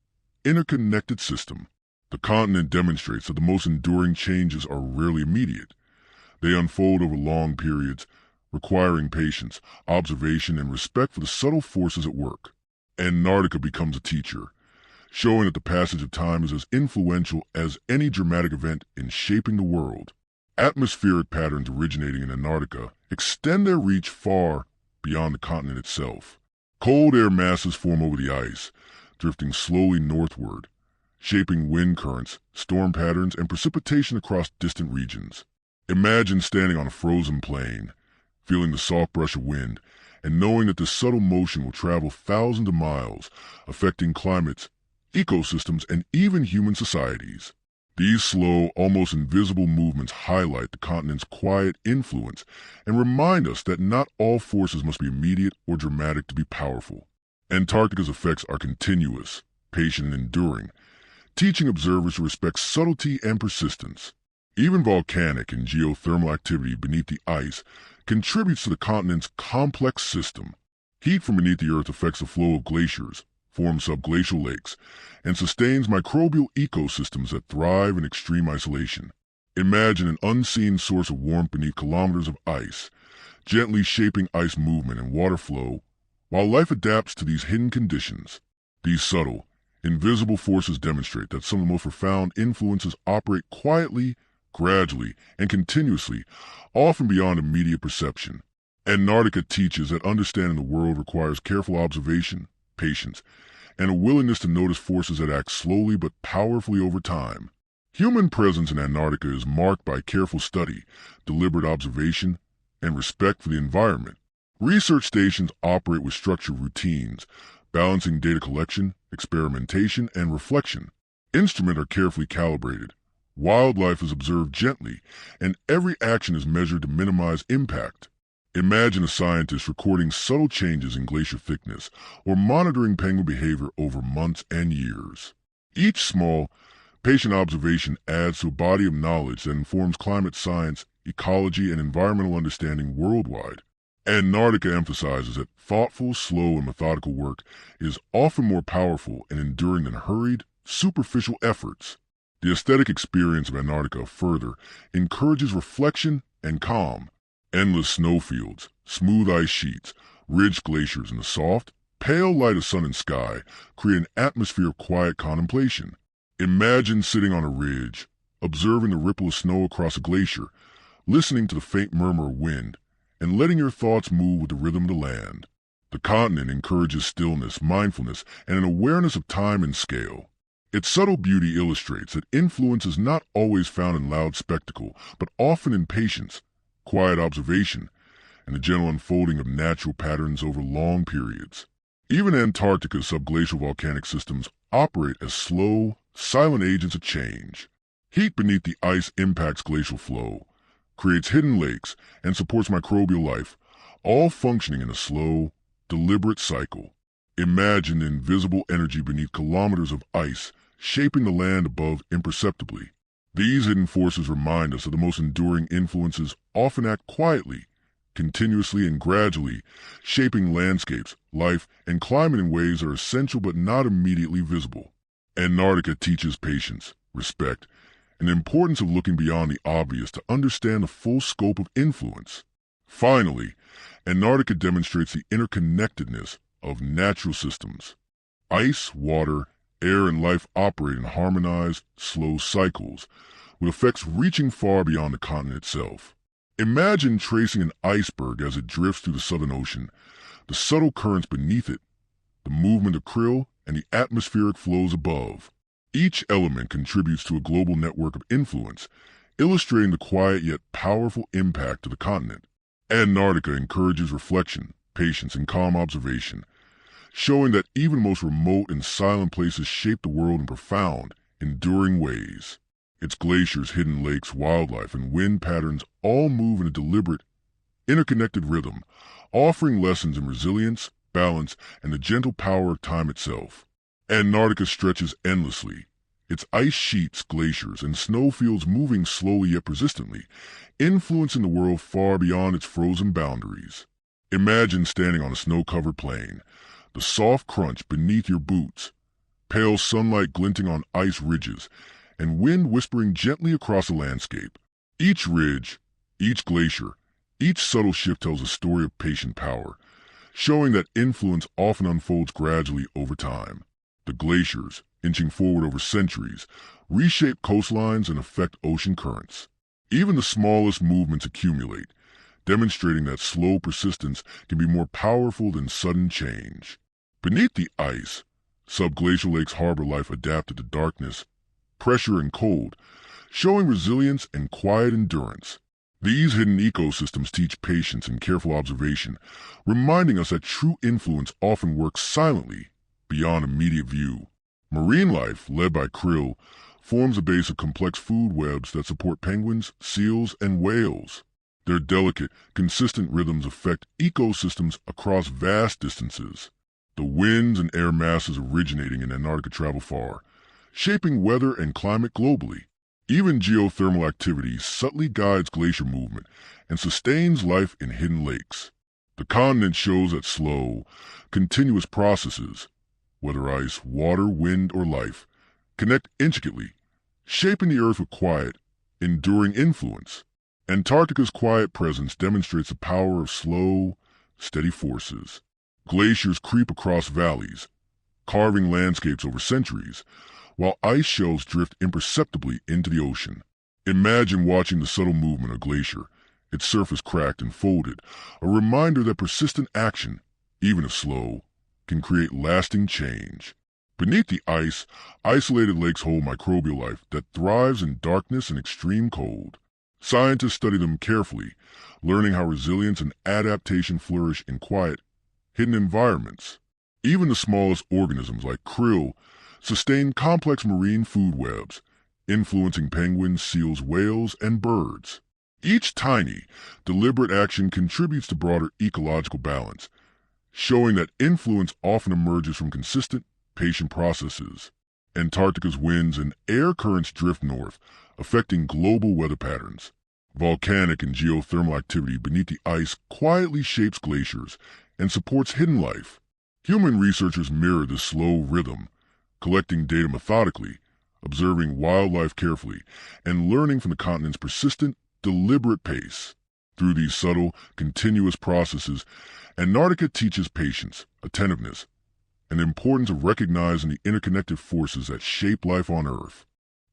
interconnected system. The continent demonstrates that the most enduring changes are rarely immediate. They unfold over long periods, requiring patience, observation, and respect for the subtle forces at work. Antarctica becomes a teacher, showing that the passage of time is as influential as any dramatic event in shaping the world. Atmospheric patterns originating in Antarctica extend their reach far beyond the continent itself. Cold air masses form over the ice, drifting slowly northward, shaping wind currents, storm patterns, and precipitation across distant regions. Imagine standing on a frozen plain, feeling the soft brush of wind, and knowing that this subtle motion will travel thousands of miles, affecting climates, ecosystems, and even human societies. These slow, almost invisible movements highlight the continent's quiet influence and remind us that not all forces must be immediate or dramatic to be powerful. Antarctica's effects are continuous, patient, and enduring, teaching observers to respect subtlety and persistence. Even volcanic and geothermal activity beneath the ice contributes to the continent's complex system. Heat from beneath the Earth affects the flow of glaciers, forms subglacial lakes, and sustains microbial ecosystems that thrive in extreme isolation. Imagine an unseen source of warmth beneath kilometers of ice, gently shaping ice movement and water flow, while life adapts to these hidden conditions. These subtle, invisible forces demonstrate that some of the most profound influences operate quietly, gradually, and continuously, often beyond immediate perception. Antarctica teaches that understanding the world requires careful observation, patience, and a willingness to notice forces that act slowly but powerfully over time. Human presence in Antarctica is marked by careful study, deliberate observation, and respect for the environment. Research stations operate with structured routines, balancing data collection, experimentation, and reflection. Instruments are carefully calibrated. Wildlife is observed gently, and every action is measured to minimize impact. Imagine a scientist recording subtle changes in glacier thickness or monitoring penguin behavior over months and years. Each small, patient observation adds to a body of knowledge that informs climate science, ecology, and environmental understanding worldwide. Antarctica emphasizes that thoughtful, slow, and methodical work is often more powerful and enduring than hurried, superficial efforts. The aesthetic experience of Antarctica further encourages reflection and calm. Endless snowfields, smooth ice sheets, ridged glaciers, and the soft, pale light of sun and sky create an atmosphere of quiet contemplation. Imagine sitting on a ridge, observing the ripple of snow across a glacier, listening to the faint murmur of wind, and letting your thoughts move with the rhythm of the land. The continent encourages stillness, mindfulness, and an awareness of time and scale. Its subtle beauty illustrates that influence is not always found in loud spectacle, but often in patience, quiet observation, and the gentle unfolding of natural patterns over long periods. Even Antarctica's subglacial volcanic systems operate as slow, silent agents of change. Heat beneath the ice impacts glacial flow, creates hidden lakes, and supports microbial life, all functioning in a slow, deliberate cycle. Imagine the invisible energy beneath kilometers of ice, shaping the land above imperceptibly. These hidden forces remind us that the most enduring influences often act quietly, continuously, and gradually, shaping landscapes, life, and climate in ways that are essential but not immediately visible. Antarctica teaches patience, respect, and the importance of looking beyond the obvious to understand the full scope of influence. Finally, Antarctica demonstrates the interconnectedness of natural systems. Ice, water, air, and life operate in harmonized, slow cycles, with effects reaching far beyond the continent itself. Imagine tracing an iceberg as it drifts through the Southern Ocean, the subtle currents beneath it, the movement of krill, and the atmospheric flows above. Each element contributes to a global network of influence, illustrating the quiet yet powerful impact of the continent. Antarctica encourages reflection, patience, and calm observation, showing that even most remote and silent places shape the world in profound, enduring ways. Its glaciers, hidden lakes, wildlife, and wind patterns all move in a deliberate, interconnected rhythm, offering lessons in resilience, balance, and the gentle power of time itself. Antarctica stretches endlessly, its ice sheets, glaciers, and snowfields moving slowly yet persistently, influencing the world far beyond its frozen boundaries. Imagine standing on a snow-covered plain, the soft crunch beneath your boots, pale sunlight glinting on ice ridges, and wind whispering gently across the landscape. Each ridge, each glacier, each subtle shift tells a story of patient power, showing that influence often unfolds gradually over time. The glaciers, inching forward over centuries, reshape coastlines and affect ocean currents. Even the smallest movements accumulate, demonstrating that slow persistence can be more powerful than sudden change. Beneath the ice, subglacial lakes harbor life adapted to darkness, pressure, and cold, showing resilience and quiet endurance. These hidden ecosystems teach patience and careful observation, reminding us that true influence often works silently, beyond immediate view. Marine life, led by krill, forms a base of complex food webs that support penguins, seals, and whales. Their delicate, consistent rhythms affect ecosystems across vast distances. The winds and air masses originating in Antarctica travel far, shaping weather and climate globally. Even geothermal activity subtly guides glacier movement and sustains life in hidden lakes. The continent shows that slow, continuous processes, whether ice, water, wind, or life, connect intricately, shaping the Earth with quiet, enduring influence. Antarctica's quiet presence demonstrates the power of slow, steady forces. Glaciers creep across valleys, carving landscapes over centuries, while ice shelves drift imperceptibly into the ocean. Imagine watching the subtle movement of a glacier, its surface cracked and folded, a reminder that persistent action, even if slow, can create lasting change. Beneath the ice, isolated lakes hold microbial life that thrives in darkness and extreme cold. Scientists study them carefully, learning how resilience and adaptation flourish in quiet, hidden environments. Even the smallest organisms like krill sustain complex marine food webs, influencing penguins, seals, whales, and birds. Each tiny, deliberate action contributes to broader ecological balance, showing that influence often emerges from consistent, patient processes. Antarctica's winds and air currents drift north, affecting global weather patterns. Volcanic and geothermal activity beneath the ice quietly shapes glaciers and supports hidden life. Human researchers mirror this slow rhythm, collecting data methodically, observing wildlife carefully, and learning from the continent's persistent, deliberate pace. Through these subtle, continuous processes, Antarctica teaches patience, attentiveness, and the importance of recognizing the interconnected forces that shape life on Earth.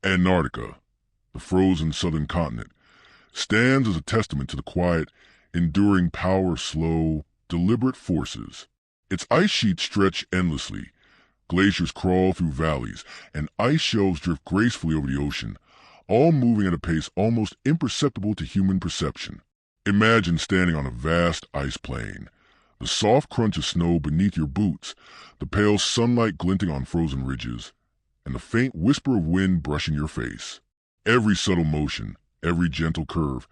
Antarctica, the frozen southern continent, stands as a testament to the quiet, enduring power of slow, deliberate forces. Its ice sheets stretch endlessly, glaciers crawl through valleys, and ice shelves drift gracefully over the ocean, all moving at a pace almost imperceptible to human perception. Imagine standing on a vast ice plain, the soft crunch of snow beneath your boots, the pale sunlight glinting on frozen ridges, and the faint whisper of wind brushing your face. Every subtle motion, every gentle curve,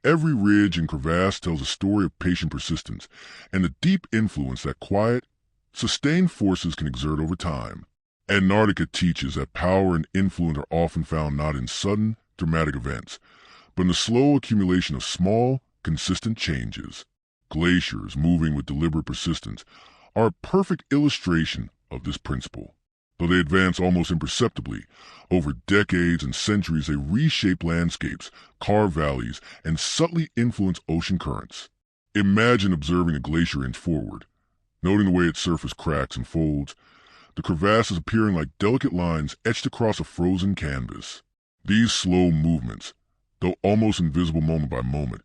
every ridge and crevasse tells a story of patient persistence and the deep influence that quiet, sustained forces can exert over time. Antarctica teaches that power and influence are often found not in sudden, dramatic events, but in the slow accumulation of small, consistent changes. Glaciers, moving with deliberate persistence, are a perfect illustration of this principle. Though they advance almost imperceptibly, over decades and centuries they reshape landscapes, carve valleys, and subtly influence ocean currents. Imagine observing a glacier inch forward, noting the way its surface cracks and folds, the crevasses appearing like delicate lines etched across a frozen canvas. These slow movements, though almost invisible moment by moment,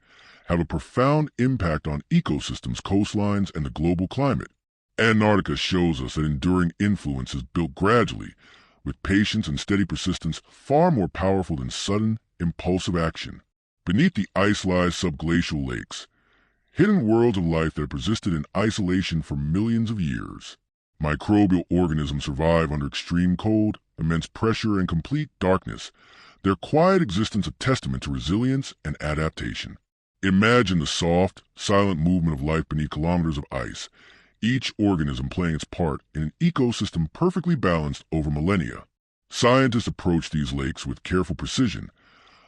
have a profound impact on ecosystems, coastlines, and the global climate. Antarctica shows us that enduring influence is built gradually, with patience and steady persistence far more powerful than sudden, impulsive action. Beneath the ice lies subglacial lakes, hidden worlds of life that have persisted in isolation for millions of years. Microbial organisms survive under extreme cold, immense pressure, and complete darkness, their quiet existence a testament to resilience and adaptation. Imagine the soft, silent movement of life beneath kilometers of ice, each organism playing its part in an ecosystem perfectly balanced over millennia. Scientists approach these lakes with careful precision,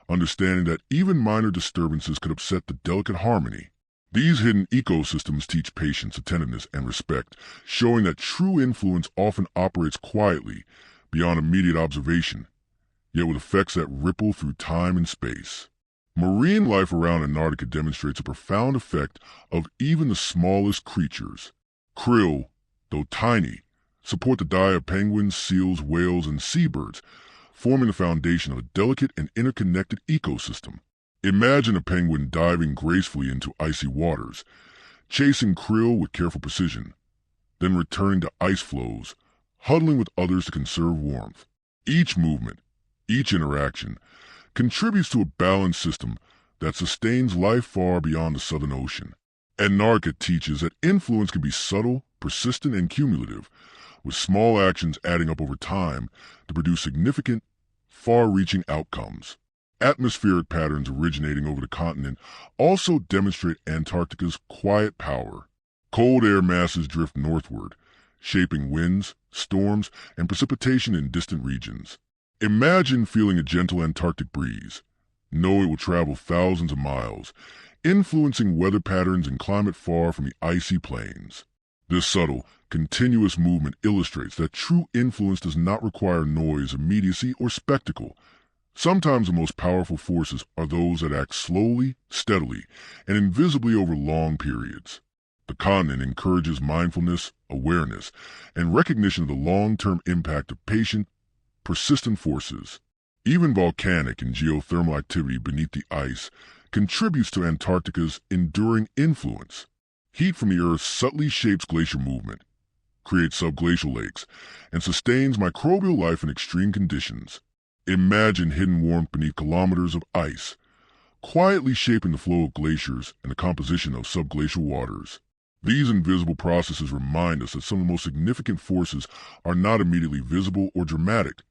understanding that even minor disturbances could upset the delicate harmony. These hidden ecosystems teach patience, attentiveness, and respect, showing that true influence often operates quietly, beyond immediate observation, yet with effects that ripple through time and space. Marine life around Antarctica demonstrates a profound effect of even the smallest creatures. Krill, though tiny, support the diet of penguins, seals, whales, and seabirds, forming the foundation of a delicate and interconnected ecosystem. Imagine a penguin diving gracefully into icy waters, chasing krill with careful precision, then returning to ice floes, huddling with others to conserve warmth. Each movement, each interaction, contributes to a balanced system that sustains life far beyond the Southern Ocean. Antarctica teaches that influence can be subtle, persistent, and cumulative, with small actions adding up over time to produce significant, far-reaching outcomes. Atmospheric patterns originating over the continent also demonstrate Antarctica's quiet power. Cold air masses drift northward, shaping winds, storms, and precipitation in distant regions. Imagine feeling a gentle Antarctic breeze. Know it will travel thousands of miles, influencing weather patterns and climate far from the icy plains. This subtle, continuous movement illustrates that true influence does not require noise, immediacy, or spectacle. Sometimes the most powerful forces are those that act slowly, steadily, and invisibly over long periods. The continent encourages mindfulness, awareness, and recognition of the long-term impact of patient, persistent forces. Even volcanic and geothermal activity beneath the ice contributes to Antarctica's enduring influence. Heat from the Earth subtly shapes glacier movement, creates subglacial lakes, and sustains microbial life in extreme conditions. Imagine hidden warmth beneath kilometers of ice, quietly shaping the flow of glaciers and the composition of subglacial waters. These invisible processes remind us that some of the most significant forces are not immediately visible or dramatic.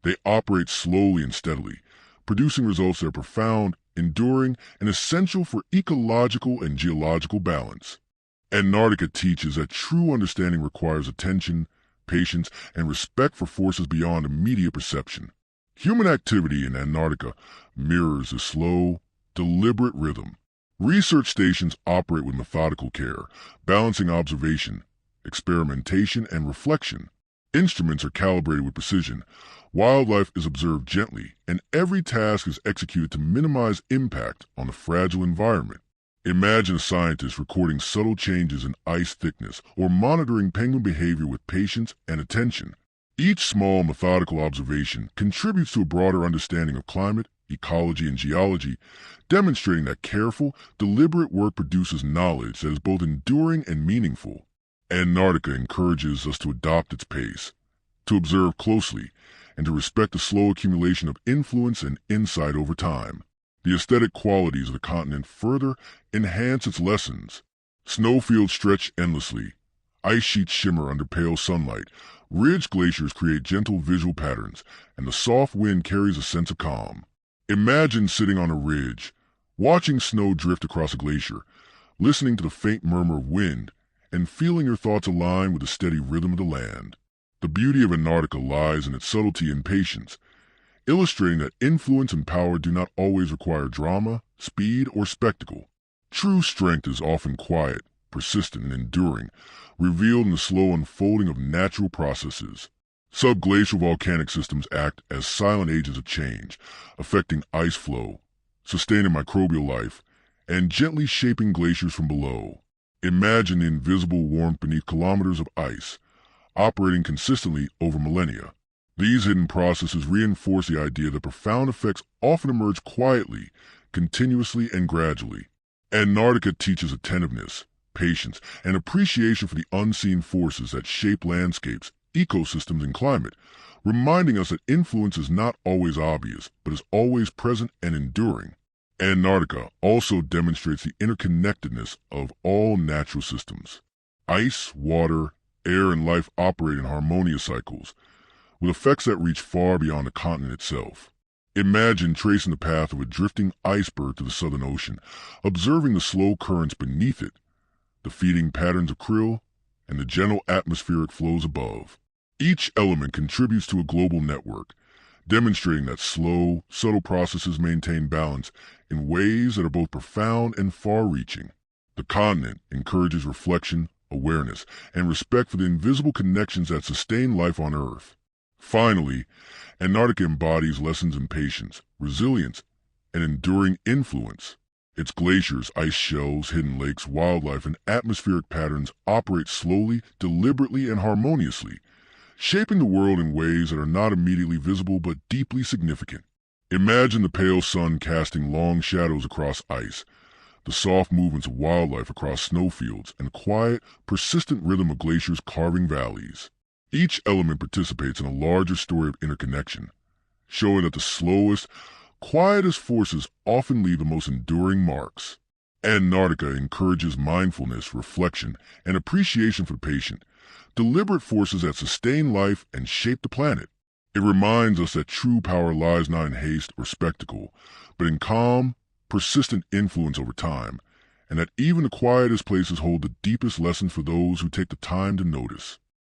They operate slowly and steadily, producing results that are profound, enduring, and essential for ecological and geological balance. Antarctica teaches that true understanding requires attention, patience, and respect for forces beyond immediate perception. Human activity in Antarctica mirrors a slow, deliberate rhythm. Research stations operate with methodical care, balancing observation, experimentation, and reflection. Instruments are calibrated with precision, wildlife is observed gently, and every task is executed to minimize impact on the fragile environment. Imagine a scientist recording subtle changes in ice thickness or monitoring penguin behavior with patience and attention. Each small, methodical observation contributes to a broader understanding of climate, ecology, and geology, demonstrating that careful, deliberate work produces knowledge that is both enduring and meaningful. Antarctica encourages us to adopt its pace, to observe closely, and to respect the slow accumulation of influence and insight over time. The aesthetic qualities of the continent further enhance its lessons. Snowfields stretch endlessly, ice sheets shimmer under pale sunlight, ridge glaciers create gentle visual patterns, and the soft wind carries a sense of calm. Imagine sitting on a ridge, watching snow drift across a glacier, listening to the faint murmur of wind, and feeling your thoughts align with the steady rhythm of the land. The beauty of Antarctica lies in its subtlety and patience, illustrating that influence and power do not always require drama, speed, or spectacle. True strength is often quiet, persistent, and enduring, revealed in the slow unfolding of natural processes. Subglacial volcanic systems act as silent agents of change, affecting ice flow, sustaining microbial life, and gently shaping glaciers from below. Imagine the invisible warmth beneath kilometers of ice, operating consistently over millennia. These hidden processes reinforce the idea that profound effects often emerge quietly, continuously, and gradually. Antarctica teaches attentiveness, patience, and appreciation for the unseen forces that shape landscapes, ecosystems, and climate, reminding us that influence is not always obvious, but is always present and enduring. Antarctica also demonstrates the interconnectedness of all natural systems. Ice, water, air and life operate in harmonious cycles, with effects that reach far beyond the continent itself. Imagine tracing the path of a drifting iceberg to the Southern Ocean, observing the slow currents beneath it, the feeding patterns of krill, and the gentle atmospheric flows above. Each element contributes to a global network, demonstrating that slow, subtle processes maintain balance in ways that are both profound and far-reaching. The continent encourages reflection, awareness, and respect for the invisible connections that sustain life on Earth. Finally, Antarctica embodies lessons in patience, resilience, and enduring influence. Its glaciers, ice shelves, hidden lakes, wildlife, and atmospheric patterns operate slowly, deliberately, and harmoniously, shaping the world in ways that are not immediately visible but deeply significant. Imagine the pale sun casting long shadows across ice, the soft movements of wildlife across snowfields, and the quiet, persistent rhythm of glaciers carving valleys. Each element participates in a larger story of interconnection, showing that the slowest, quietest forces often leave the most enduring marks. Antarctica encourages mindfulness, reflection, and appreciation for the patient, deliberate forces that sustain life and shape the planet. It reminds us that true power lies not in haste or spectacle, but in calm, persistent influence over time, and that even the quietest places hold the deepest lessons for those who take the time to notice.